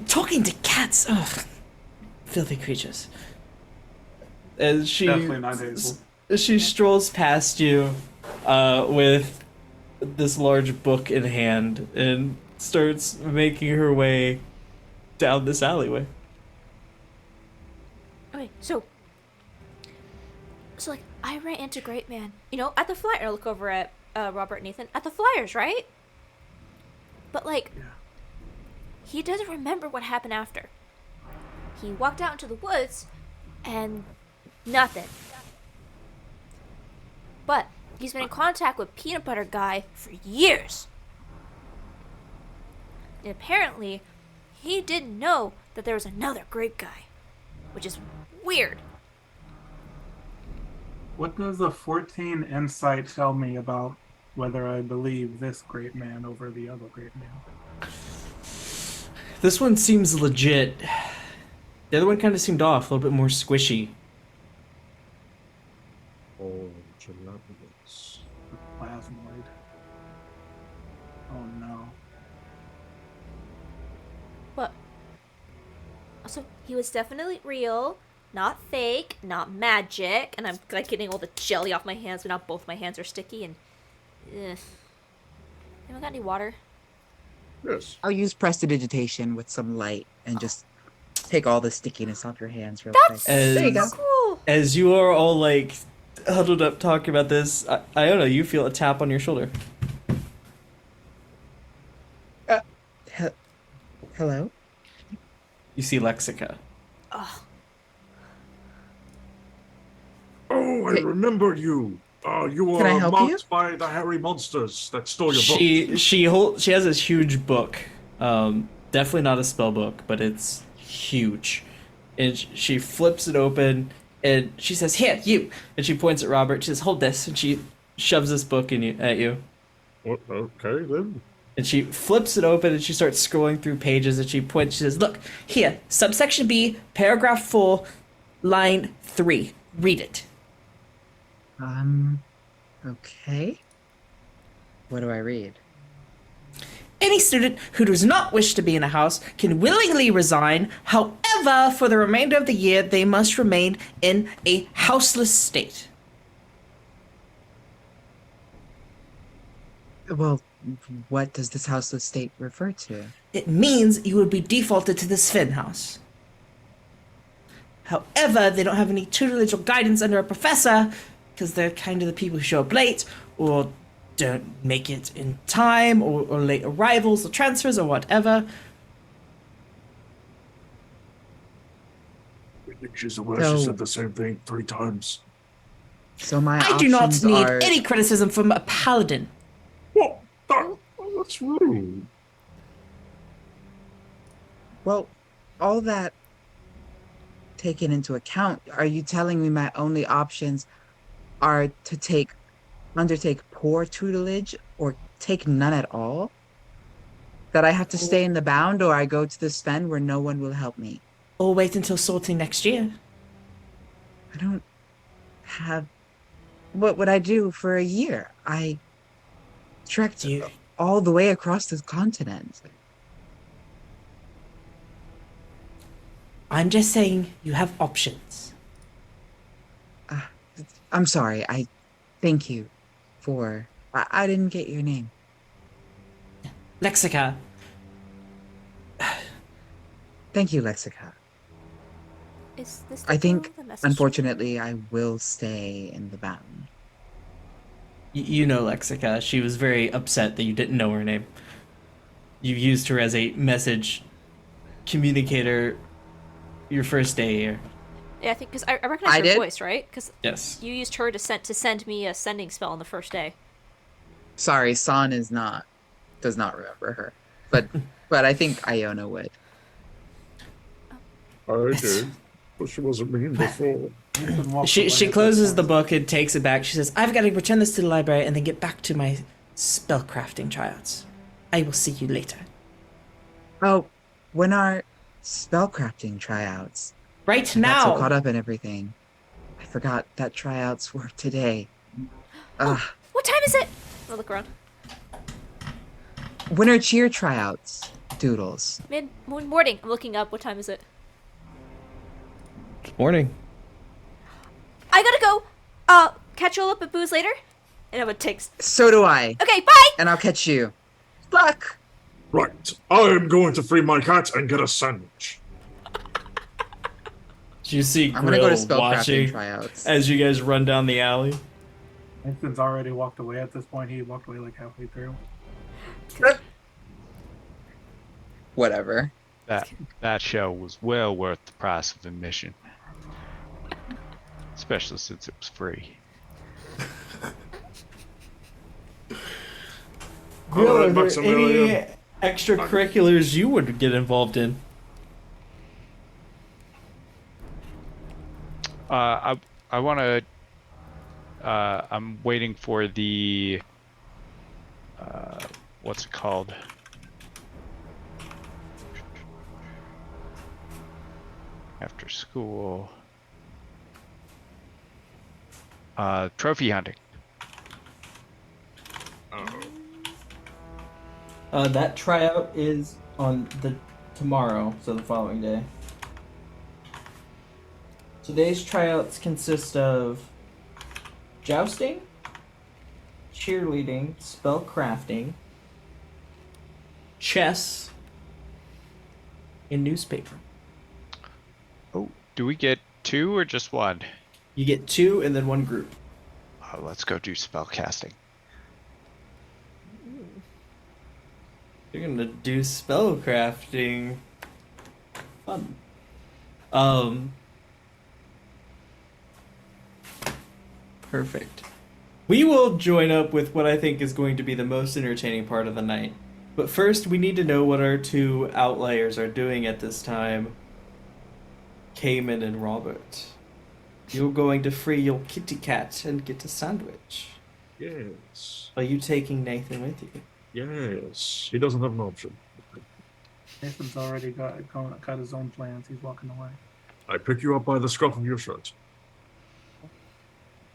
S7: Talking to cats. Ugh. Filthy creatures.
S6: As she
S11: Definitely not Hazel.
S6: she strolls past you with this large book in hand and starts making her way down this alleyway.
S1: Okay, so like I ran into Great Man, at the flyer. I look over at Robert and Nathan at the flyers, right? But like, he doesn't remember what happened after. He walked out into the woods, and nothing. But he's been in contact with Peanut Butter Guy for years. And apparently, he didn't know that there was another Grape Guy, which is weird.
S11: What does the 14 insight tell me about whether I believe this Great Man over the other Great Man?
S6: This one seems legit. The other one kind of seemed off, a little bit more squishy.
S4: Oh, Jalapnos.
S11: Plasmoid. Oh no.
S1: But also, he was definitely real, not fake, not magic. And I'm like getting all the jelly off my hands, but now both my hands are sticky. And anyone got any water?
S4: Yes.
S5: I'll use prestidigitation with some light and just take all the stickiness off your hands real
S1: That's
S5: quick. There you go.
S1: cool.
S6: As you are all like huddled up talking about this, I don't know, you feel a tap on your shoulder.
S5: Hello?
S6: You see Lexica.
S1: Oh,
S9: Oh, I
S5: Hey.
S9: remember you. You
S5: Can I
S9: were
S5: help
S9: mocked
S5: you?
S9: by the hairy monsters that stole your book.
S6: She has this huge book. Definitely not a spell book, but it's huge. And she flips it open and she says, "Here, you." And she points at Robert. She says, "Hold this." And she shoves this book at you.
S9: What? Okay, then.
S6: And she flips it open and she starts scrolling through pages and she points, she says, "Look, here, subsection B, paragraph 4, line 3. Read it."
S5: Okay. What do I read?
S7: Any student who does not wish to be in a house can willingly resign. However, for the remainder of the year, they must remain in a houseless state.
S5: Well, what does this houseless state refer to?
S7: It means you would be defaulted to the Sven house. However, they don't have any tutelage or guidance under a professor because they're kind of the people who show up late or don't make it in time or late arrivals or transfers or whatever.
S9: I think she's aware she said the same thing 3 times.
S5: So my
S7: I do not
S5: options
S7: need
S5: are...
S7: any criticism from a paladin.
S9: What? That's rude.
S5: Well, all that taken into account, are you telling me my only options are to undertake poor tutelage or take none at all? That I have to stay in the bound or I go to the spend where no one will help me.
S7: Or wait until sorting next year.
S5: I don't have... What would I do for a year? I trekked all the way across this continent.
S7: I'm just saying you have options.
S5: I'm sorry. I thank you for... I didn't get your name.
S7: Lexica.
S5: Thank you, Lexica.
S1: Is this
S5: I think,
S1: the message?
S5: unfortunately, I will stay in the bound.
S6: You know Lexica. She was very upset that you didn't know her name. You used her as a message communicator your first day here.
S1: Yeah, I think because I recognize her voice, right? Because
S6: yes,
S1: you used her to send me a sending spell on the first day.
S5: Sorry, San does not remember her, but I think Iona would.
S9: I did, but she wasn't mean before.
S6: She closes the book and takes it back. She says, "I've got to return this to the library and then get back to my spellcrafting tryouts. I will see you later."
S5: Oh, when are spellcrafting tryouts?
S7: Right
S5: I got
S7: now.
S5: so caught up in everything, I forgot that tryouts were today.
S1: What time is it? I'll look around.
S5: Winter cheer tryouts, Doodles.
S1: Morning. I'm looking up. What time is it?
S6: Morning.
S1: I gotta go. Catch you all up at booze later. And it takes.
S5: So do I.
S1: Okay, bye.
S5: And I'll catch you. Luck.
S9: Right. I am going to free my cat and get a sandwich.
S6: Do you see
S5: I'm gonna go to
S6: Grill
S5: spellcrafting
S6: watching
S5: tryouts.
S6: as you guys run down the alley?
S11: Nathan's already walked away at this point. He walked away like halfway through.
S5: Whatever.
S10: That show was well worth the price of admission. Especially since it was free.
S6: Grill, are there any extracurriculars you would get involved in?
S10: I want to. I'm waiting for the. What's it called? After school. Trophy hunting.
S6: That tryout is on the tomorrow, so the following day. Today's tryouts consist of jousting, cheerleading, spell crafting, chess, and newspaper.
S10: Oh, do we get 2 or just 1?
S6: You get 2 and then 1 group.
S10: Let's go do spell casting.
S6: You're gonna do spell crafting. Fun. Perfect. We will join up with what I think is going to be the most entertaining part of the night. But first, we need to know what our 2 outliers are doing at this time. Cayman and Robert. You're going to free your kitty cat and get a sandwich.
S9: Yes.
S6: Are you taking Nathan with you?
S9: Yes. He doesn't have an option.
S11: Nathan's already got his own plans. He's walking away.
S9: I pick you up by the scruff of your shirt.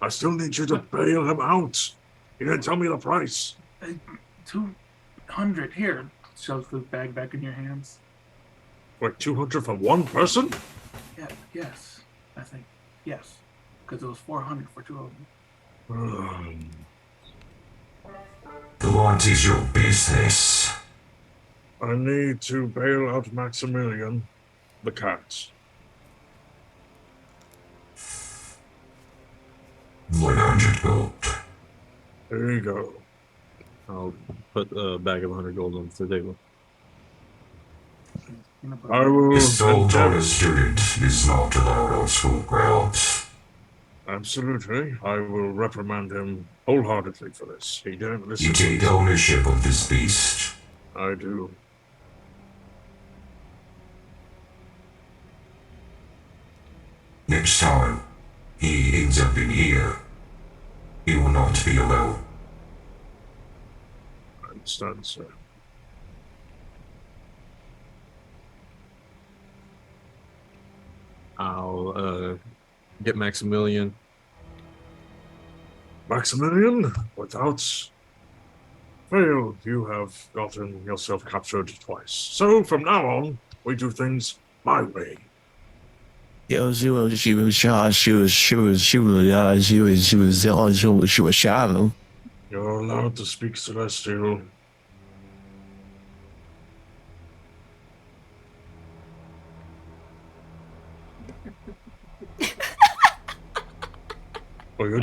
S9: I still need you to bail him out. You didn't tell me the price.
S11: 200 here. Shoves the bag back in your hands.
S9: Wait, 200 for one person?
S11: Yeah, yes. I think. Yes. Because it was 400 for 2 of them.
S8: What is your business?
S9: I need to bail out Maximilian, the cat.
S8: 100 gold.
S9: There you go. I'll put a bag of 100 gold on the table. I will
S8: A stole
S9: endeavor.
S8: student is not allowed on school grounds.
S9: Absolutely. I will reprimand him wholeheartedly for this. He didn't listen.
S8: You take ownership of this beast.
S9: I do.
S8: Next time he ends up in here, he will not be alone.
S9: I understand, sir.
S4: I'll get Maximilian.
S9: Maximilian, without fail, you have gotten yourself captured twice. So from now on, we do things my way.
S13: Yeah, she was shot. She was shot him.
S9: You're allowed to speak Celestial.
S8: Well,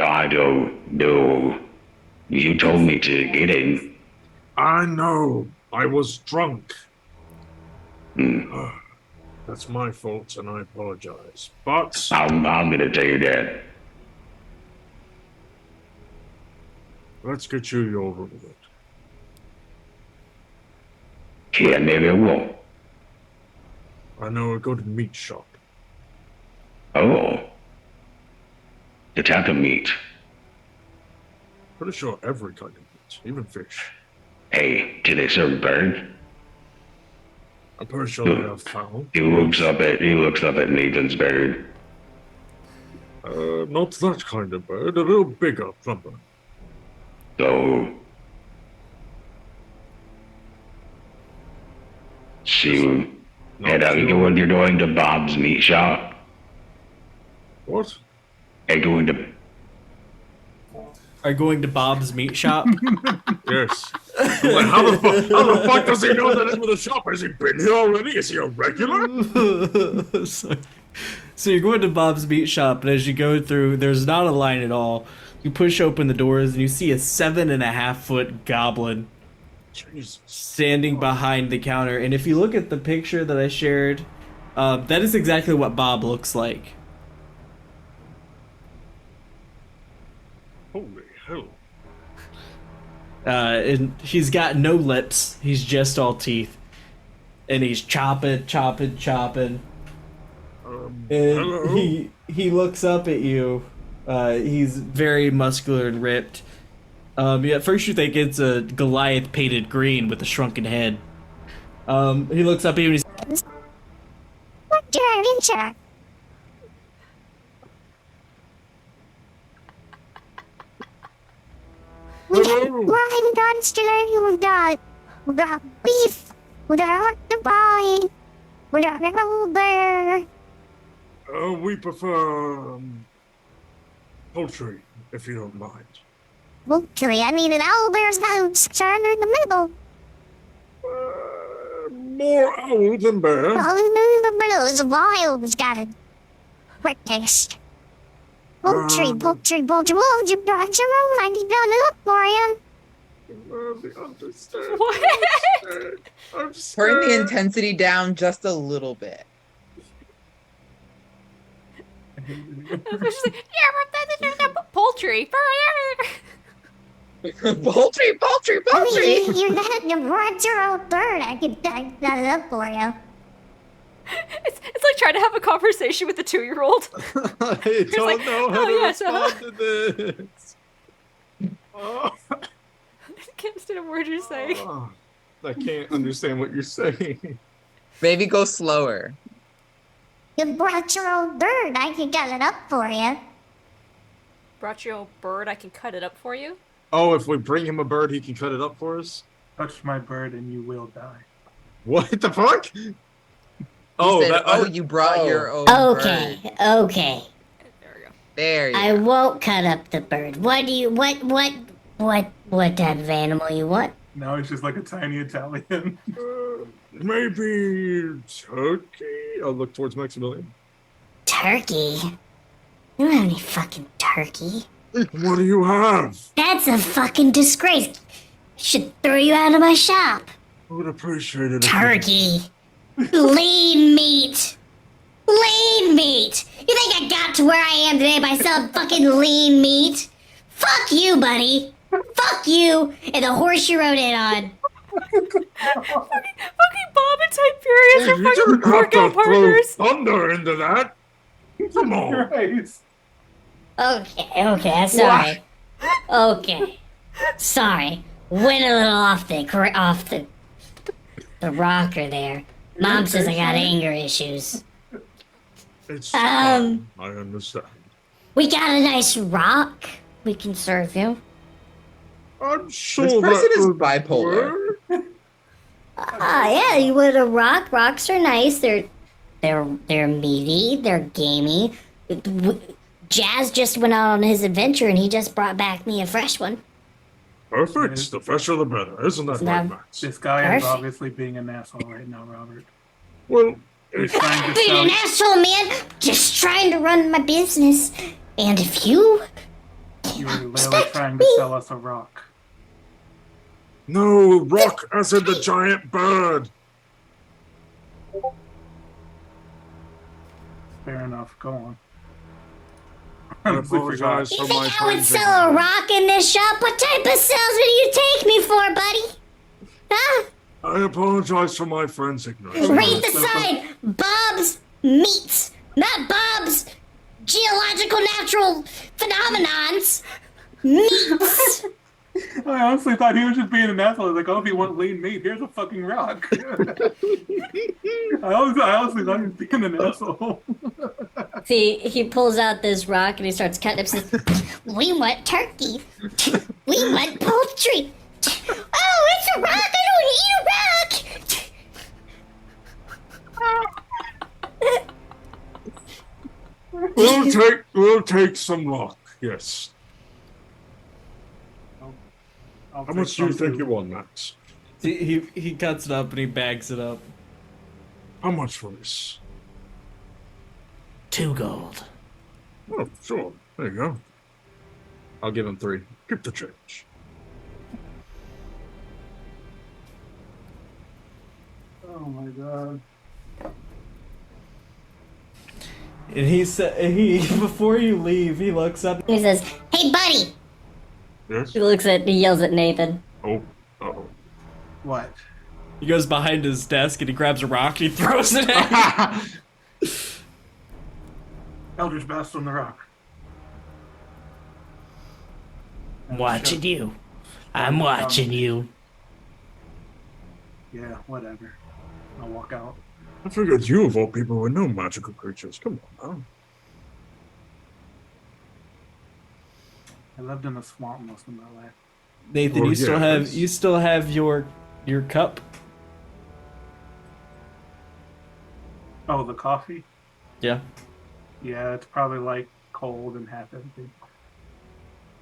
S8: I don't know. You told me to get in.
S9: I know. I was drunk.
S8: Hmm.
S9: That's my fault, and I apologize. But
S8: I'm gonna tell you that.
S9: let's get you your reward.
S8: Yeah, maybe I will.
S9: I know a good meat shop.
S8: Oh. The type of meat.
S9: Pretty sure every kind of meat, even fish.
S8: Hey, do they serve bird?
S9: I'm pretty sure they have fowl.
S8: He looks up at Nathan's bird.
S9: Not that kind of bird. A little bigger, plumper.
S8: So head out. You're going to Bob's meat shop.
S9: What?
S8: Hey, going to.
S6: Are going to Bob's meat shop?
S9: Yes. I'm like, how the fuck does he know the name of the shop? Has he been here already? Is he a regular?
S6: So you're going to Bob's meat shop, and as you go through, there's not a line at all. You push open the doors, and you see a 7.5-foot goblin
S9: Jesus.
S6: standing behind the counter. And if you look at the picture that I shared, that is exactly what Bob looks like.
S9: Holy hell.
S6: And he's got no lips. He's just all teeth. And he's chopping. And
S9: hello?
S6: he looks up at you. He's very muscular and ripped. At first you think it's a Goliath painted green with a shrunken head. He looks up at you and he's...
S14: What do I enter? Wine monster, we got beef, we got the boy, we got the bear.
S9: We prefer poultry, if you don't mind.
S14: Poultry, I mean an owlbear's house, somewhere in the middle.
S9: More owl than bear.
S14: Oh, in the middle is wild, it's got a quick taste. Poultry, poultry. Well, you got your own, I done it up for you.
S9: Understand.
S1: What?
S9: I'm
S5: Turn the intensity down just a little bit.
S1: She's like, yeah, poultry.
S5: Poultry.
S14: I mean, you brought your own bird, I could that it up for you.
S1: It's like trying to have a conversation with a 2-year-old.
S4: I don't know how to respond to this.
S1: I can't understand a word you're saying.
S4: I can't understand what you're saying.
S5: Maybe go slower.
S14: You brought your own bird, I can cut it up for you.
S1: Brought your own bird, I can cut it up for you?
S4: Oh, if we bring him a bird, he can cut it up for us?
S11: Touch my bird and you will die.
S4: What the fuck?
S5: You brought your own
S14: Okay,
S5: bird.
S14: okay.
S5: There you
S14: I
S5: go.
S14: won't cut up the bird. What type of animal you want?
S11: Now it's just like a tiny Italian.
S9: Maybe turkey?
S4: I'll look towards Maximilian.
S14: Turkey? You don't have any fucking turkey.
S9: What do you have?
S14: That's a fucking disgrace. Should throw you out of my shop.
S9: I would appreciate it.
S14: Turkey. Lean meat. Lean meat. You think I got to where I am today by selling fucking lean meat? Fuck you, buddy. Fuck you and the horse you rode in on.
S1: fucking Bob and Tiberius are fucking workout partners.
S9: Thunder into that. Come on.
S14: Okay, I'm sorry. Okay. Sorry. Went a little off the rocker there. Mom says I got anger issues.
S9: It's fine. I understand.
S14: We got a nice rock. We can serve you.
S9: I'm sure
S5: This person
S9: that
S5: is
S9: would
S5: bipolar.
S9: work.
S14: Yeah, you want a rock? Rocks are nice. They're meaty. They're gamey. Jazz just went out on his adventure, and he just brought back me a fresh one.
S9: Perfect. The fresher the better. Isn't that right, Max?
S11: This guy is
S14: Perfect.
S11: obviously being an asshole right now, Robert.
S9: Well,
S11: He's trying to
S14: Being
S11: sell
S14: an asshole, man. Just trying to run my business. And if you
S11: you were literally trying to sell us a rock.
S9: no, rock as in the giant bird.
S11: Fair enough. Go on.
S9: I apologize
S14: you
S9: for
S14: think
S9: my
S14: I would
S9: friend's
S14: sell a
S9: ignorance.
S14: rock in this shop? What type of salesman do you take me for, buddy? Huh?
S9: I apologize for my friend's ignorance.
S14: Read the sign. Bob's Meats, not Bob's geological natural phenomenons. Meats.
S11: I honestly thought he was just being an asshole. Like, oh, if you want lean meat, here's a fucking rock. I honestly thought he was being an asshole.
S14: See, he pulls out this rock and he starts cutting it. Says, "We want turkey. We want poultry. Oh, it's a rock. I don't eat a rock."
S9: We'll take some rock. Yes.
S11: How
S9: How much do you think you want, Max?
S6: He cuts it up and he bags it up.
S9: How much for this?
S7: 2 gold.
S9: Oh, sure. There you go.
S4: I'll give him 3.
S9: Keep the change.
S11: Oh my god.
S6: And he said, before you leave, he looks up.
S14: He says, "Hey, buddy."
S9: Yes?
S14: He yells at Nathan.
S9: Oh. Uh-oh.
S11: What?
S6: He goes behind his desk and he grabs a rock and he throws it at you.
S11: Eldritch Blast on the rock.
S7: I'm watching you. I'm watching you.
S11: Yeah, whatever. I'll walk out.
S9: I figured you of all people would know magical creatures. Come on now.
S11: I lived in a swamp most of my life.
S6: Nathan,
S9: Oh,
S6: you
S9: yeah,
S6: still have your cup.
S11: Oh, the coffee?
S6: Yeah.
S11: Yeah, it's probably like cold and half empty.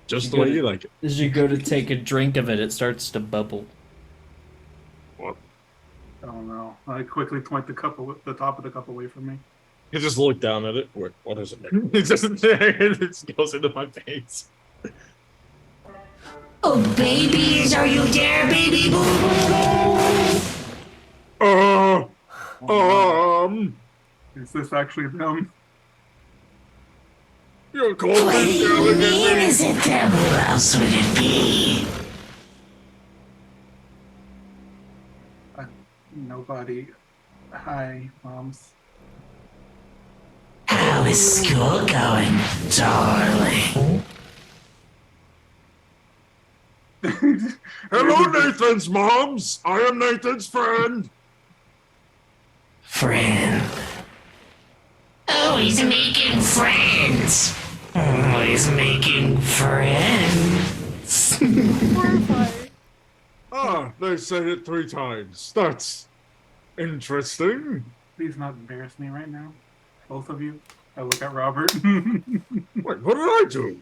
S4: Just
S6: You
S4: the way
S6: gotta-
S4: you like it.
S6: As you go to take a drink of it, it starts to bubble.
S9: What?
S11: I don't know. I quickly point the top of the cup away from me.
S4: You just look down at it. Wait, what is it? It just it goes into my face.
S7: Oh, babies, are you there, baby boo boo?
S11: Is this actually them?
S9: You're cold
S7: What
S9: and
S7: do you
S9: yelling at
S7: mean,
S9: me.
S7: is it them? Who else would it be?
S11: Nobody. Hi, moms.
S7: How is school going, darling?
S9: Hello, Nathan's moms. I am Nathan's friend.
S7: Friend. Oh, he's making friends. Oh, he's making friends.
S9: They said it 3 times. That's interesting.
S11: Please not embarrass me right now. Both of you. I look at Robert.
S9: Wait, what did I do?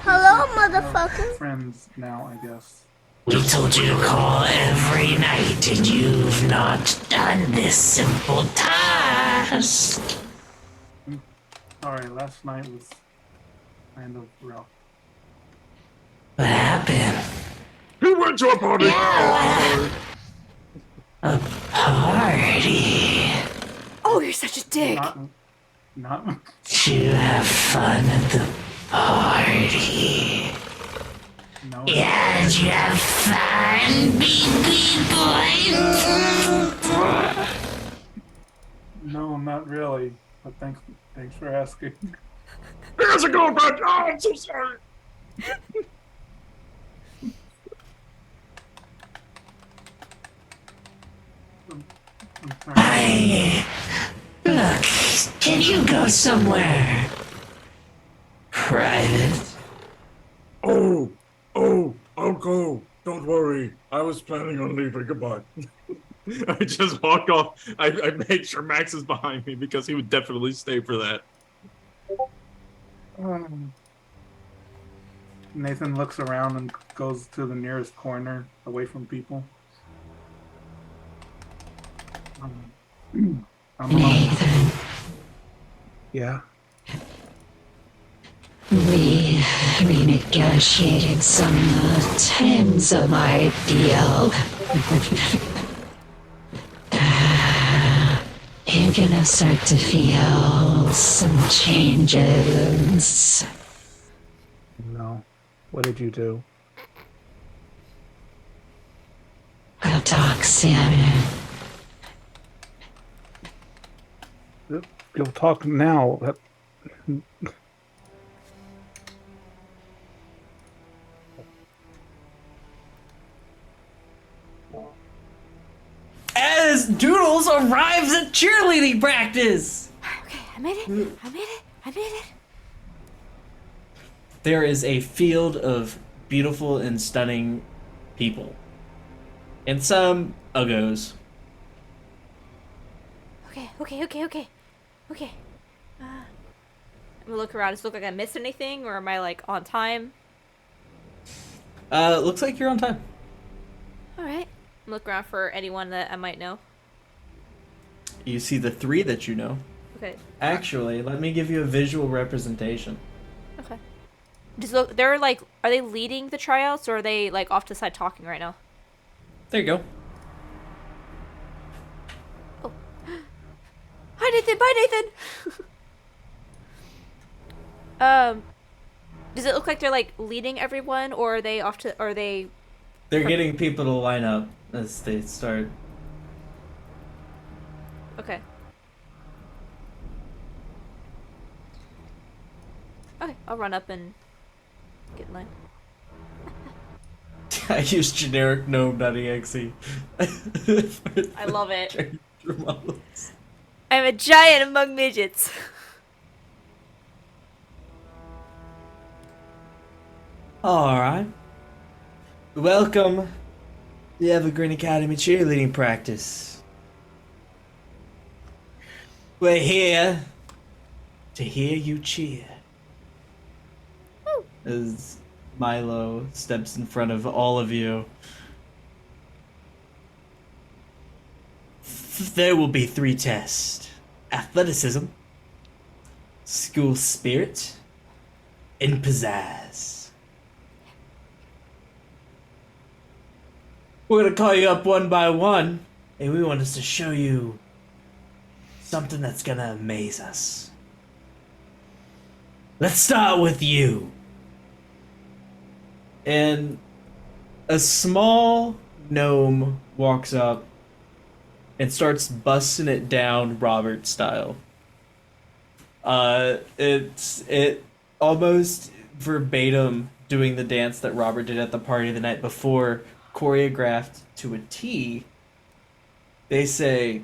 S14: Hello, motherfucker.
S11: Friends now, I guess.
S7: We told you to call every night, and you've not done this simple task.
S11: Alright, last night was kind of rough.
S7: What happened?
S9: He went to a party.
S7: A party.
S1: Oh, you're such a dick.
S11: Not.
S7: Did you have fun at the party?
S11: No.
S7: Yeah, did you have fun, baby boy?
S11: No, not really. But thanks for asking.
S9: Here's a gold badge. Oh, I'm so sorry.
S12: Look, can you go somewhere private?
S9: Oh, I'll go. Don't worry. I was planning on leaving. Goodbye.
S4: I just walk off. I make sure Max is behind me because he would definitely stay for that.
S11: Nathan looks around and goes to the nearest corner away from people.
S12: Nathan,
S3: Yeah.
S12: we renegotiated some terms of our deal. You're gonna start to feel some changes.
S3: No. What did you do?
S12: We'll talk soon.
S3: You'll talk now.
S7: As Doodles arrives at cheerleading practice!
S1: Okay, I made it. I made it. I made it.
S6: There is a field of beautiful and stunning people. And some uggos.
S1: Okay. Okay. I'm gonna look around. Does it look like I missed anything, or am I like on time?
S6: Looks like you're on time.
S1: All right. Look around for anyone that I might know.
S6: You see the 3 that you know.
S1: Okay.
S6: Actually, let me give you a visual representation.
S1: Okay. Just look. They're like, are they leading the tryouts, or are they like off to the side talking right now?
S6: There you go.
S1: Oh. Hi, Nathan. Bye, Nathan. Does it look like they're like leading everyone, or are they off to? Are they?
S6: They're getting people to line up as they start.
S1: Okay. Okay, I'll run up and get in line.
S6: I use generic gnome.exe.
S1: I love it. I'm a giant among midgets.
S6: Alright. Welcome to the Evergreen Academy cheerleading practice. We're here to hear you cheer. As Milo steps in front of all of you. There will be 3 tests: athleticism, school spirit, and pizzazz. We're gonna call you up one by one, and we want us to show you something that's gonna amaze us. Let's start with you. And a small gnome walks up and starts busting it down Robert style. It almost verbatim doing the dance that Robert did at the party the night before, choreographed to a T. They say,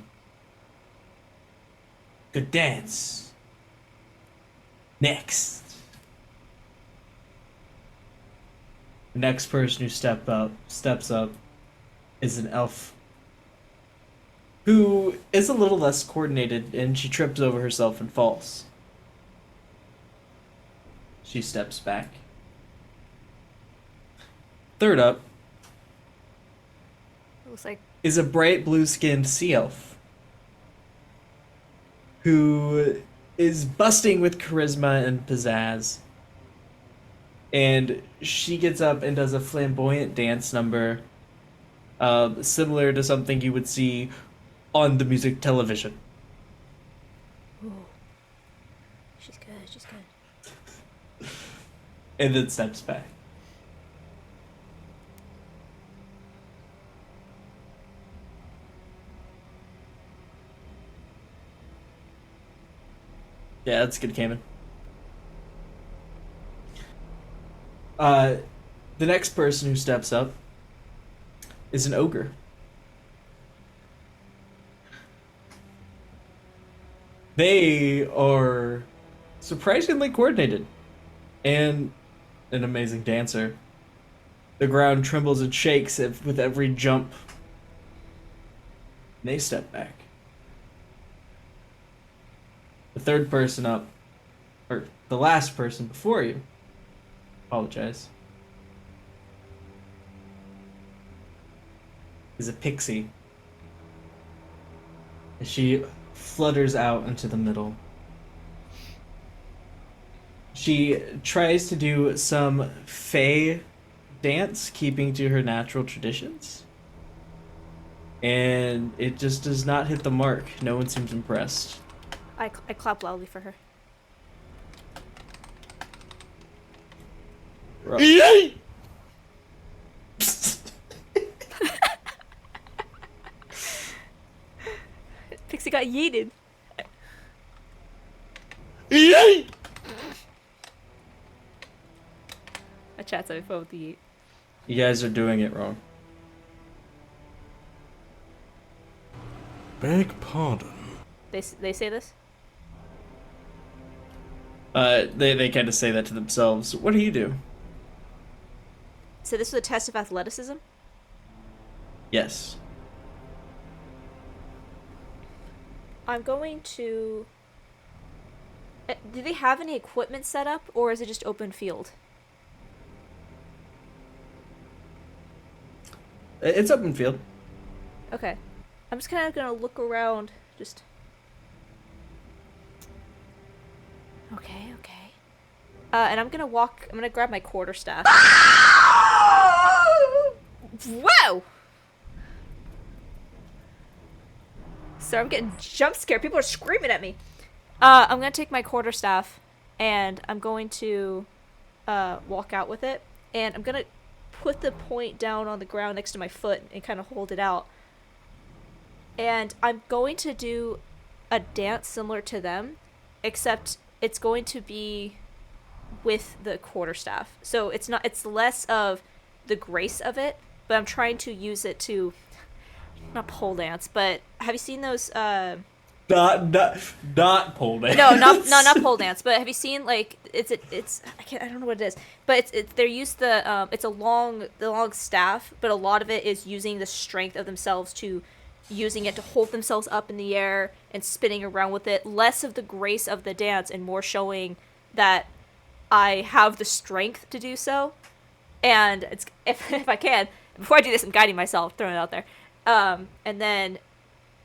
S6: "Good dance. Next." The next person who steps up is an elf who is a little less coordinated, and she trips over herself and falls. She steps back. Third up
S1: Looks like
S6: is a bright blue-skinned sea elf who is busting with charisma and pizzazz. And she gets up and does a flamboyant dance number, similar to something you would see on the music television.
S1: Ooh. She's good.
S6: And then steps back. Yeah, that's good, Cayman. The next person who steps up is an ogre. They are surprisingly coordinated and an amazing dancer. The ground trembles and shakes with every jump. They step back. The third person up, or the last person before you, apologize, is a pixie. As she flutters out into the middle. She tries to do some fae dance, keeping to her natural traditions. And it just does not hit the mark. No one seems impressed.
S1: I clap loudly for her. Pixie got yeeted. My chat's having fun with the yeet.
S6: You guys are doing it wrong.
S9: Beg pardon.
S1: They say this?
S6: They kind of say that to themselves. What do you do?
S1: So this was a test of athleticism?
S6: Yes.
S1: I'm going to... Do they have any equipment set up, or is it just open field?
S6: It's open field.
S1: Okay. I'm just kind of gonna look around, just... Okay. And I'm gonna grab my quarterstaff. Whoa! So I'm getting jump scared. People are screaming at me. I'm gonna take my quarterstaff, and I'm going to walk out with it, and I'm gonna put the point down on the ground next to my foot and kind of hold it out. And I'm going to do a dance similar to them, except it's going to be with the quarterstaff. So it's less of the grace of it, but I'm trying to use it to, not pole dance, but have you seen those
S6: Not pole dance.
S1: No, not pole dance, but have you seen, like, it's I don't know what it is, but they're used it's the long staff, but a lot of it is using the strength of themselves to using it to hold themselves up in the air and spinning around with it, less of the grace of the dance and more showing that I have the strength to do so. And it's if I can, before I do this, I'm guiding myself, throwing it out there. And then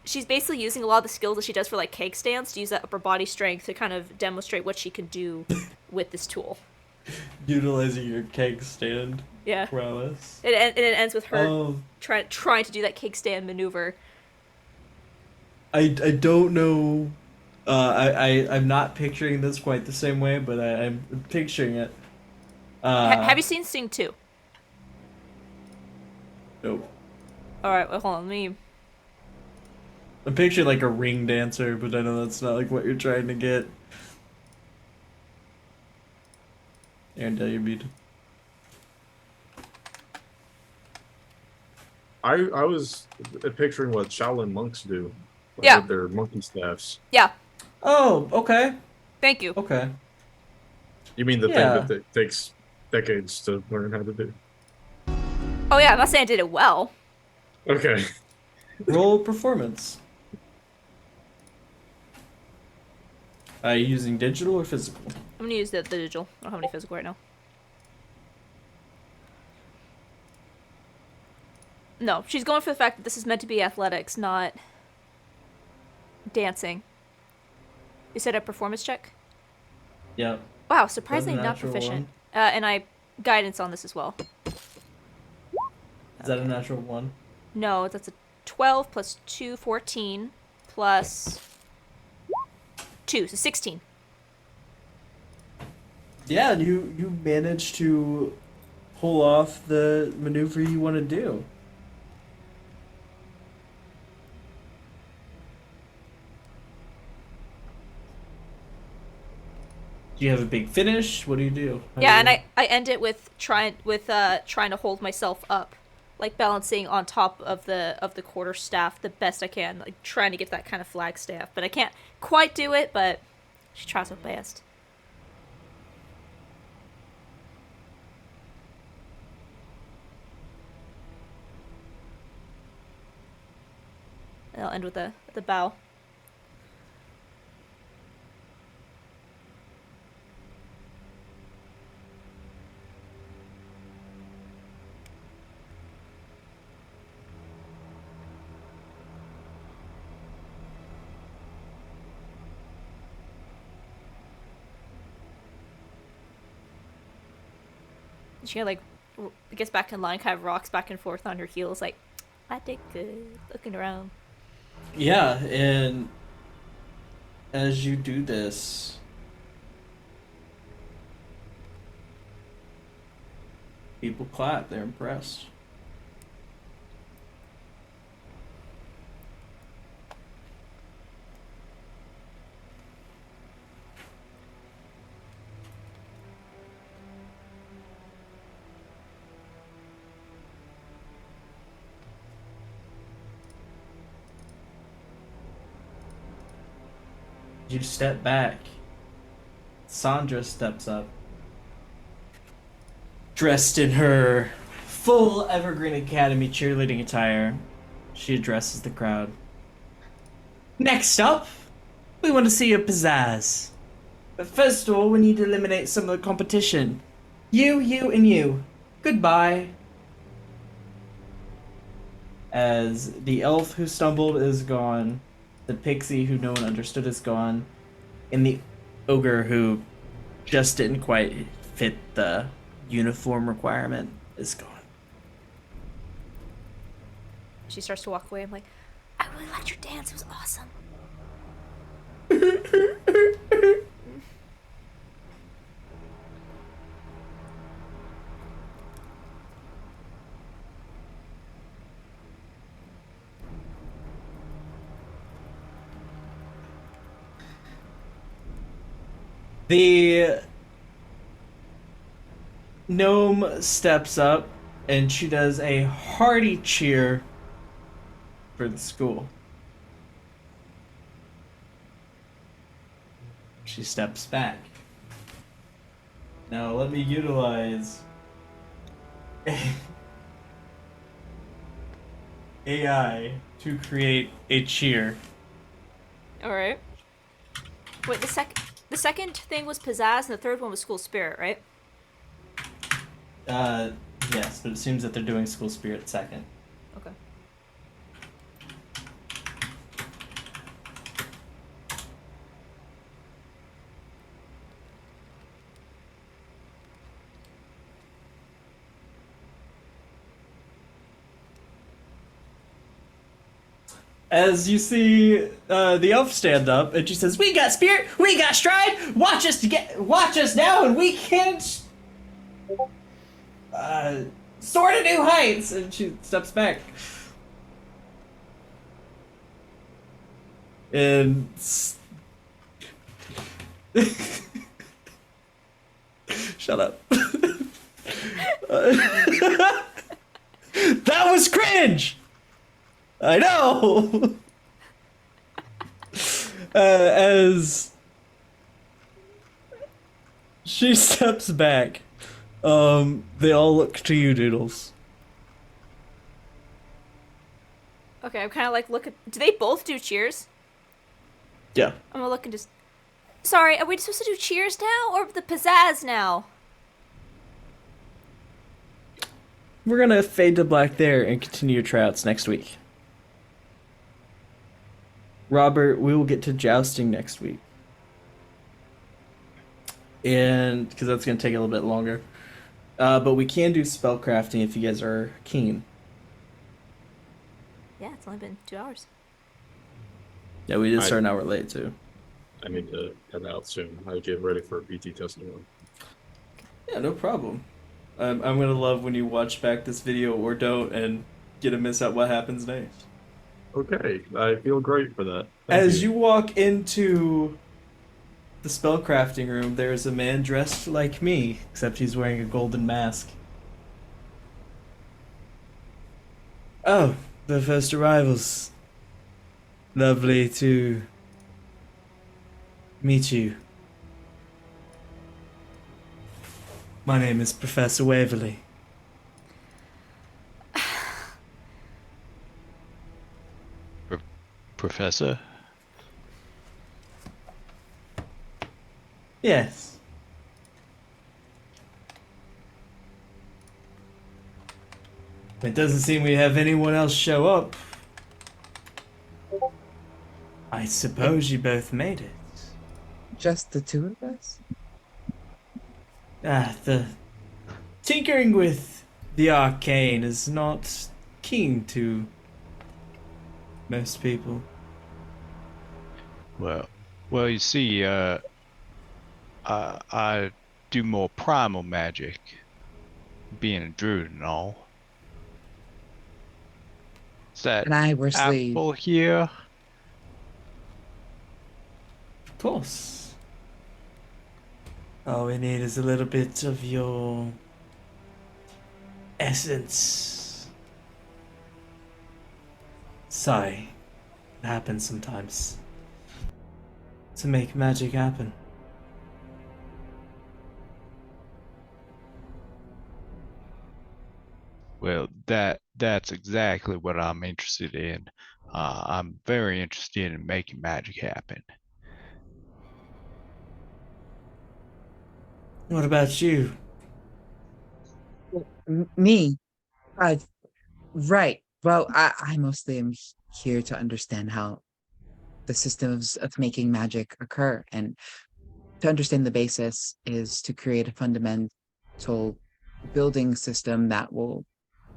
S1: she's basically using a lot of the skills that she does for, like, cake stands to use that upper body strength to kind of demonstrate what she can do with this tool.
S6: Utilizing your cake stand.
S1: Yeah.
S6: Prowess.
S1: It ends with her trying to do that cake stand maneuver.
S6: I don't know. I'm not picturing this quite the same way, but I'm picturing it.
S1: Have you seen Sing 2?
S6: Nope.
S1: Alright, well, hold on,
S6: I'm picturing like a ring dancer, but I know that's not like what you're trying to get. Aaron, tell your beat.
S4: I was picturing what Shaolin monks do. Like,
S1: Yeah.
S4: with their monkey staffs.
S1: Yeah.
S6: Oh, okay.
S1: Thank you.
S6: Okay.
S4: You mean the thing
S6: Yeah.
S4: that takes decades to learn how to do?
S1: Oh yeah, I'm not saying I did it well.
S4: Okay.
S6: Roll performance. Are you using digital or physical?
S1: I'm gonna use the digital. I don't have any physical right now. No, she's going for the fact that this is meant to be athletics, not dancing. You said a performance check?
S6: Yeah.
S1: Wow, surprisingly not
S6: natural
S1: proficient. And I guidance on this as well.
S6: Is that a natural one?
S1: No, that's a 12 plus 2, 14, plus 2, so 16.
S6: Yeah, you managed to pull off the maneuver you want to do. Do you have a big finish? What do you do? How
S1: Yeah,
S6: do
S1: and I end it with trying to hold myself up like balancing on top of the quarterstaff the best I can, like trying to get that kind of flagstaff. But I can't quite do it, but she tries her best. And I'll end with the bow. She like gets back in line, kind of rocks back and forth on her heels, like, I did good, looking around.
S6: Yeah, and as you do this, people clap. They're impressed. You step back. Sandra steps up, dressed in her full Evergreen Academy cheerleading attire. She addresses the crowd. Next up, we want to see your pizzazz. But first of all, we need to eliminate some of the competition. You, and you. Goodbye. As the elf who stumbled is gone, the pixie who no one understood is gone, and the ogre who just didn't quite fit the uniform requirement is gone.
S1: She starts to walk away. I'm like, I really liked your dance. It was awesome.
S6: The gnome steps up and she does a hearty cheer for the school. She steps back. Now let me utilize AI to create a cheer.
S1: All right. Wait, the second thing was pizzazz, and the third one was school spirit, right?
S6: Yes, but it seems that they're doing school spirit second.
S1: Okay.
S6: As you see the elf stand up, and she says, "We got spirit, we got stride. Watch us now, and we can't soar to new heights." And she steps back, and shut up. That was cringe. I know! As she steps back, they all look to you, Doodles.
S1: Okay, I'm kind of like, do they both do cheers?
S6: Yeah.
S1: I'm gonna look and just... Sorry, are we supposed to do cheers now, or the pizzazz now?
S6: We're gonna fade to black there and continue your tryouts next week. Robert, we will get to jousting next week. And, because that's going to take a little bit longer. But we can do spellcrafting if you guys are keen.
S1: Yeah, it's only been 2 hours.
S6: Yeah, we did start an hour late, too.
S4: I need to head out soon. I get ready for a PT testing.
S6: Yeah, no problem. I'm going to love when you watch back this video or don't and get to miss out what happens next.
S4: Okay, I feel great for that.
S6: As you walk into the spellcrafting room, there's a man dressed like me, except he's wearing a golden mask. Oh, the first arrivals. Lovely to meet you. My name is Professor Waverly.
S10: Professor?
S6: Yes. It doesn't seem we have anyone else show up. I suppose you both made it.
S5: Just the two of us?
S6: The tinkering with the arcane is not keen to most people.
S10: Well, you see, I do more primal magic, being a druid and all. Is that
S5: And I were slaves.
S10: applicable here?
S6: Of course. All we need is a little bit of your essence. Sorry, it happens sometimes. To make magic happen.
S10: Well, that's exactly what I'm interested in. I'm very interested in making magic happen.
S6: What about you?
S5: Me? Uh, right. Well, I mostly am here to understand how the systems of making magic occur. And to understand the basis is to create a fundamental building system that will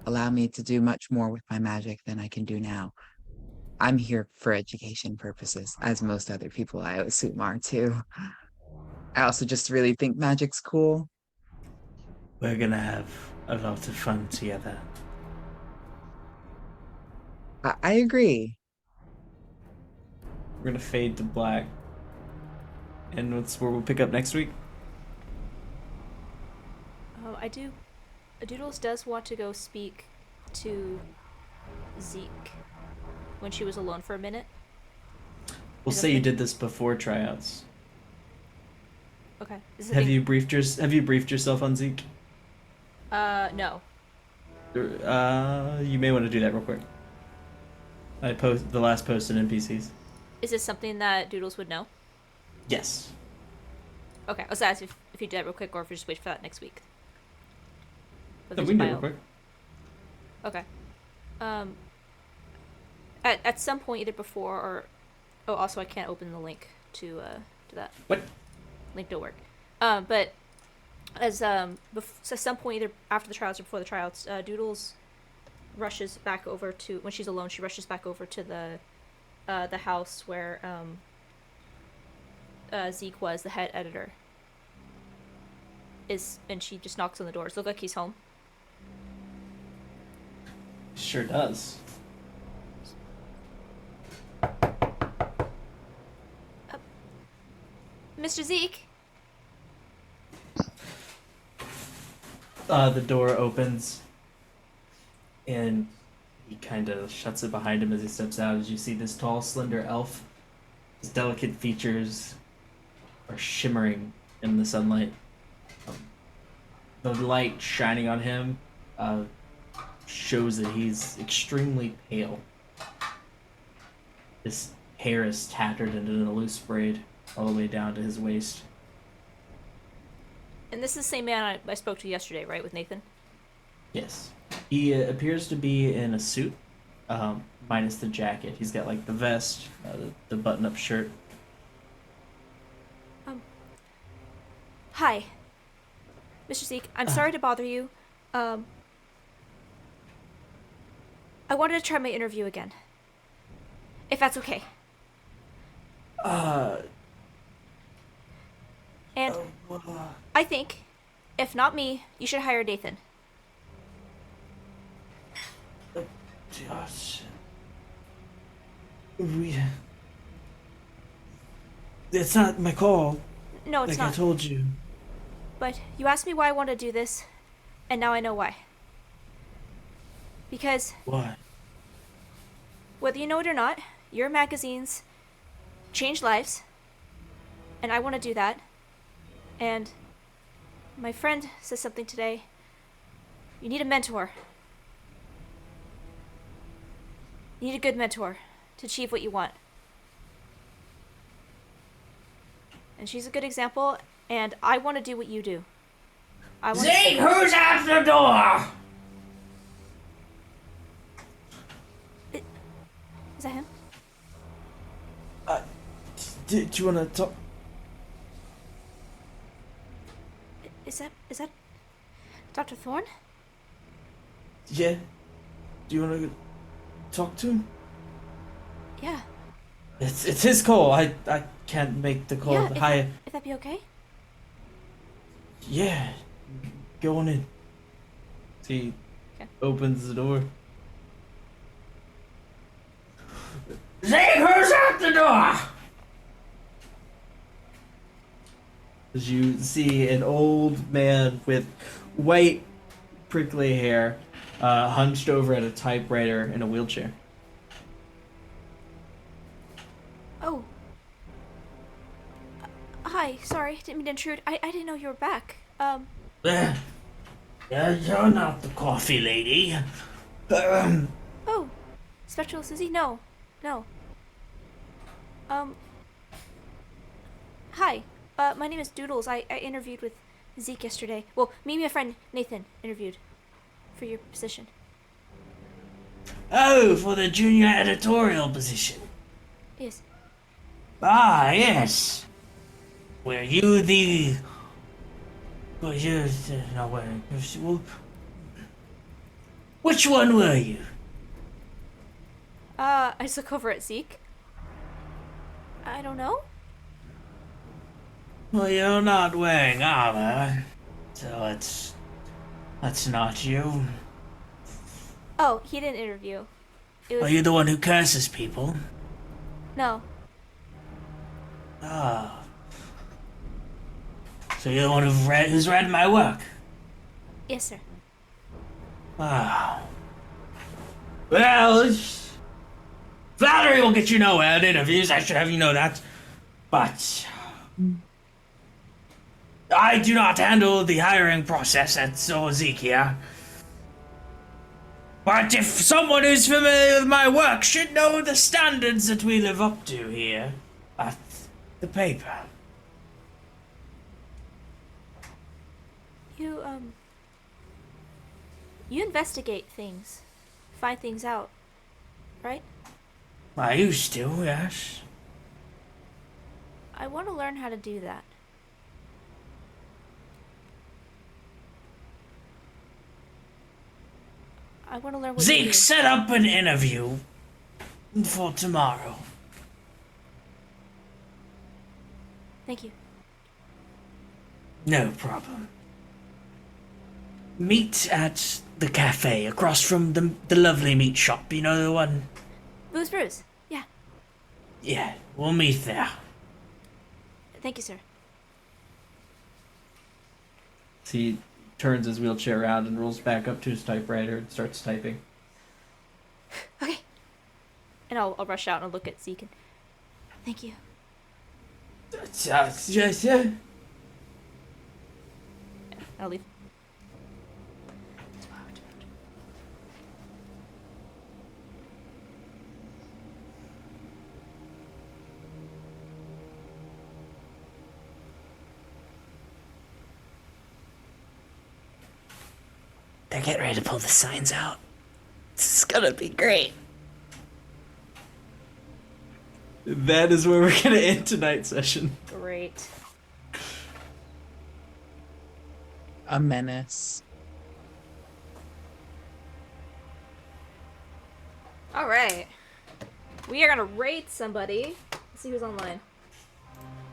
S5: allow me to do much more with my magic than I can do now. I'm here for education purposes, as most other people I assume are too. I also just really think magic's cool.
S6: We're gonna have a lot of fun together.
S5: I agree.
S6: We're gonna fade to black. And that's where we'll pick up next week.
S1: Oh, I do. Doodles does want to go speak to Zeke when she was alone for a minute.
S6: We'll say you did this before tryouts.
S1: Okay.
S6: Have you briefed yourself on Zeke?
S1: No.
S6: You may want to do that real quick. I post the last post in NPCs.
S1: Is this something that Doodles would know?
S6: Yes.
S1: Okay, I was asking if you did that real quick or if you just wait for that next week.
S6: No, we can do it real quick.
S1: Okay. At some point, either before or... Oh, also I can't open the link to that.
S6: What?
S1: Link don't work. But as at some point, either after the trials or before the trials, Doodles rushes back over to... When she's alone, she rushes back over to the house where Zeke was, the head editor. And she just knocks on the door. Does it look like he's home?
S6: Sure does.
S1: Mr. Zeke?
S6: The door opens, and he kind of shuts it behind him as he steps out. As you see this tall, slender elf, his delicate features are shimmering in the sunlight. The light shining on him shows that he's extremely pale. His hair is tattered and in a loose braid all the way down to his waist.
S1: And this is the same man I spoke to yesterday, right, with Nathan?
S6: Yes. He appears to be in a suit, minus the jacket. He's got, like, the vest, the button-up shirt.
S1: Hi. Mr. Zeke, I'm sorry to bother you. I wanted to try my interview again. If that's okay. And I think, if not me, you should hire Nathan.
S7: Josh. It's not my call.
S1: No, it's not.
S7: Like I told you.
S1: But you asked me why I wanted to do this, and now I know why. Because...
S7: Why?
S1: whether you know it or not, your magazines change lives, and I want to do that. And my friend says something today. You need a mentor. You need a good mentor to achieve what you want. And she's a good example, and I want to do what you do.
S7: Zeke, who's at the door?
S1: Is that him?
S6: Do you want to talk?
S1: Is that Dr. Thorne?
S6: Yeah. Do you want to talk to him?
S1: Yeah.
S6: It's his call. I can't make the call.
S1: Yeah,
S6: Hi.
S1: if that'd be okay?
S6: Yeah. Go on in. He opens the door.
S7: Zeke, who's at the door?
S6: As you see an old man with white, prickly hair, hunched over at a typewriter in a wheelchair.
S1: Oh. Hi, sorry, didn't mean to intrude. I didn't know you were back.
S7: Yeah, you're not the coffee lady.
S1: Oh. Spectral Susie? No. Hi. My name is Doodles. I interviewed with Zeke yesterday. Well, me and my friend Nathan interviewed for your position.
S7: Oh, for the junior editorial position.
S1: Yes.
S7: Ah, yes. Were you the... Well, you... No, well, which one were you?
S1: I just look over at Zeke. I don't know.
S7: Well, you're not wearing armor, so that's not you.
S1: Oh, he didn't interview. It was...
S7: Are you the one who curses people?
S1: No.
S7: Ah. So you're the one who's read my work?
S1: Yes, sir.
S7: Ah. Well, flattery will get you nowhere in interviews, I should have you know that. But I do not handle the hiring process at Zeke here. But if someone who's familiar with my work should know the standards that we live up to here at the paper.
S1: You investigate things. Find things out. Right?
S7: I used to, yes.
S1: I want to learn how to do that. I want to learn what you do.
S7: Zeke, set up an interview for tomorrow.
S1: Thank you.
S7: No problem. Meet at the cafe across from the lovely meat shop. You know the one?
S1: Booze Brews. Yeah.
S7: Yeah, we'll meet there.
S1: Thank you, sir.
S6: He turns his wheelchair around and rolls back up to his typewriter and starts typing.
S1: Okay. And I'll rush out and look at Zeke and... Thank you.
S7: Yes, yeah.
S1: I'll leave.
S7: They're getting ready to pull the signs out. This is gonna be great.
S6: That is where we're gonna end tonight's session.
S1: Great.
S5: A menace.
S1: All right. We are gonna raid somebody. Let's see who's online.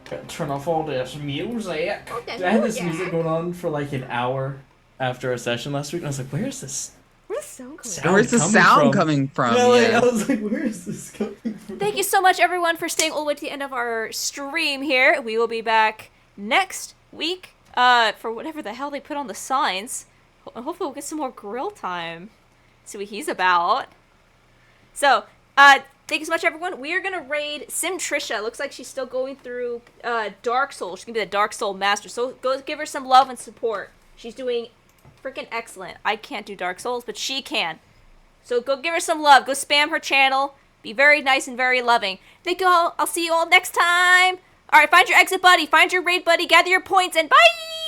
S6: Gotta turn off all this music.
S1: Okay,
S6: I had this music going on for like an hour after a session last week, and I was like, "Where's this?
S1: Where's the sound coming
S5: Where's the sound coming from?
S6: Yeah, like,
S5: Yeah.
S6: I was like, "Where is this coming from?"
S1: Thank you so much, everyone, for staying all the way to the end of our stream here. We will be back next week for whatever the hell they put on the signs. Hopefully we'll get some more grill time. See what he's about. So, Thank you so much, everyone. We are gonna raid Sim Trisha. Looks like she's still going through Dark Soul. She's gonna be the Dark Soul Master. So go give her some love and support. She's doing freaking excellent. I can't do Dark Souls, but she can. So go give her some love. Go spam her channel. Be very nice and very loving. Thank you all. I'll see you all next time. All right, find your exit buddy. Find your raid buddy. Gather your points and bye.